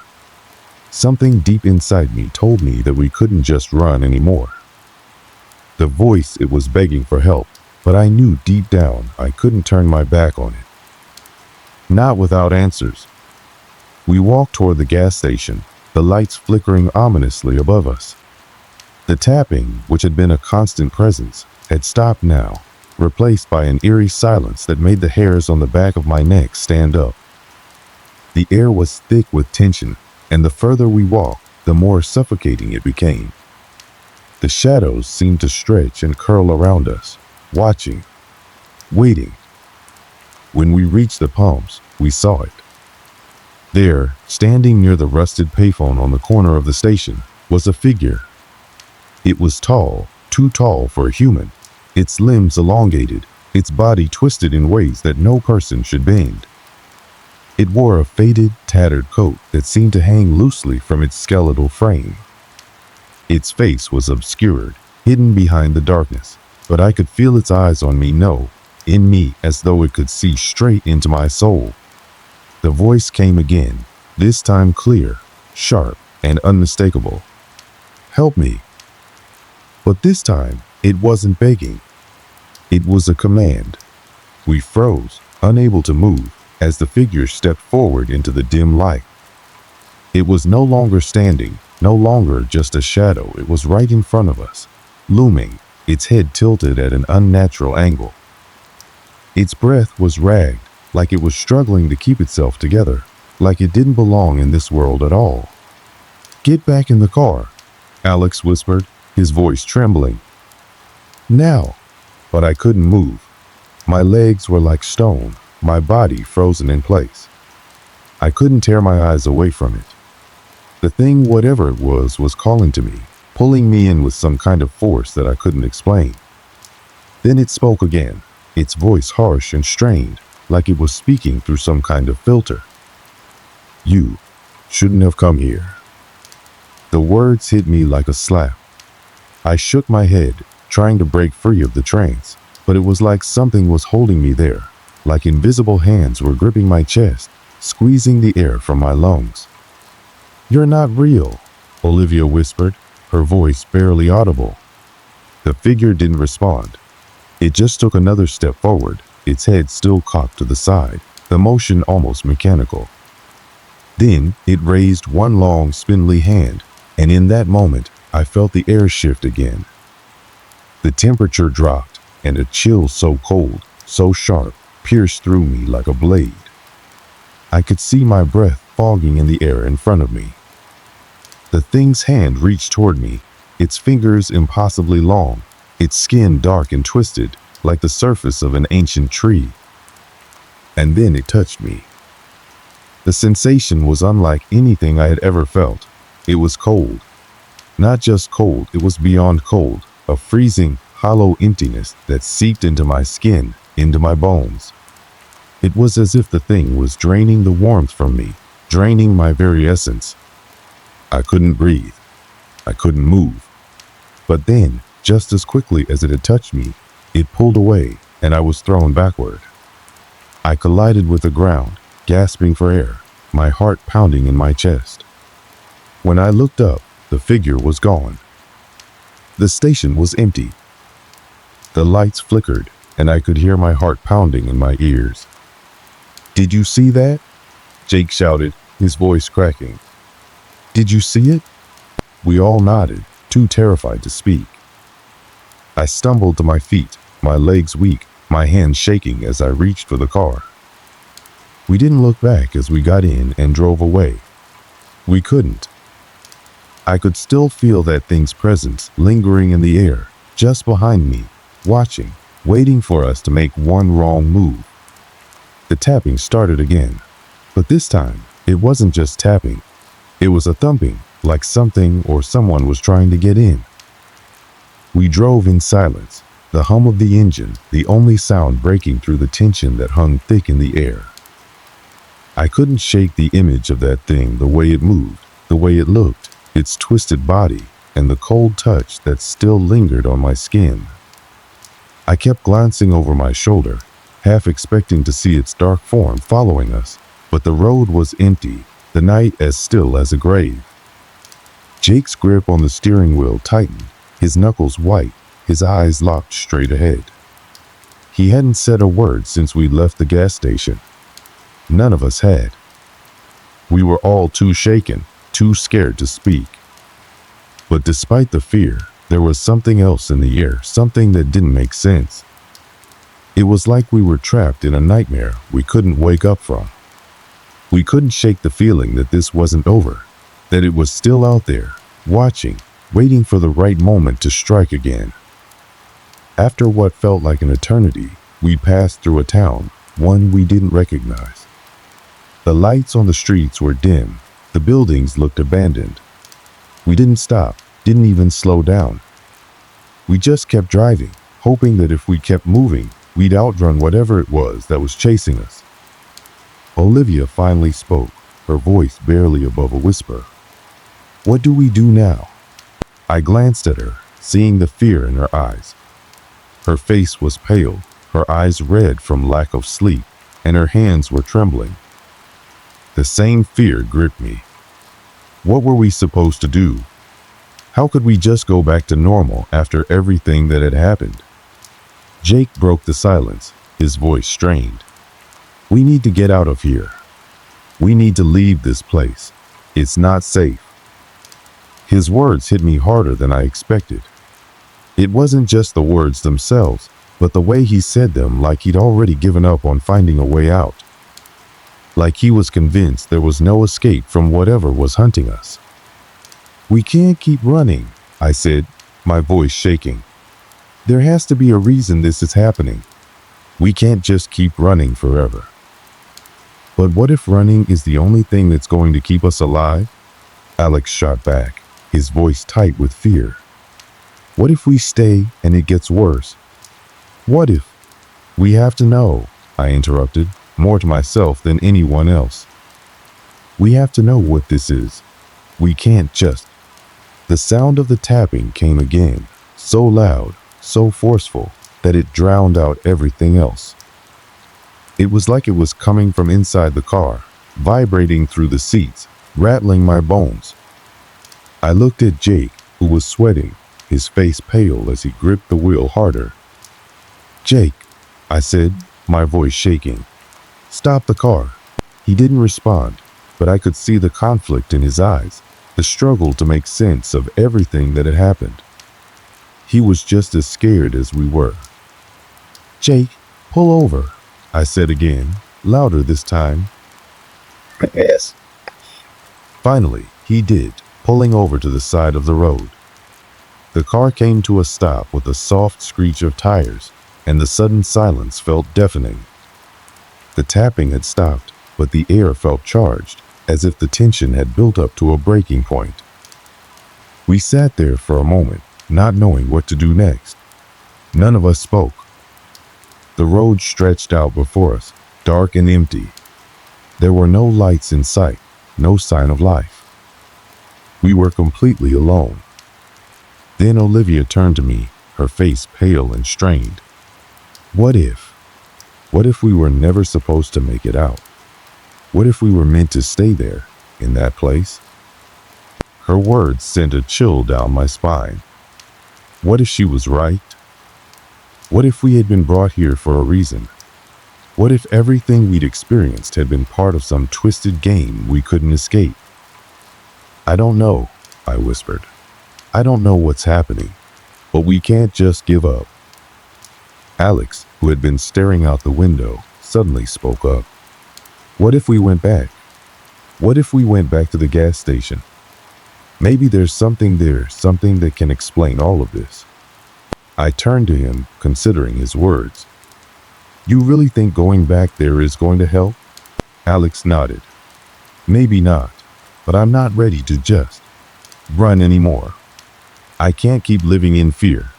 S1: Something deep inside me told me that we couldn't just run anymore. The voice, it was begging for help, but I knew deep down I couldn't turn my back on it. Not without answers. We walked toward the gas station, the lights flickering ominously above us. The tapping, which had been a constant presence, had stopped now, replaced by an eerie silence that made the hairs on the back of my neck stand up. The air was thick with tension, and the further we walked, the more suffocating it became. The shadows seemed to stretch and curl around us, watching, waiting. When we reached the pumps, we saw it. There, standing near the rusted payphone on the corner of the station, was a figure. It was tall, too tall for a human, its limbs elongated, its body twisted in ways that no person should bend. It wore a faded, tattered coat that seemed to hang loosely from its skeletal frame. Its face was obscured, hidden behind the darkness, but I could feel its eyes on me, in me, as though it could see straight into my soul. The voice came again, this time clear, sharp, and unmistakable. "Help me." But this time, it wasn't begging. It was a command. We froze, unable to move, as the figure stepped forward into the dim light. It was no longer standing, no longer just a shadow. It was right in front of us, looming, its head tilted at an unnatural angle. Its breath was ragged, like it was struggling to keep itself together, like it didn't belong in this world at all. "Get back in the car," Alex whispered, his voice trembling. "Now." But I couldn't move. My legs were like stone, my body frozen in place. I couldn't tear my eyes away from it. The thing, whatever it was calling to me, pulling me in with some kind of force that I couldn't explain. Then it spoke again, its voice harsh and strained, like it was speaking through some kind of filter. "You shouldn't have come here." The words hit me like a slap. I shook my head, trying to break free of the trance, but it was like something was holding me there, like invisible hands were gripping my chest, squeezing the air from my lungs. "You're not real," Olivia whispered, her voice barely audible. The figure didn't respond. It just took another step forward, its head still cocked to the side, the motion almost mechanical. Then it raised one long, spindly hand, and in that moment, I felt the air shift again. The temperature dropped, and a chill so cold, so sharp, pierced through me like a blade. I could see my breath fogging in the air in front of me. The thing's hand reached toward me, its fingers impossibly long, its skin dark and twisted, like the surface of an ancient tree. And then it touched me. The sensation was unlike anything I had ever felt. It was cold. Not just cold, it was beyond cold, a freezing, hollow emptiness that seeped into my skin, into my bones. It was as if the thing was draining the warmth from me, draining my very essence. I couldn't breathe. I couldn't move. But then, just as quickly as it had touched me, It pulled away, and I was thrown backward. I collided with the ground, gasping for air, my heart pounding in my chest. When I looked up, the figure was gone. The station was empty. The lights flickered, and I could hear my heart pounding in my ears. "Did you see that?" Jake shouted, his voice cracking. "Did you see it?" We all nodded, too terrified to speak. I stumbled to my feet, my legs weak, my hands shaking as I reached for the car. We didn't look back as we got in and drove away. We couldn't. I could still feel that thing's presence lingering in the air, just behind me, watching, waiting for us to make one wrong move. The tapping started again, but this time it wasn't just tapping. It was a thumping, like something or someone was trying to get in. We drove in silence, the hum of the engine the only sound breaking through the tension that hung thick in the air. I couldn't shake the image of that thing, the way it moved, the way it looked, its twisted body, and the cold touch that still lingered on my skin. I kept glancing over my shoulder, half expecting to see its dark form following us, but the road was empty, the night as still as a grave. Jake's grip on the steering wheel tightened, his knuckles white, his eyes locked straight ahead. He hadn't said a word since we'd left the gas station. None of us had. We were all too shaken, too scared to speak. But despite the fear, there was something else in the air, something that didn't make sense. It was like we were trapped in a nightmare we couldn't wake up from. We couldn't shake the feeling that this wasn't over, that it was still out there, watching, waiting for the right moment to strike again. After what felt like an eternity, we passed through a town, one we didn't recognize. The lights on the streets were dim, the buildings looked abandoned. We didn't stop, didn't even slow down. We just kept driving, hoping that if we kept moving, we'd outrun whatever it was that was chasing us. Olivia finally spoke, her voice barely above a whisper. "What do we do now?" I glanced at her, seeing the fear in her eyes. Her face was pale, her eyes red from lack of sleep, and her hands were trembling. The same fear gripped me. What were we supposed to do? How could we just go back to normal after everything that had happened? Jake broke the silence, his voice strained. "We need to get out of here. We need to leave this place. It's not safe." His words hit me harder than I expected. It wasn't just the words themselves, but the way he said them, like he'd already given up on finding a way out. Like he was convinced there was no escape from whatever was hunting us. "We can't keep running," I said, my voice shaking. "There has to be a reason this is happening. We can't just keep running forever." "But what if running is the only thing that's going to keep us alive?" Alex shot back, his voice tight with fear. "What if we stay and it gets worse? What if—" "We have to know," I interrupted, more to myself than anyone else. "We have to know what this is. We can't just—" The sound of the tapping came again, so loud, so forceful, that it drowned out everything else. It was like it was coming from inside the car, vibrating through the seats, rattling my bones. I looked at Jake, who was sweating, his face pale as he gripped the wheel harder. "Jake," I said, my voice shaking. "Stop the car." He didn't respond, but I could see the conflict in his eyes, the struggle to make sense of everything that had happened. He was just as scared as we were. "Jake, pull over," I said again, louder this time.
S2: Yes.
S1: Finally, he did, pulling over to the side of the road. The car came to a stop with a soft screech of tires, and the sudden silence felt deafening. The tapping had stopped, but the air felt charged, as if the tension had built up to a breaking point. We sat there for a moment, not knowing what to do next. None of us spoke. The road stretched out before us, dark and empty. There were no lights in sight, no sign of life. We were completely alone. Then Olivia turned to me, her face pale and strained. What if? What if we were never supposed to make it out? What if we were meant to stay there, in that place? Her words sent a chill down my spine. What if she was right? What if we had been brought here for a reason? What if everything we'd experienced had been part of some twisted game we couldn't escape? I don't know, I whispered. I don't know what's happening, but we can't just give up. Alex, who had been staring out the window, suddenly spoke up. What if we went back? What if we went back to the gas station? Maybe there's something there, something that can explain all of this. I turned to him, considering his words. You really think going back there is going to help? Alex nodded. Maybe not, but I'm not ready to just run anymore. I can't keep living in fear.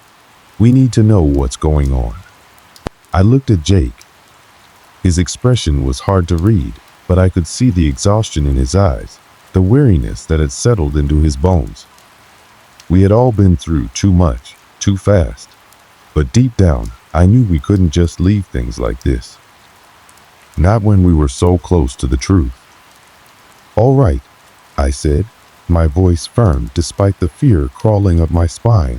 S1: We need to know what's going on. I looked at Jake. His expression was hard to read, but I could see the exhaustion in his eyes, the weariness that had settled into his bones. We had all been through too much, too fast, but deep down, I knew we couldn't just leave things like this. Not when we were so close to the truth. All right, I said, my voice firm despite the fear crawling up my spine.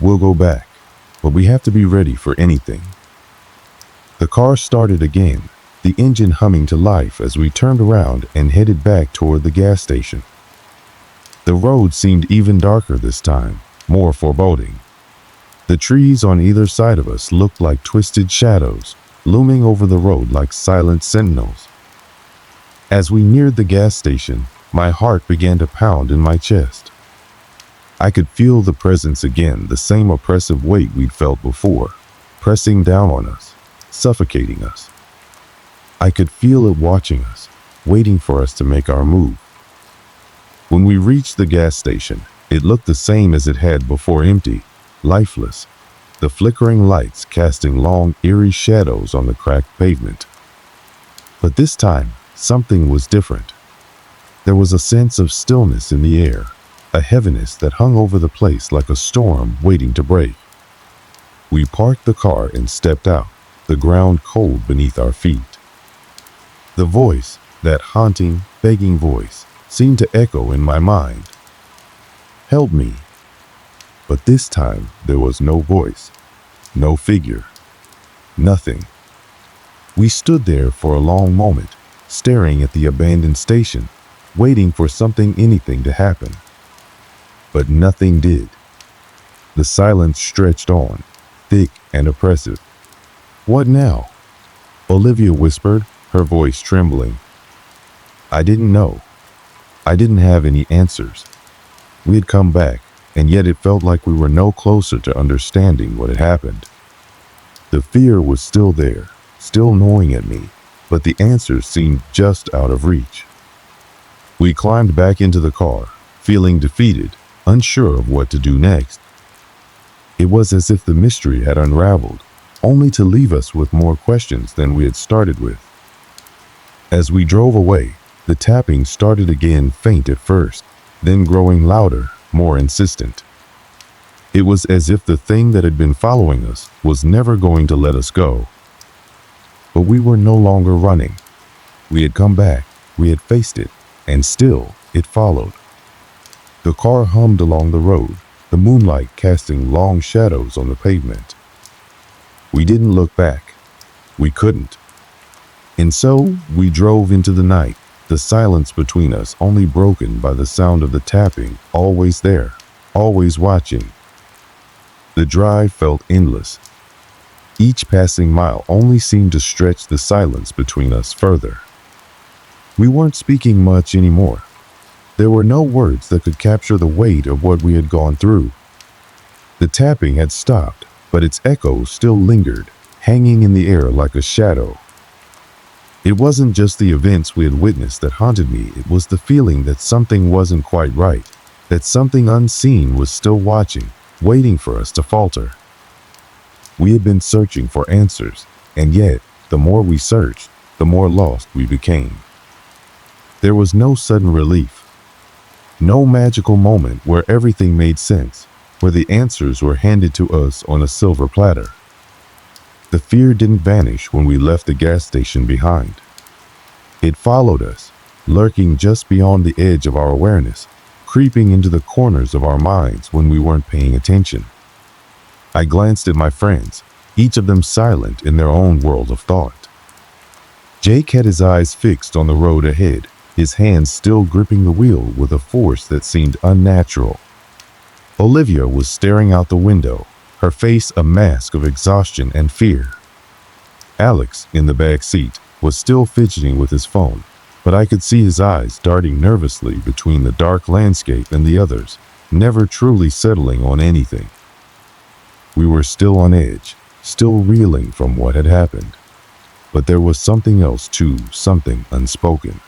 S1: We'll go back, but we have to be ready for anything. The car started again, the engine humming to life as we turned around and headed back toward the gas station. The road seemed even darker this time, more foreboding. The trees on either side of us looked like twisted shadows, looming over the road like silent sentinels. As we neared the gas station, my heart began to pound in my chest. I could feel the presence again, the same oppressive weight we'd felt before, pressing down on us, suffocating us. I could feel it watching us, waiting for us to make our move. When we reached the gas station, it looked the same as it had before, empty, lifeless, the flickering lights casting long, eerie shadows on the cracked pavement. But this time, something was different. There was a sense of stillness in the air, a heaviness that hung over the place like a storm waiting to break. We parked the car and stepped out, the ground cold beneath our feet. The voice, that haunting, begging voice, seemed to echo in my mind. Help me. But this time there was no voice, no figure, nothing. We stood there for a long moment, staring at the abandoned station, waiting for something, anything to happen. But nothing did. The silence stretched on, thick and oppressive. What now? Olivia whispered, her voice trembling. I didn't know. I didn't have any answers. We had come back, and yet it felt like we were no closer to understanding what had happened. The fear was still there, still gnawing at me, but the answers seemed just out of reach. We climbed back into the car, feeling defeated, unsure of what to do next. It was as if the mystery had unraveled, only to leave us with more questions than we had started with. As we drove away, the tapping started again, faint at first, then growing louder, more insistent. It was as if the thing that had been following us was never going to let us go. But we were no longer running. We had come back, we had faced it, and still it followed. The car hummed along the road, the moonlight casting long shadows on the pavement. We didn't look back. We couldn't. And so we drove into the night, the silence between us only broken by the sound of the tapping, always there, always watching. The drive felt endless. Each passing mile only seemed to stretch the silence between us further. We weren't speaking much anymore. There were no words that could capture the weight of what we had gone through. The tapping had stopped, but its echoes still lingered, hanging in the air like a shadow. It wasn't just the events we had witnessed that haunted me, it was the feeling that something wasn't quite right, that something unseen was still watching, waiting for us to falter. We had been searching for answers, and yet, the more we searched, the more lost we became. There was no sudden relief. No magical moment where everything made sense, where the answers were handed to us on a silver platter. The fear didn't vanish when we left the gas station behind. It followed us, lurking just beyond the edge of our awareness, creeping into the corners of our minds when we weren't paying attention. I glanced at my friends, each of them silent in their own world of thought. Jake had his eyes fixed on the road ahead, his hands still gripping the wheel with a force that seemed unnatural. Olivia was staring out the window, her face a mask of exhaustion and fear. Alex, in the back seat, was still fidgeting with his phone, but I could see his eyes darting nervously between the dark landscape and the others, never truly settling on anything. We were still on edge, still reeling from what had happened. But there was something else too, something unspoken.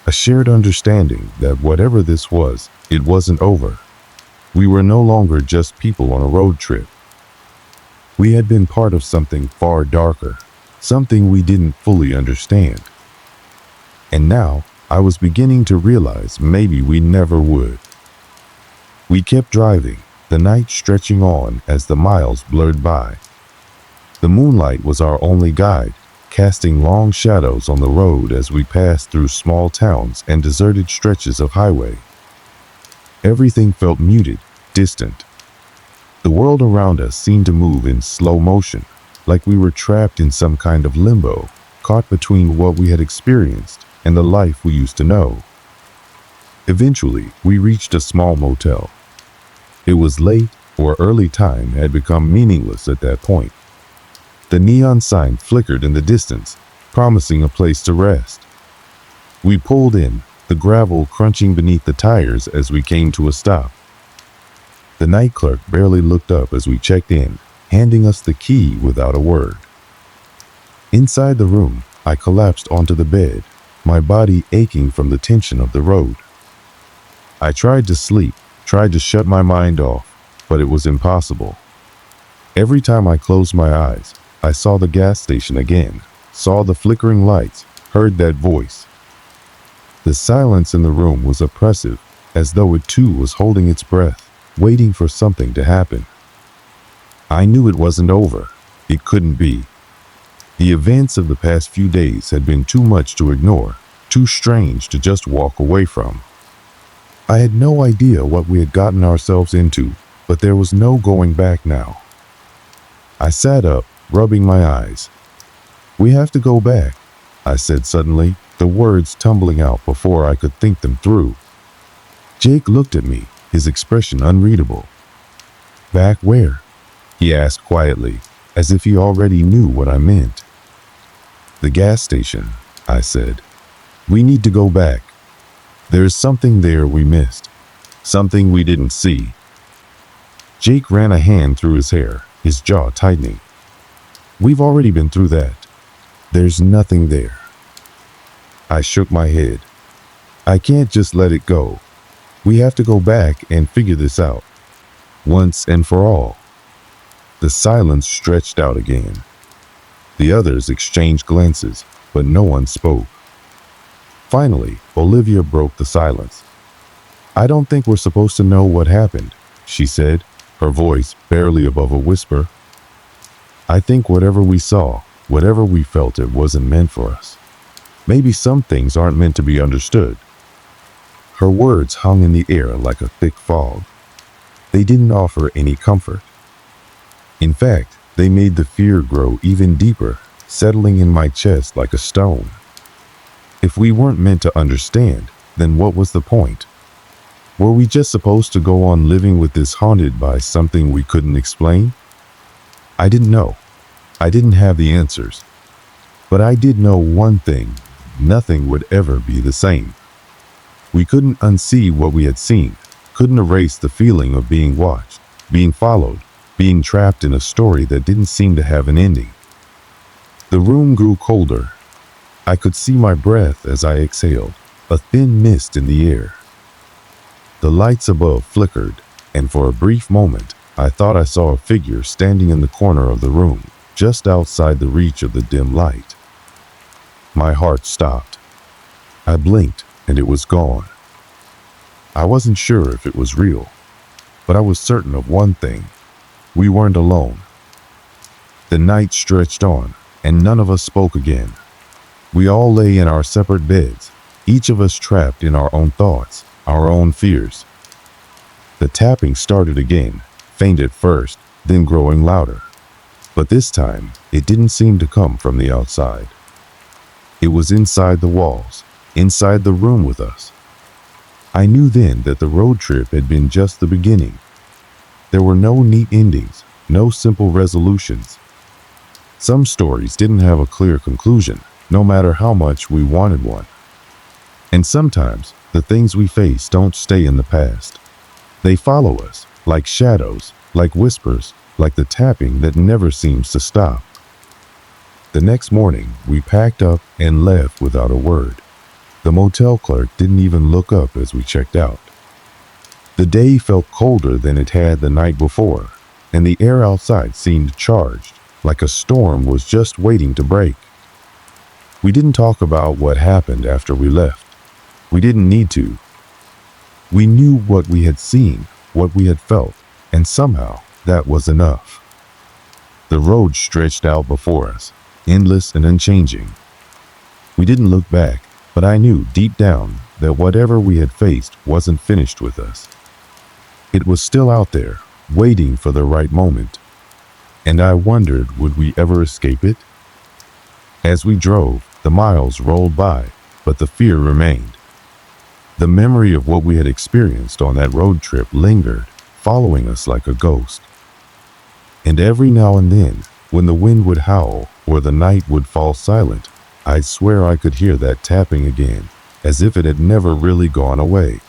S1: A shared understanding that whatever this was, it wasn't over. We were no longer just people on a road trip. We had been part of something far darker, something we didn't fully understand. And now, I was beginning to realize maybe we never would. We kept driving, the night stretching on as the miles blurred by. The moonlight was our only guide, casting long shadows on the road as we passed through small towns and deserted stretches of highway. Everything felt muted, distant. The world around us seemed to move in slow motion, like we were trapped in some kind of limbo, caught between what we had experienced and the life we used to know. Eventually, we reached a small motel. It was late, or early time had become meaningless at that point. The neon sign flickered in the distance, promising a place to rest. We pulled in, the gravel crunching beneath the tires as we came to a stop. The night clerk barely looked up as we checked in, handing us the key without a word. Inside the room, I collapsed onto the bed, my body aching from the tension of the road. I tried to sleep, tried to shut my mind off, but it was impossible. Every time I closed my eyes, I saw the gas station again, saw the flickering lights, heard that voice. The silence in the room was oppressive, as though it too was holding its breath, waiting for something to happen. I knew it wasn't over. It couldn't be. The events of the past few days had been too much to ignore, too strange to just walk away from. I had no idea what we had gotten ourselves into, but there was no going back now. I sat up, rubbing my eyes. "We have to go back," I said suddenly, the words tumbling out before I could think them through. Jake looked at me, his expression unreadable. "Back where?" he asked quietly, as if he already knew what I meant. "The gas station," I said. "We need to go back. There's something there we missed, something we didn't see." Jake ran a hand through his hair, his jaw tightening. "We've already been through that. There's nothing there." I shook my head. "I can't just let it go. We have to go back and figure this out, once and for all." The silence stretched out again. The others exchanged glances, but no one spoke. Finally, Olivia broke the silence. "I don't think we're supposed to know what happened," she said, her voice barely above a whisper. "I think whatever we saw, whatever we felt, it wasn't meant for us. Maybe some things aren't meant to be understood." Her words hung in the air like a thick fog. They didn't offer any comfort. In fact, they made the fear grow even deeper, settling in my chest like a stone. If we weren't meant to understand, then what was the point? Were we just supposed to go on living with this, haunted by something we couldn't explain? I didn't know. I didn't have the answers. But I did know one thing: nothing would ever be the same. We couldn't unsee what we had seen, couldn't erase the feeling of being watched, being followed, being trapped in a story that didn't seem to have an ending. The room grew colder. I could see my breath as I exhaled, a thin mist in the air. The lights above flickered, and for a brief moment, I thought I saw a figure standing in the corner of the room, just outside the reach of the dim light. My heart stopped. I blinked, and it was gone. I wasn't sure if it was real, but I was certain of one thing: we weren't alone. The night stretched on, and none of us spoke again. We all lay in our separate beds, each of us trapped in our own thoughts, our own fears. The tapping started again, faint at first, then growing louder. But this time, it didn't seem to come from the outside. It was inside the walls, inside the room with us. I knew then that the road trip had been just the beginning. There were no neat endings, no simple resolutions. Some stories didn't have a clear conclusion, no matter how much we wanted one. And sometimes, the things we face don't stay in the past. They follow us, like shadows, like whispers, like the tapping that never seems to stop. The next morning, we packed up and left without a word. The motel clerk didn't even look up as we checked out. The day felt colder than it had the night before, and the air outside seemed charged, like a storm was just waiting to break. We didn't talk about what happened after we left. We didn't need to. We knew what we had seen, what we had felt, and somehow that was enough. The road stretched out before us, endless and unchanging. We didn't look back, but I knew deep down that whatever we had faced wasn't finished with us. It was still out there, waiting for the right moment. And I wondered, would we ever escape it? As we drove, the miles rolled by, but the fear remained. The memory of what we had experienced on that road trip lingered, following us like a ghost. And every now and then, when the wind would howl or the night would fall silent, I'd swear I could hear that tapping again, as if it had never really gone away.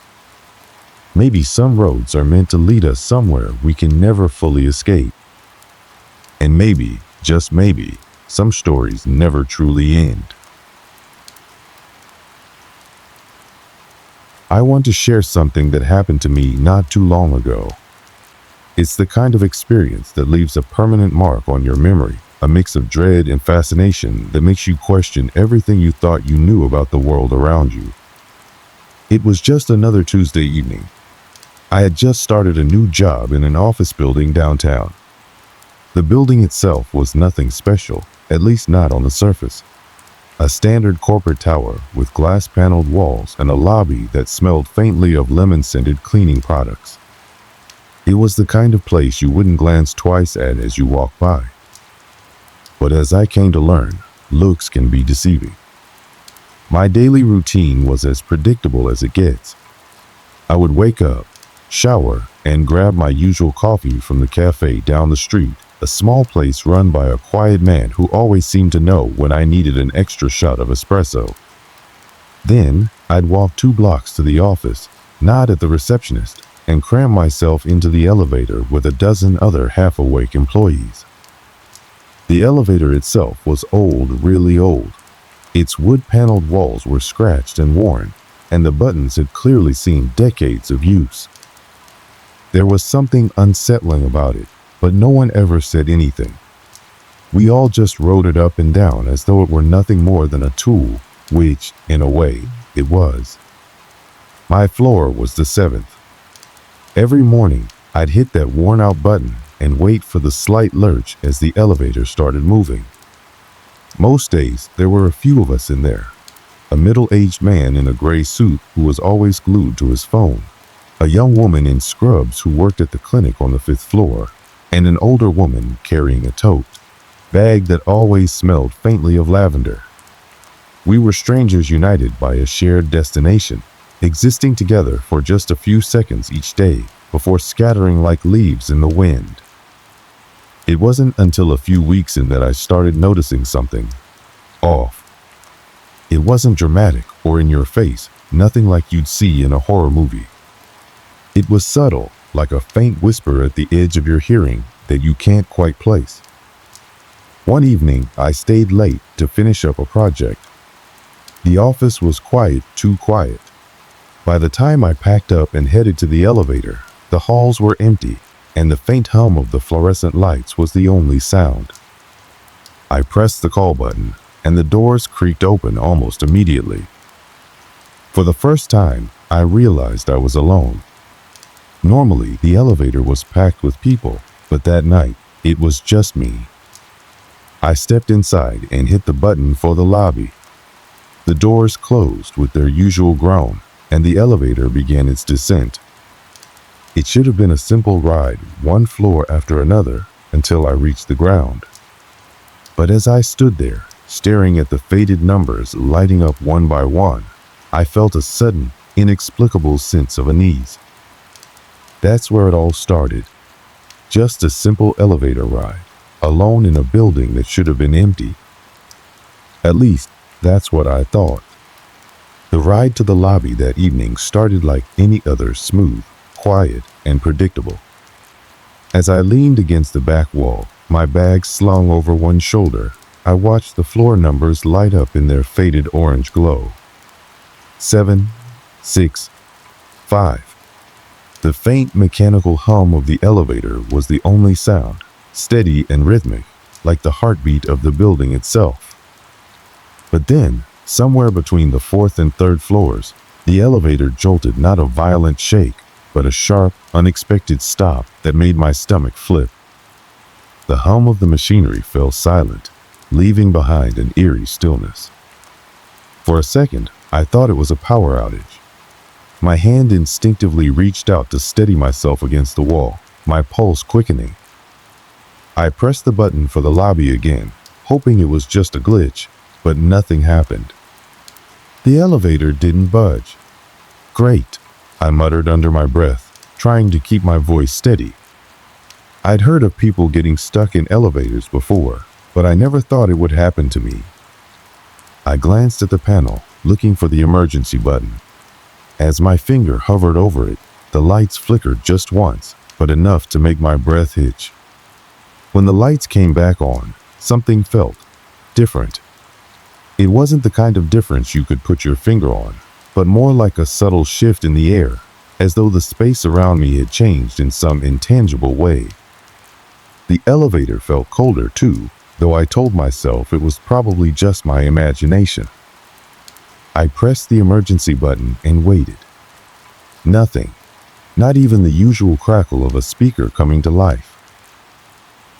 S1: Maybe some roads are meant to lead us somewhere we can never fully escape. And maybe, just maybe, some stories never truly end. I want to share something that happened to me not too long ago. It's the kind of experience that leaves a permanent mark on your memory, a mix of dread and fascination that makes you question everything you thought you knew about the world around you. It was just another Tuesday evening. I had just started a new job in an office building downtown. The building itself was nothing special, at least not on the surface. A standard corporate tower with glass-paneled walls and a lobby that smelled faintly of lemon-scented cleaning products. It was the kind of place you wouldn't glance twice at as you walked by. But as I came to learn, looks can be deceiving. My daily routine was as predictable as it gets. I would wake up, shower, and grab my usual coffee from the cafe down the street, a small place run by a quiet man who always seemed to know when I needed an extra shot of espresso. Then, I'd walk 2 blocks to the office, nod at the receptionist, and cram myself into the elevator with a dozen other half-awake employees. The elevator itself was old, really old. Its wood-paneled walls were scratched and worn, and the buttons had clearly seen decades of use. There was something unsettling about it, but no one ever said anything. We all just rode it up and down as though it were nothing more than a tool, which, in a way, it was. My floor was the 7th. Every morning, I'd hit that worn-out button and wait for the slight lurch as the elevator started moving. Most days, there were a few of us in there. A middle-aged man in a gray suit who was always glued to his phone, a young woman in scrubs who worked at the clinic on the 5th floor, and an older woman carrying a tote bag that always smelled faintly of lavender. We were strangers united by a shared destination, existing together for just a few seconds each day before scattering like leaves in the wind. It wasn't until a few weeks in that I started noticing something off. It wasn't dramatic or in your face, nothing like you'd see in a horror movie. It was subtle, like a faint whisper at the edge of your hearing that you can't quite place. One evening, I stayed late to finish up a project. The office was quiet, too quiet. By the time I packed up and headed to the elevator, the halls were empty, and the faint hum of the fluorescent lights was the only sound. I pressed the call button, and the doors creaked open almost immediately. For the first time, I realized I was alone. Normally, the elevator was packed with people, but that night, it was just me. I stepped inside and hit the button for the lobby. The doors closed with their usual groan, and the elevator began its descent. It should have been a simple ride, one floor after another, until I reached the ground. But as I stood there, staring at the faded numbers lighting up one by one, I felt a sudden, inexplicable sense of unease. That's where it all started. Just a simple elevator ride, alone in a building that should have been empty. At least, that's what I thought. The ride to the lobby that evening started like any other, smooth, quiet, and predictable. As I leaned against the back wall, my bag slung over one shoulder, I watched the floor numbers light up in their faded orange glow. 7, 6, 5. The faint mechanical hum of the elevator was the only sound, steady and rhythmic, like the heartbeat of the building itself. But then, somewhere between the fourth and third floors, the elevator jolted not a violent shake, but a sharp, unexpected stop that made my stomach flip. The hum of the machinery fell silent, leaving behind an eerie stillness. For a second, I thought it was a power outage. My hand instinctively reached out to steady myself against the wall, my pulse quickening. I pressed the button for the lobby again, hoping it was just a glitch, but nothing happened. The elevator didn't budge. Great, I muttered under my breath, trying to keep my voice steady. I'd heard of people getting stuck in elevators before, but I never thought it would happen to me. I glanced at the panel, looking for the emergency button. As my finger hovered over it, the lights flickered just once, but enough to make my breath hitch. When the lights came back on, something felt different. It wasn't the kind of difference you could put your finger on, but more like a subtle shift in the air, as though the space around me had changed in some intangible way. The elevator felt colder too, though I told myself it was probably just my imagination. I pressed the emergency button and waited. Nothing, not even the usual crackle of a speaker coming to life.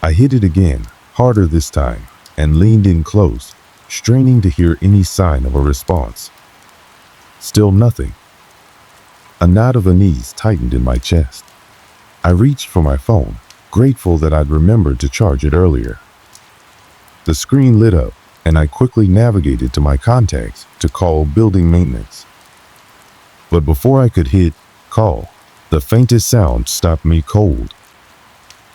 S1: I hit it again, harder this time, and leaned in close, straining to hear any sign of a response. Still nothing. A knot of unease tightened in my chest. I reached for my phone, grateful that I'd remembered to charge it earlier. The screen lit up, and I quickly navigated to my contacts to call building maintenance. But before I could hit call, the faintest sound stopped me cold.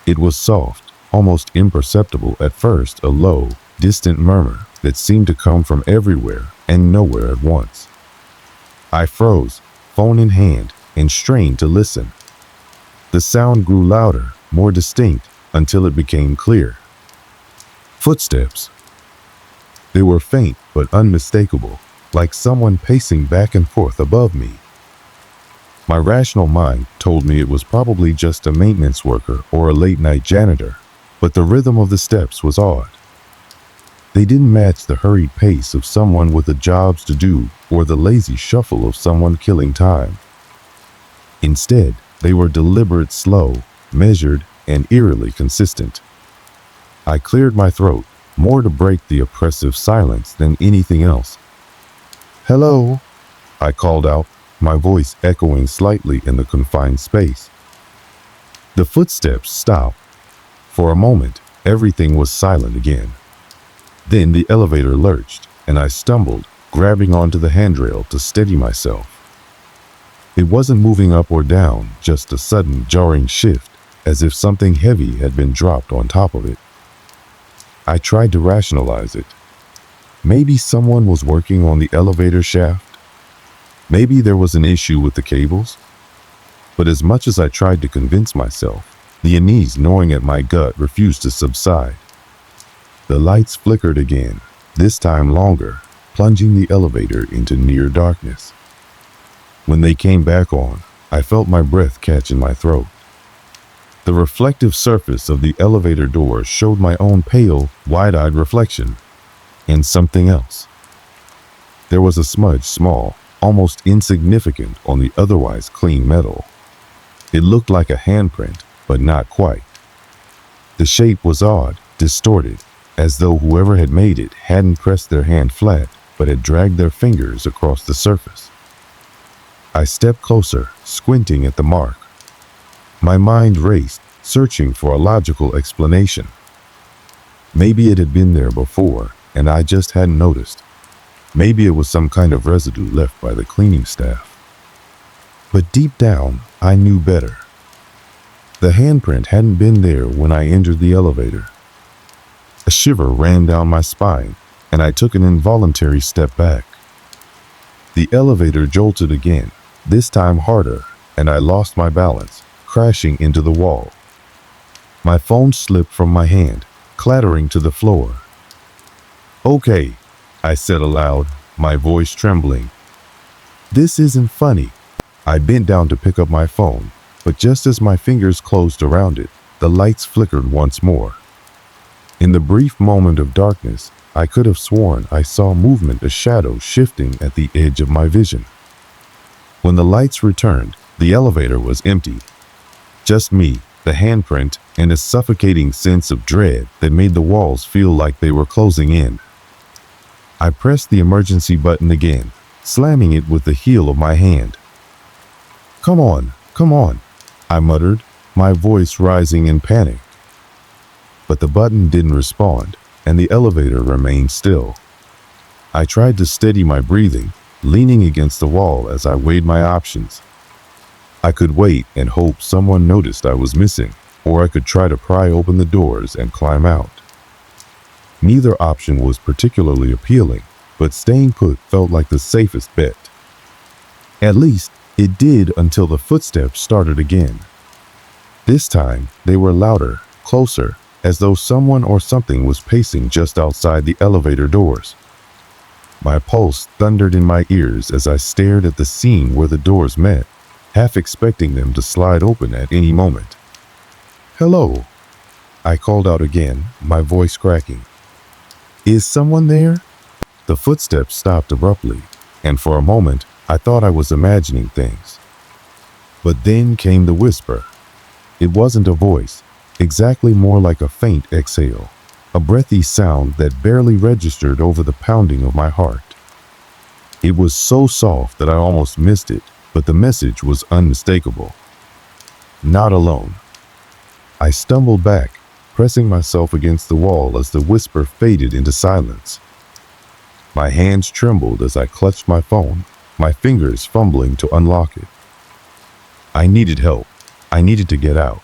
S1: It was soft, almost imperceptible at first, a low, distant murmur that seemed to come from everywhere and nowhere at once. I froze, phone in hand, and strained to listen. The sound grew louder, more distinct, until it became clear. Footsteps. They were faint but unmistakable, like someone pacing back and forth above me. My rational mind told me it was probably just a maintenance worker or a late-night janitor, but the rhythm of the steps was odd. They didn't match the hurried pace of someone with the jobs to do or the lazy shuffle of someone killing time. Instead, they were deliberate, slow, measured, and eerily consistent. I cleared my throat, more to break the oppressive silence than anything else. "Hello," I called out, my voice echoing slightly in the confined space. The footsteps stopped. For a moment, everything was silent again. Then the elevator lurched, and I stumbled, grabbing onto the handrail to steady myself. It wasn't moving up or down, just a sudden jarring shift, as if something heavy had been dropped on top of it. I tried to rationalize it. Maybe someone was working on the elevator shaft. Maybe there was an issue with the cables. But as much as I tried to convince myself, the unease gnawing at my gut refused to subside. The lights flickered again, this time longer, plunging the elevator into near darkness. When they came back on, I felt my breath catch in my throat. The reflective surface of the elevator door showed my own pale, wide-eyed reflection, and something else. There was a smudge, small, almost insignificant, on the otherwise clean metal. It looked like a handprint, but not quite. The shape was odd, distorted, as though whoever had made it hadn't pressed their hand flat, but had dragged their fingers across the surface. I stepped closer, squinting at the mark. My mind raced, searching for a logical explanation. Maybe it had been there before, and I just hadn't noticed. Maybe it was some kind of residue left by the cleaning staff. But deep down, I knew better. The handprint hadn't been there when I entered the elevator. A shiver ran down my spine, and I took an involuntary step back. The elevator jolted again, this time harder, and I lost my balance, crashing into the wall. My phone slipped from my hand, clattering to the floor. "Okay," I said aloud, my voice trembling. "This isn't funny." I bent down to pick up my phone, but just as my fingers closed around it, the lights flickered once more. In the brief moment of darkness, I could have sworn I saw movement, a shadow shifting at the edge of my vision. When the lights returned, the elevator was empty. Just me, the handprint, and a suffocating sense of dread that made the walls feel like they were closing in. I pressed the emergency button again, slamming it with the heel of my hand. Come on," I muttered, my voice rising in panic. But the button didn't respond, and the elevator remained still. I tried to steady my breathing, leaning against the wall as I weighed my options. I could wait and hope someone noticed I was missing, or I could try to pry open the doors and climb out. Neither option was particularly appealing, but staying put felt like the safest bet. At least, it did until the footsteps started again. This time, they were louder, closer, as though someone or something was pacing just outside the elevator doors. My pulse thundered in my ears as I stared at the scene where the doors met, half expecting them to slide open at any moment. "Hello," I called out again, my voice cracking. "Is someone there?" The footsteps stopped abruptly, and for a moment, I thought I was imagining things. But then came the whisper. It wasn't a voice, exactly more like a faint exhale, a breathy sound that barely registered over the pounding of my heart. It was so soft that I almost missed it, but the message was unmistakable. Not alone. I stumbled back, pressing myself against the wall as the whisper faded into silence. My hands trembled as I clutched my phone, my fingers fumbling to unlock it. I needed help. I needed to get out.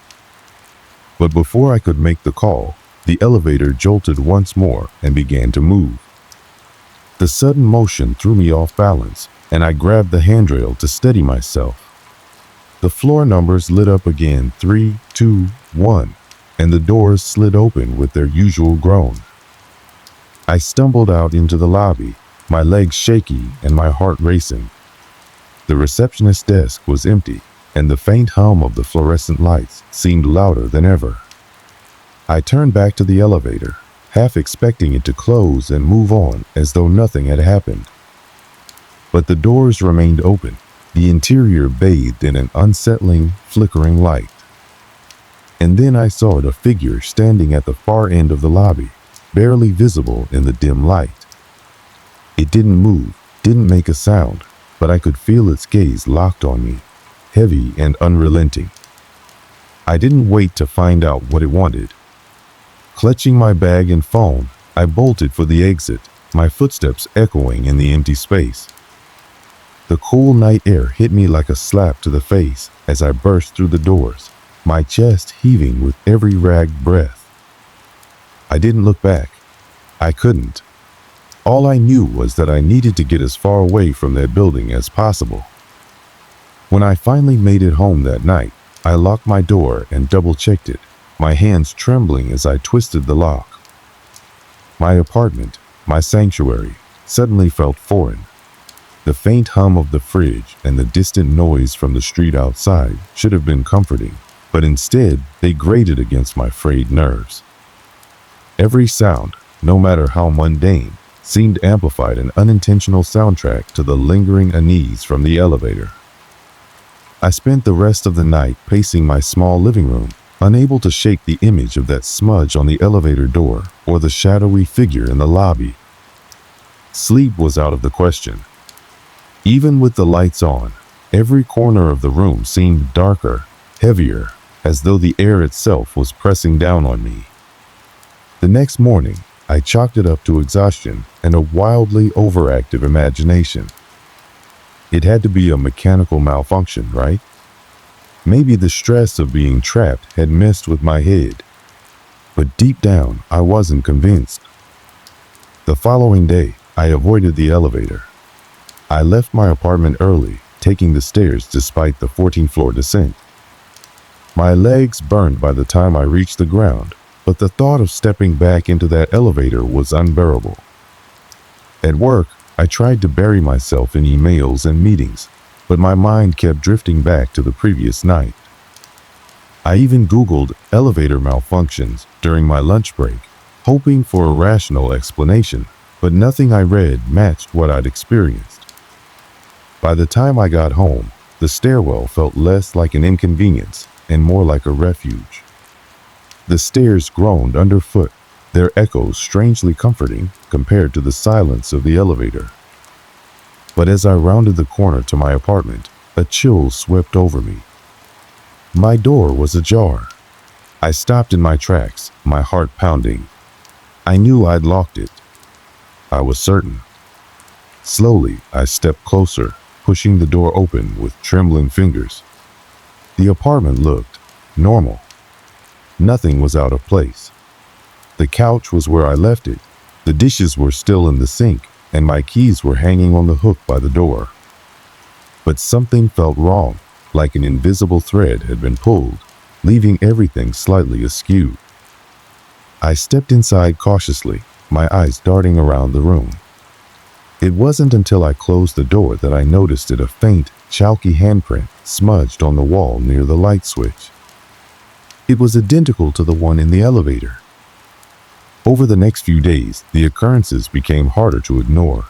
S1: But before I could make the call, the elevator jolted once more and began to move. The sudden motion threw me off balance, and I grabbed the handrail to steady myself. The floor numbers lit up again, 3, 2, 1, and the doors slid open with their usual groan. I stumbled out into the lobby, my legs shaky and my heart racing. The receptionist's desk was empty, and the faint hum of the fluorescent lights seemed louder than ever. I turned back to the elevator, half expecting it to close and move on as though nothing had happened. But the doors remained open, the interior bathed in an unsettling, flickering light. And then I saw a figure standing at the far end of the lobby, barely visible in the dim light. It didn't move, didn't make a sound, but I could feel its gaze locked on me, heavy and unrelenting. I didn't wait to find out what it wanted. Clutching my bag and phone, I bolted for the exit, my footsteps echoing in the empty space. The cool night air hit me like a slap to the face as I burst through the doors, my chest heaving with every ragged breath. I didn't look back. I couldn't. All I knew was that I needed to get as far away from that building as possible. When I finally made it home that night, I locked my door and double-checked it, my hands trembling as I twisted the lock. My apartment, my sanctuary, suddenly felt foreign. The faint hum of the fridge and the distant noise from the street outside should have been comforting, but instead they grated against my frayed nerves. Every sound, no matter how mundane, seemed amplified, an unintentional soundtrack to the lingering unease from the elevator. I spent the rest of the night pacing my small living room, unable to shake the image of that smudge on the elevator door or the shadowy figure in the lobby. Sleep was out of the question. Even with the lights on, every corner of the room seemed darker, heavier, as though the air itself was pressing down on me. The next morning, I chalked it up to exhaustion and a wildly overactive imagination. It had to be a mechanical malfunction, right? Maybe the stress of being trapped had messed with my head. But deep down, I wasn't convinced. The following day, I avoided the elevator. I left my apartment early, taking the stairs despite the 14th floor descent. My legs burned by the time I reached the ground, but the thought of stepping back into that elevator was unbearable. At work, I tried to bury myself in emails and meetings, but my mind kept drifting back to the previous night. I even Googled elevator malfunctions during my lunch break, hoping for a rational explanation, but nothing I read matched what I'd experienced. By the time I got home, the stairwell felt less like an inconvenience and more like a refuge. The stairs groaned underfoot, their echoes strangely comforting compared to the silence of the elevator. But as I rounded the corner to my apartment, a chill swept over me. My door was ajar. I stopped in my tracks, my heart pounding. I knew I'd locked it. I was certain. Slowly, I stepped closer, pushing the door open with trembling fingers. The apartment looked normal. Nothing was out of place. The couch was where I left it. The dishes were still in the sink, and my keys were hanging on the hook by the door. But something felt wrong, like an invisible thread had been pulled, leaving everything slightly askew. I stepped inside cautiously, my eyes darting around the room. It wasn't until I closed the door that I noticed a faint, chalky handprint smudged on the wall near the light switch. It was identical to the one in the elevator. Over the next few days, the occurrences became harder to ignore.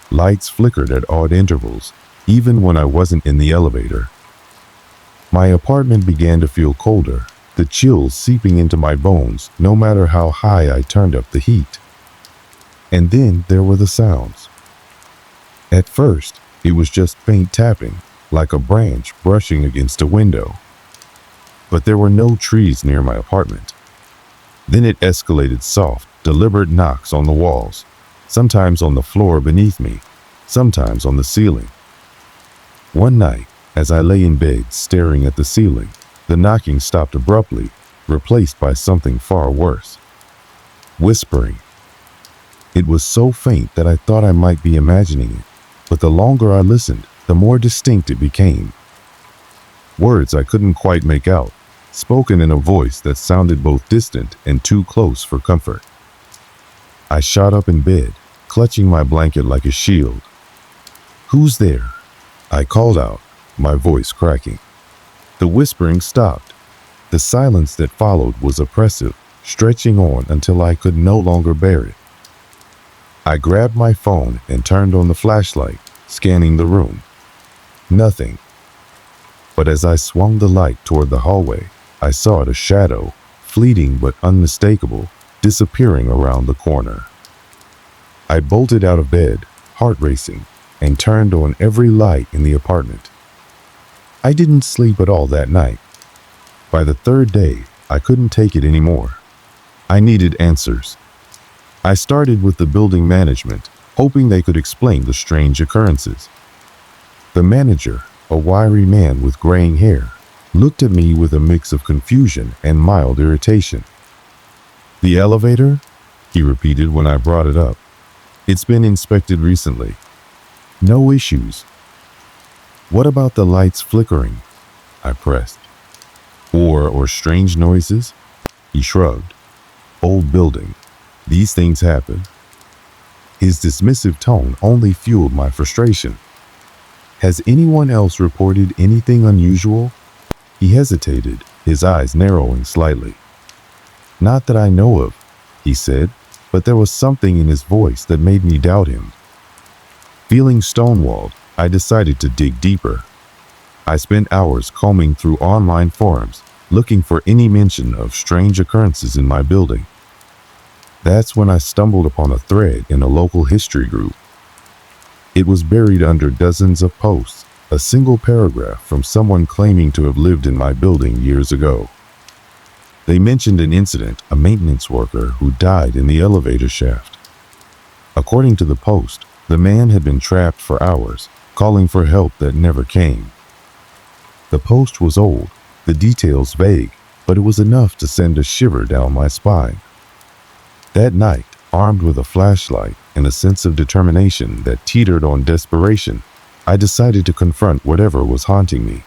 S1: Lights flickered at odd intervals, even when I wasn't in the elevator. My apartment began to feel colder, the chills seeping into my bones no matter how high I turned up the heat. And then there were the sounds. At first, it was just faint tapping, like a branch brushing against a window. But there were no trees near my apartment. Then it escalated soft, deliberate knocks on the walls, sometimes on the floor beneath me, sometimes on the ceiling. One night, as I lay in bed staring at the ceiling, the knocking stopped abruptly, replaced by something far worse. Whispering. It was so faint that I thought I might be imagining it, but the longer I listened, the more distinct it became. Words I couldn't quite make out, spoken in a voice that sounded both distant and too close for comfort. I shot up in bed, clutching my blanket like a shield. "Who's there?" I called out, my voice cracking. The whispering stopped. The silence that followed was oppressive, stretching on until I could no longer bear it. I grabbed my phone and turned on the flashlight, scanning the room. Nothing. But as I swung the light toward the hallway, I saw a shadow, fleeting but unmistakable, disappearing around the corner. I bolted out of bed, heart racing, and turned on every light in the apartment. I didn't sleep at all that night. By the third day, I couldn't take it anymore. I needed answers. I started with the building management, hoping they could explain the strange occurrences. The manager, a wiry man with graying hair, looked at me with a mix of confusion and mild irritation. "The elevator?" he repeated when I brought it up. "It's been inspected recently. No issues." "What about the lights flickering?" I pressed. Or strange noises?" He shrugged. "Old building. These things happen." His dismissive tone only fueled my frustration. "Has anyone else reported anything unusual?" He hesitated, his eyes narrowing slightly. "Not that I know of," he said, but there was something in his voice that made me doubt him. Feeling stonewalled, I decided to dig deeper. I spent hours combing through online forums, looking for any mention of strange occurrences in my building. That's when I stumbled upon a thread in a local history group. It was buried under dozens of posts, a single paragraph from someone claiming to have lived in my building years ago. They mentioned an incident, a maintenance worker who died in the elevator shaft. According to the post, the man had been trapped for hours, calling for help that never came. The post was old, the details vague, but it was enough to send a shiver down my spine. That night, armed with a flashlight and a sense of determination that teetered on desperation, I decided to confront whatever was haunting me.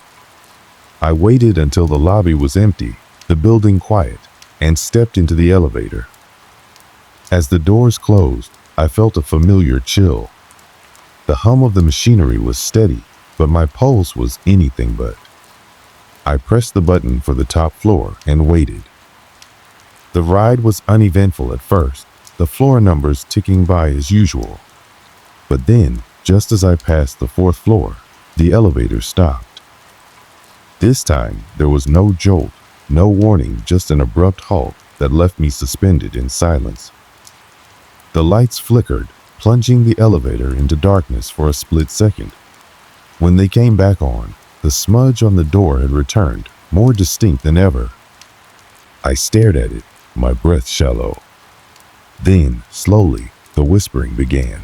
S1: I waited until the lobby was empty, the building quiet, and stepped into the elevator. As the doors closed, I felt a familiar chill. The hum of the machinery was steady, but my pulse was anything but. I pressed the button for the top floor and waited. The ride was uneventful at first, the floor numbers ticking by as usual. But then, just as I passed the 4th floor, the elevator stopped. This time, there was no jolt, no warning, just an abrupt halt that left me suspended in silence. The lights flickered, plunging the elevator into darkness for a split second. When they came back on, the smudge on the door had returned, more distinct than ever. I stared at it, my breath shallow. Then, slowly, the whispering began.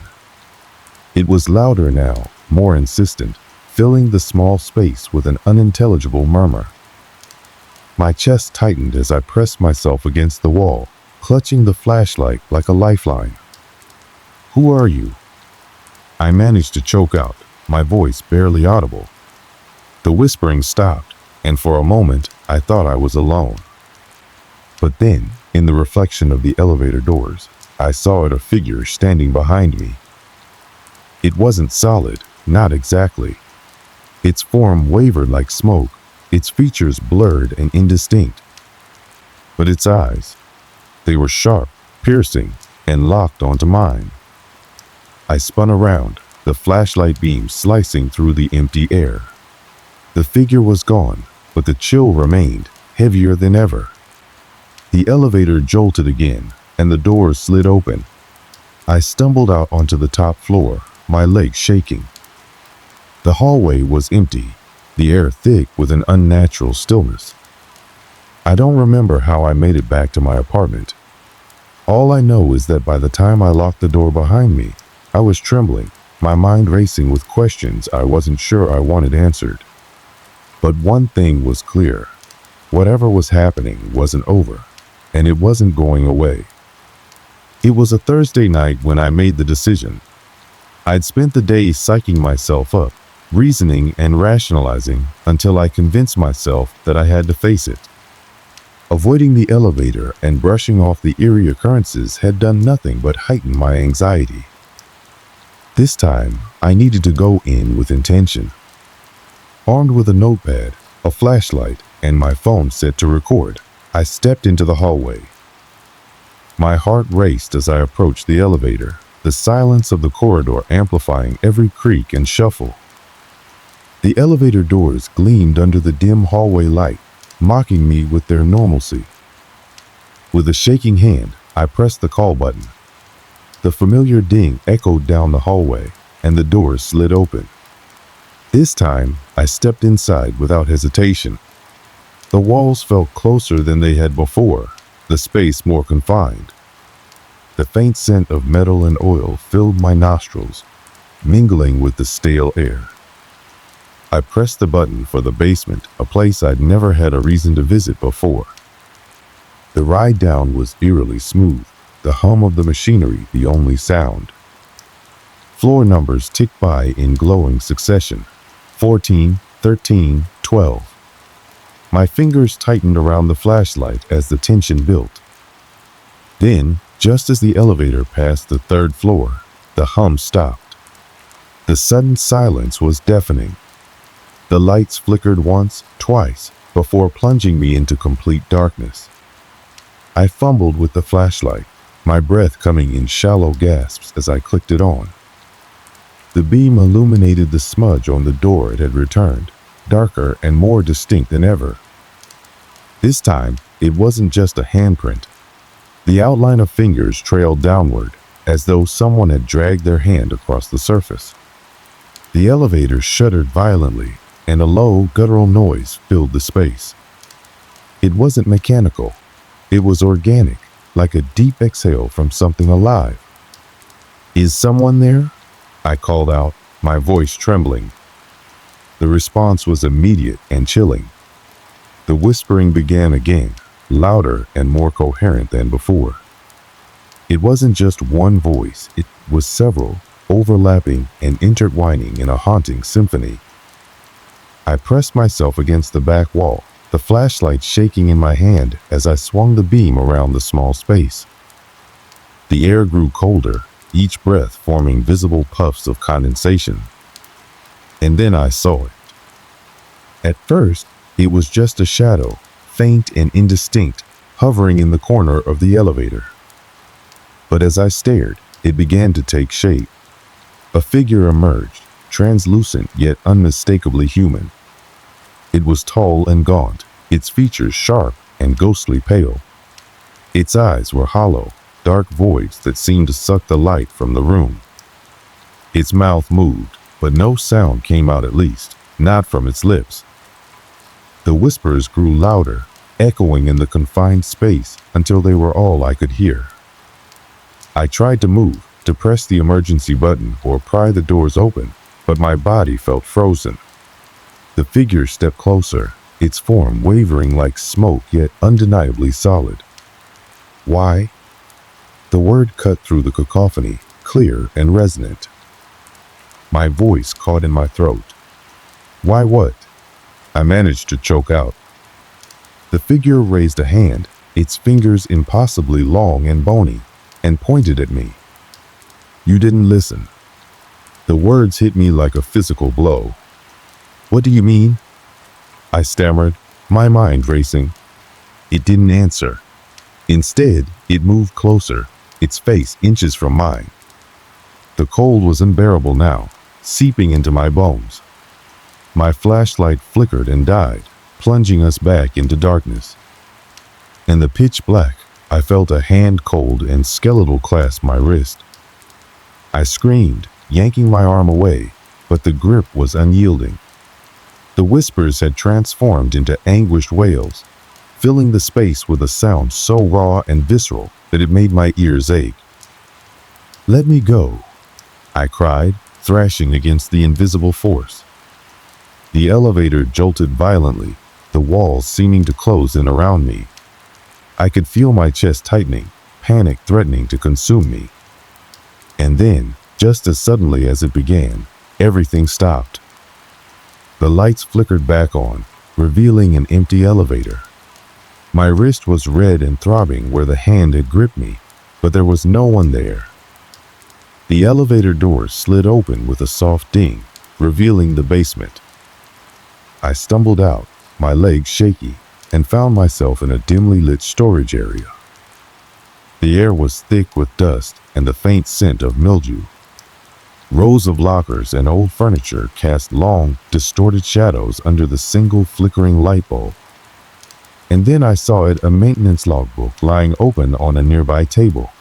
S1: It was louder now, more insistent, filling the small space with an unintelligible murmur. My chest tightened as I pressed myself against the wall, clutching the flashlight like a lifeline. "Who are you?" I managed to choke out, my voice barely audible. The whispering stopped, and for a moment, I thought I was alone. But then, in the reflection of the elevator doors, I saw a figure standing behind me. It wasn't solid, not exactly. Its form wavered like smoke, its features blurred and indistinct. But its eyes, they were sharp, piercing, and locked onto mine. I spun around, the flashlight beam slicing through the empty air. The figure was gone, but the chill remained, heavier than ever. The elevator jolted again, and the doors slid open. I stumbled out onto the top floor, my legs shaking. The hallway was empty, the air thick with an unnatural stillness. I don't remember how I made it back to my apartment. All I know is that by the time I locked the door behind me, I was trembling, my mind racing with questions I wasn't sure I wanted answered. But one thing was clear. Whatever was happening wasn't over, and it wasn't going away. It was a Thursday night when I made the decision. I'd spent the day psyching myself up, reasoning and rationalizing until I convinced myself that I had to face it. Avoiding the elevator and brushing off the eerie occurrences had done nothing but heighten my anxiety. This time, I needed to go in with intention. Armed with a notepad, a flashlight, and my phone set to record, I stepped into the hallway. My heart raced as I approached the elevator, the silence of the corridor amplifying every creak and shuffle. The elevator doors gleamed under the dim hallway light, mocking me with their normalcy. With a shaking hand, I pressed the call button. The familiar ding echoed down the hallway, and the doors slid open. This time, I stepped inside without hesitation. The walls felt closer than they had before, the space more confined. The faint scent of metal and oil filled my nostrils, mingling with the stale air. I pressed the button for the basement, a place I'd never had a reason to visit before. The ride down was eerily smooth, the hum of the machinery the only sound. Floor numbers ticked by in glowing succession. 14, 13, 12. My fingers tightened around the flashlight as the tension built. Then, just as the elevator passed the 3rd floor, the hum stopped. The sudden silence was deafening. The lights flickered once, twice, before plunging me into complete darkness. I fumbled with the flashlight, my breath coming in shallow gasps as I clicked it on. The beam illuminated the smudge on the door it had returned, darker and more distinct than ever. This time, it wasn't just a handprint. The outline of fingers trailed downward, as though someone had dragged their hand across the surface. The elevator shuddered violently, and a low, guttural noise filled the space. It wasn't mechanical. It was organic, like a deep exhale from something alive. "Is someone there?" I called out, my voice trembling. The response was immediate and chilling. The whispering began again, louder and more coherent than before. It wasn't just one voice, it was several, overlapping and intertwining in a haunting symphony. I pressed myself against the back wall, the flashlight shaking in my hand as I swung the beam around the small space. The air grew colder, each breath forming visible puffs of condensation. And then I saw it. At first, it was just a shadow, faint and indistinct, hovering in the corner of the elevator. But as I stared, it began to take shape. A figure emerged, translucent yet unmistakably human. It was tall and gaunt, its features sharp and ghostly pale. Its eyes were hollow, dark voids that seemed to suck the light from the room. Its mouth moved, but no sound came out, at least, not from its lips. The whispers grew louder, echoing in the confined space until they were all I could hear. I tried to move, to press the emergency button or pry the doors open, but my body felt frozen. The figure stepped closer, its form wavering like smoke yet undeniably solid. "Why?" The word cut through the cacophony, clear and resonant. My voice caught in my throat. "Why what?" I managed to choke out. The figure raised a hand, its fingers impossibly long and bony, and pointed at me. "You didn't listen." The words hit me like a physical blow. "What do you mean?" I stammered, my mind racing. It didn't answer. Instead, it moved closer, its face inches from mine. The cold was unbearable now, seeping into my bones. My flashlight flickered and died, plunging us back into darkness. In the pitch black, I felt a hand cold and skeletal clasp my wrist. I screamed, yanking my arm away, but the grip was unyielding. The whispers had transformed into anguished wails, filling the space with a sound so raw and visceral that it made my ears ache. "Let me go," I cried, thrashing against the invisible force. The elevator jolted violently, the walls seeming to close in around me. I could feel my chest tightening, panic threatening to consume me. And then, just as suddenly as it began, everything stopped. The lights flickered back on, revealing an empty elevator. My wrist was red and throbbing where the hand had gripped me, but there was no one there. The elevator doors slid open with a soft ding, revealing the basement. I stumbled out, my legs shaky, and found myself in a dimly lit storage area. The air was thick with dust and the faint scent of mildew. Rows of lockers and old furniture cast long, distorted shadows under the single flickering light bulb. And then I saw it, a maintenance logbook lying open on a nearby table.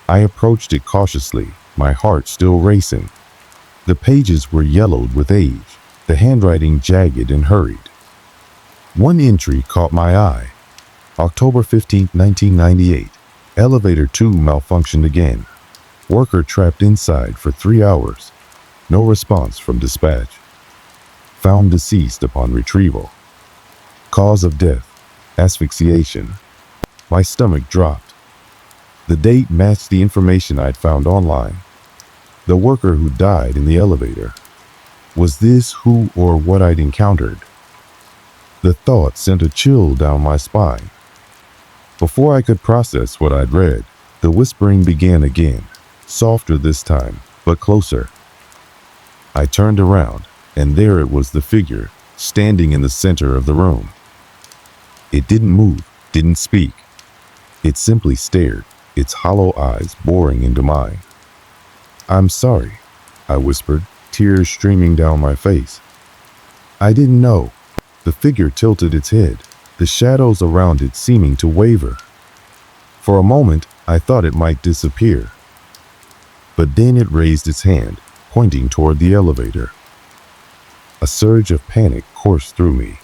S1: I approached it cautiously, my heart still racing. The pages were yellowed with age, the handwriting jagged and hurried. One entry caught my eye. October 15, 1998. Elevator 2 malfunctioned again. Worker trapped inside for 3 hours. No response from dispatch. Found deceased upon retrieval. Cause of death, asphyxiation. My stomach dropped. The date matched the information I'd found online. The worker who died in the elevator. Was this who or what I'd encountered? The thought sent a chill down my spine. Before I could process what I'd read, the whispering began again, softer this time, but closer. I turned around, and there it was, the figure, standing in the center of the room. It didn't move, didn't speak. It simply stared, its hollow eyes boring into mine. "I'm sorry," I whispered, tears streaming down my face. "I didn't know." The figure tilted its head, the shadows around it seeming to waver. For a moment, I thought it might disappear. But then it raised its hand, pointing toward the elevator. A surge of panic coursed through me.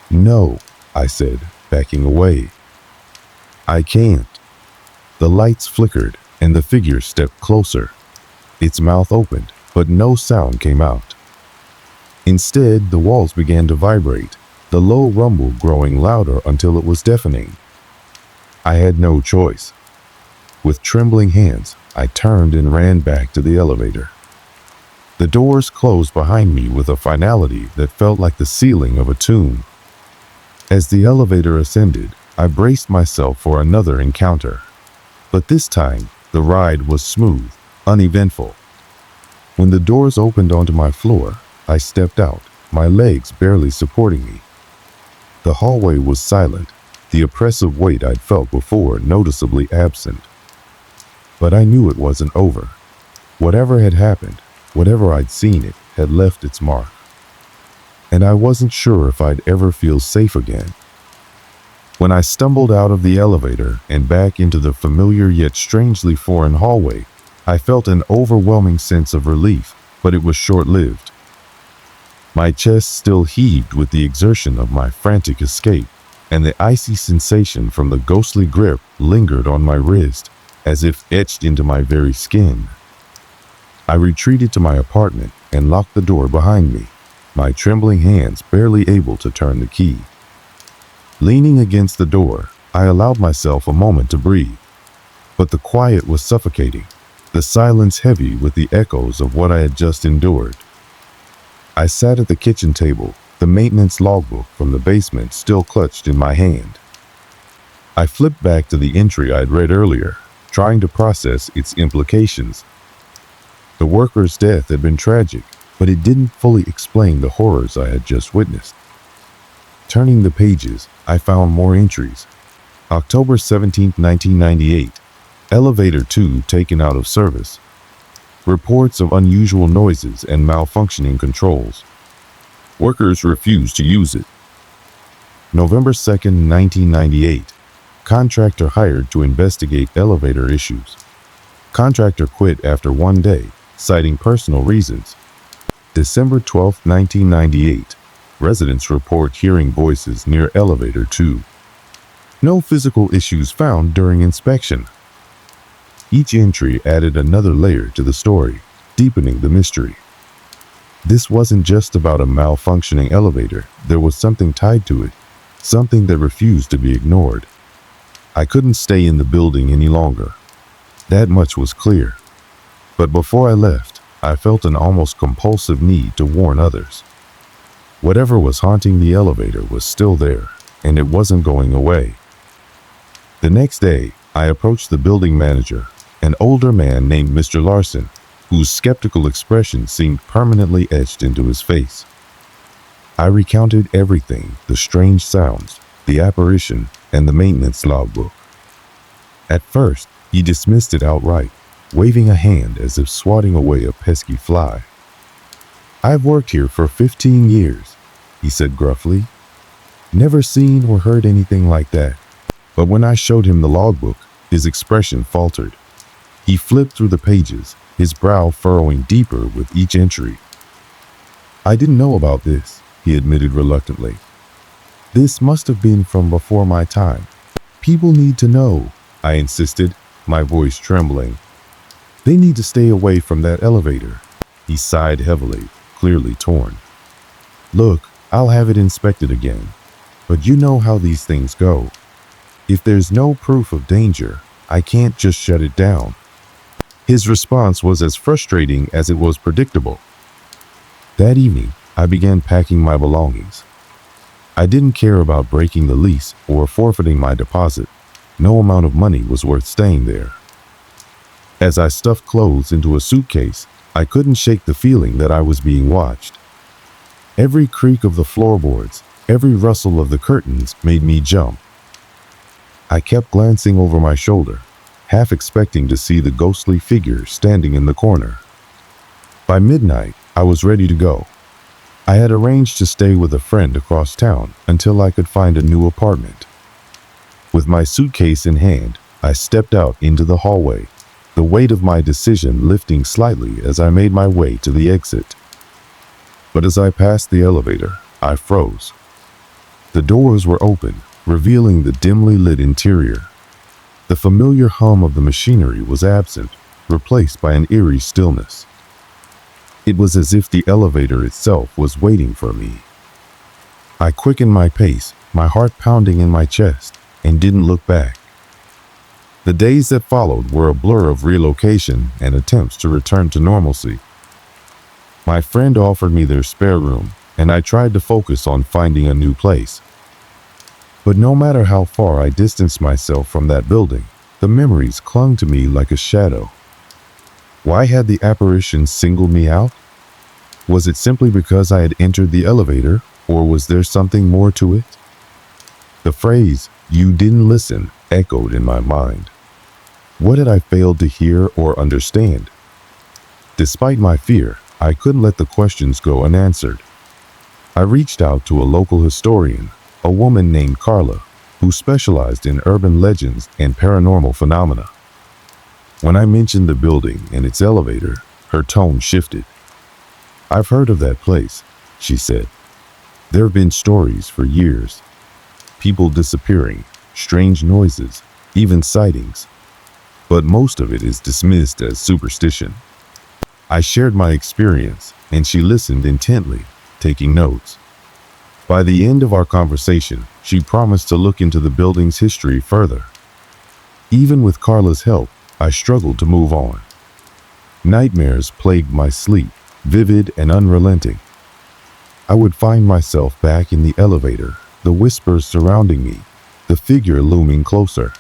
S1: "No," I said, backing away. "I can't." The lights flickered, and the figure stepped closer. Its mouth opened, but no sound came out. Instead, the walls began to vibrate, the low rumble growing louder until it was deafening. I had no choice. With trembling hands, I turned and ran back to the elevator. The doors closed behind me with a finality that felt like the sealing of a tomb. As the elevator ascended, I braced myself for another encounter. But this time, the ride was smooth, uneventful. When the doors opened onto my floor, I stepped out, my legs barely supporting me. The hallway was silent, the oppressive weight I'd felt before noticeably absent. But I knew it wasn't over. Whatever had happened, whatever I'd seen, it had left its mark. And I wasn't sure if I'd ever feel safe again. When I stumbled out of the elevator and back into the familiar yet strangely foreign hallway, I felt an overwhelming sense of relief, but it was short-lived. My chest still heaved with the exertion of my frantic escape, and the icy sensation from the ghostly grip lingered on my wrist, as if etched into my very skin. I retreated to my apartment and locked the door behind me, my trembling hands barely able to turn the key. Leaning against the door, I allowed myself a moment to breathe. But the quiet was suffocating, the silence heavy with the echoes of what I had just endured. I sat at the kitchen table, the maintenance logbook from the basement still clutched in my hand. I flipped back to the entry I'd read earlier, trying to process its implications. The worker's death had been tragic, but it didn't fully explain the horrors I had just witnessed. Turning the pages, I found more entries. October 17, 1998. Elevator 2 taken out of service. Reports of unusual noises and malfunctioning controls. Workers refused to use it. November 2nd, 1998. Contractor hired to investigate elevator issues. Contractor quit after 1 day, citing personal reasons. December 12, 1998. Residents report hearing voices near elevator 2. No physical issues found during inspection. Each entry added another layer to the story, deepening the mystery. This wasn't just about a malfunctioning elevator. There was something tied to it, something that refused to be ignored. I couldn't stay in the building any longer. That much was clear. But before I left, I felt an almost compulsive need to warn others. Whatever was haunting the elevator was still there, and it wasn't going away. The next day, I approached the building manager, an older man named Mr. Larson, whose skeptical expression seemed permanently etched into his face. I recounted everything, the strange sounds, the apparition, and the maintenance logbook. At first, he dismissed it outright, waving a hand as if swatting away a pesky fly. "I've worked here for 15 years, he said gruffly. "Never seen or heard anything like that." But when I showed him the logbook, his expression faltered. He flipped through the pages, his brow furrowing deeper with each entry. "I didn't know about this," he admitted reluctantly. "This must have been from before my time. People need to know," I insisted, my voice trembling. "They need to stay away from that elevator." He sighed heavily, clearly torn. "Look, I'll have it inspected again, but you know how these things go. If there's no proof of danger, I can't just shut it down." His response was as frustrating as it was predictable. That evening, I began packing my belongings. I didn't care about breaking the lease or forfeiting my deposit. No amount of money was worth staying there. As I stuffed clothes into a suitcase, I couldn't shake the feeling that I was being watched. Every creak of the floorboards, every rustle of the curtains made me jump. I kept glancing over my shoulder, half expecting to see the ghostly figure standing in the corner. By midnight, I was ready to go. I had arranged to stay with a friend across town until I could find a new apartment. With my suitcase in hand, I stepped out into the hallway, the weight of my decision lifting slightly as I made my way to the exit. But as I passed the elevator, I froze. The doors were open, revealing the dimly lit interior. The familiar hum of the machinery was absent, replaced by an eerie stillness. It was as if the elevator itself was waiting for me. I quickened my pace, my heart pounding in my chest, and didn't look back. The days that followed were a blur of relocation and attempts to return to normalcy. My friend offered me their spare room, and I tried to focus on finding a new place. But no matter how far I distanced myself from that building, the memories clung to me like a shadow. Why had the apparition singled me out? Was it simply because I had entered the elevator, or was there something more to it? The phrase, "You didn't listen," echoed in my mind. What had I failed to hear or understand? Despite my fear, I couldn't let the questions go unanswered. I reached out to a local historian, a woman named Carla, who specialized in urban legends and paranormal phenomena. When I mentioned the building and its elevator, her tone shifted. "I've heard of that place," she said. "There have been stories for years. People disappearing, strange noises, even sightings. But most of it is dismissed as superstition." I shared my experience, and she listened intently, taking notes. By the end of our conversation, she promised to look into the building's history further. Even with Carla's help, I struggled to move on. Nightmares plagued my sleep, vivid and unrelenting. I would find myself back in the elevator, the whispers surrounding me, the figure looming closer.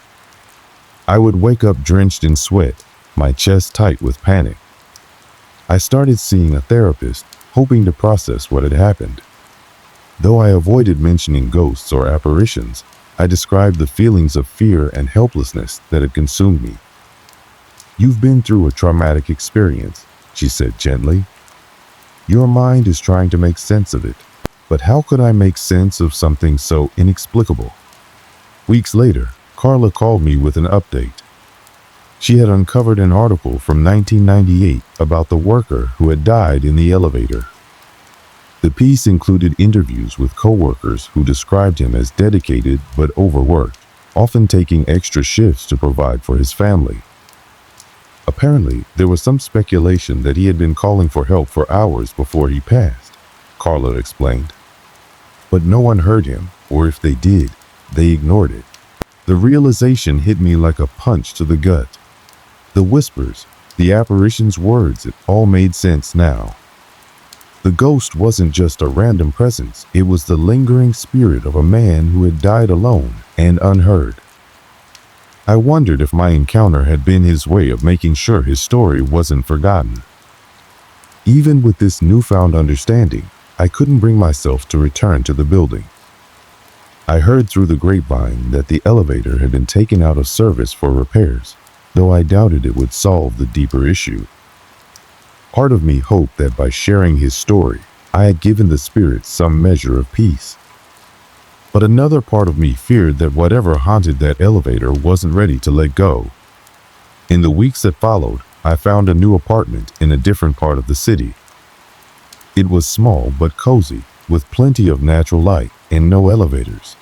S1: I would wake up drenched in sweat, my chest tight with panic. I started seeing a therapist, hoping to process what had happened. Though I avoided mentioning ghosts or apparitions, I described the feelings of fear and helplessness that had consumed me. "You've been through a traumatic experience," she said gently. "Your mind is trying to make sense of it, but how could I make sense of something so inexplicable?" Weeks later, Carla called me with an update. She had uncovered an article from 1998 about the worker who had died in the elevator. The piece included interviews with coworkers who described him as dedicated but overworked, often taking extra shifts to provide for his family. Apparently, there was some speculation that he had been calling for help for hours before he passed, Carla explained. But no one heard him, or if they did, they ignored it. The realization hit me like a punch to the gut. The whispers, the apparition's words, it all made sense now. The ghost wasn't just a random presence, it was the lingering spirit of a man who had died alone and unheard. I wondered if my encounter had been his way of making sure his story wasn't forgotten. Even with this newfound understanding, I couldn't bring myself to return to the building. I heard through the grapevine that the elevator had been taken out of service for repairs, though I doubted it would solve the deeper issue. Part of me hoped that by sharing his story, I had given the spirit some measure of peace. But another part of me feared that whatever haunted that elevator wasn't ready to let go. In the weeks that followed, I found a new apartment in a different part of the city. It was small but cozy, with plenty of natural light and no elevators.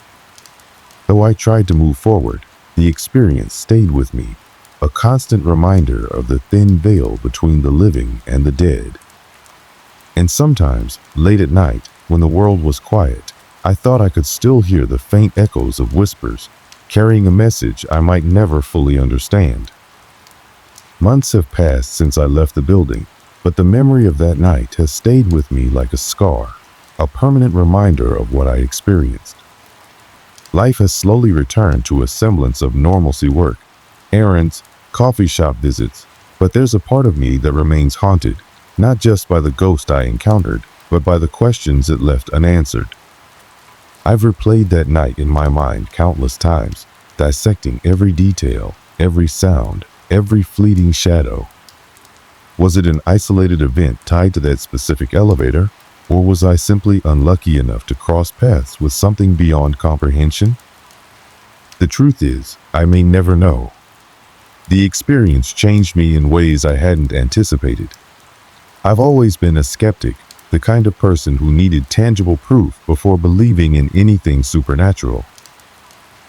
S1: Though I tried to move forward, the experience stayed with me, a constant reminder of the thin veil between the living and the dead. And sometimes, late at night, when the world was quiet, I thought I could still hear the faint echoes of whispers, carrying a message I might never fully understand. Months have passed since I left the building, but the memory of that night has stayed with me like a scar, a permanent reminder of what I experienced. Life has slowly returned to a semblance of normalcy: work, errands, coffee shop visits, but there's a part of me that remains haunted, not just by the ghost I encountered, but by the questions it left unanswered. I've replayed that night in my mind countless times, dissecting every detail, every sound, every fleeting shadow. Was it an isolated event tied to that specific elevator, Or was I simply unlucky enough to cross paths with something beyond comprehension? The truth is, I may never know. The experience changed me in ways I hadn't anticipated. I've always been a skeptic, the kind of person who needed tangible proof before believing in anything supernatural.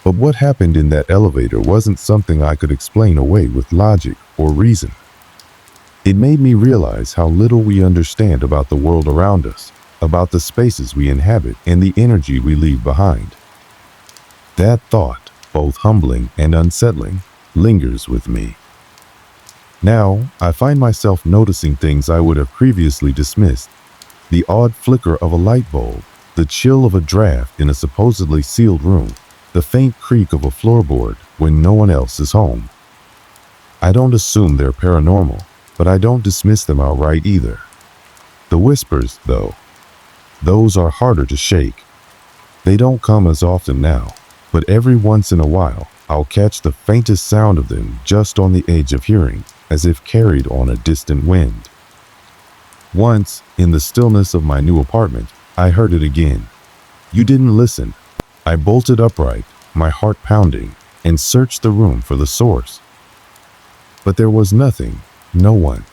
S1: But what happened in that elevator wasn't something I could explain away with logic or reason. It made me realize how little we understand about the world around us, about the spaces we inhabit and the energy we leave behind. That thought, both humbling and unsettling, lingers with me. Now, I find myself noticing things I would have previously dismissed. The odd flicker of a light bulb, the chill of a draft in a supposedly sealed room, the faint creak of a floorboard when no one else is home. I don't assume they're paranormal, but I don't dismiss them outright either. The whispers, though, those are harder to shake. They don't come as often now, but every once in a while, I'll catch the faintest sound of them just on the edge of hearing, as if carried on a distant wind. Once, in the stillness of my new apartment, I heard it again. You didn't listen. I bolted upright, my heart pounding, and searched the room for the source. But there was nothing, no one,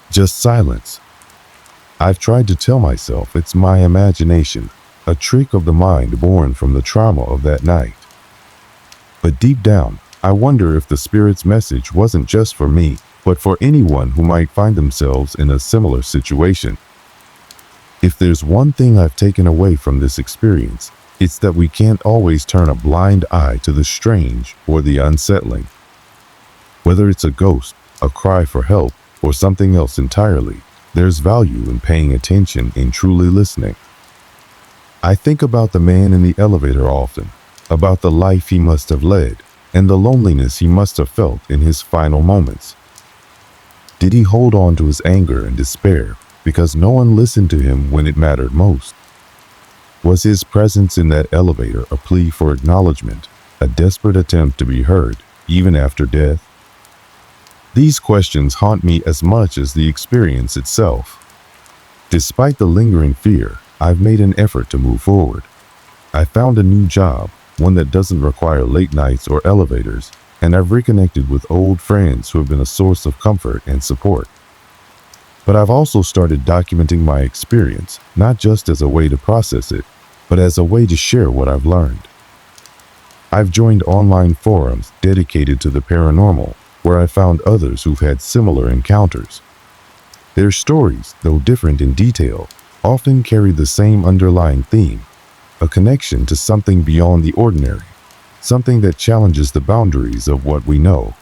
S1: just silence. I've tried to tell myself it's my imagination, a trick of the mind born from the trauma of that night. But deep down, I wonder if the spirit's message wasn't just for me, but for anyone who might find themselves in a similar situation. If there's one thing I've taken away from this experience, it's that we can't always turn a blind eye to the strange or the unsettling. Whether it's a ghost, a cry for help, or something else entirely, there's value in paying attention and truly listening. I think about the man in the elevator often, about the life he must have led, and the loneliness he must have felt in his final moments. Did he hold on to his anger and despair because no one listened to him when it mattered most? Was his presence in that elevator a plea for acknowledgement, a desperate attempt to be heard, even after death? These questions haunt me as much as the experience itself. Despite the lingering fear, I've made an effort to move forward. I found a new job, one that doesn't require late nights or elevators, and I've reconnected with old friends who have been a source of comfort and support. But I've also started documenting my experience, not just as a way to process it, but as a way to share what I've learned. I've joined online forums dedicated to the paranormal, where I found others who've had similar encounters. Their stories, though different in detail, often carry the same underlying theme, a connection to something beyond the ordinary, something that challenges the boundaries of what we know.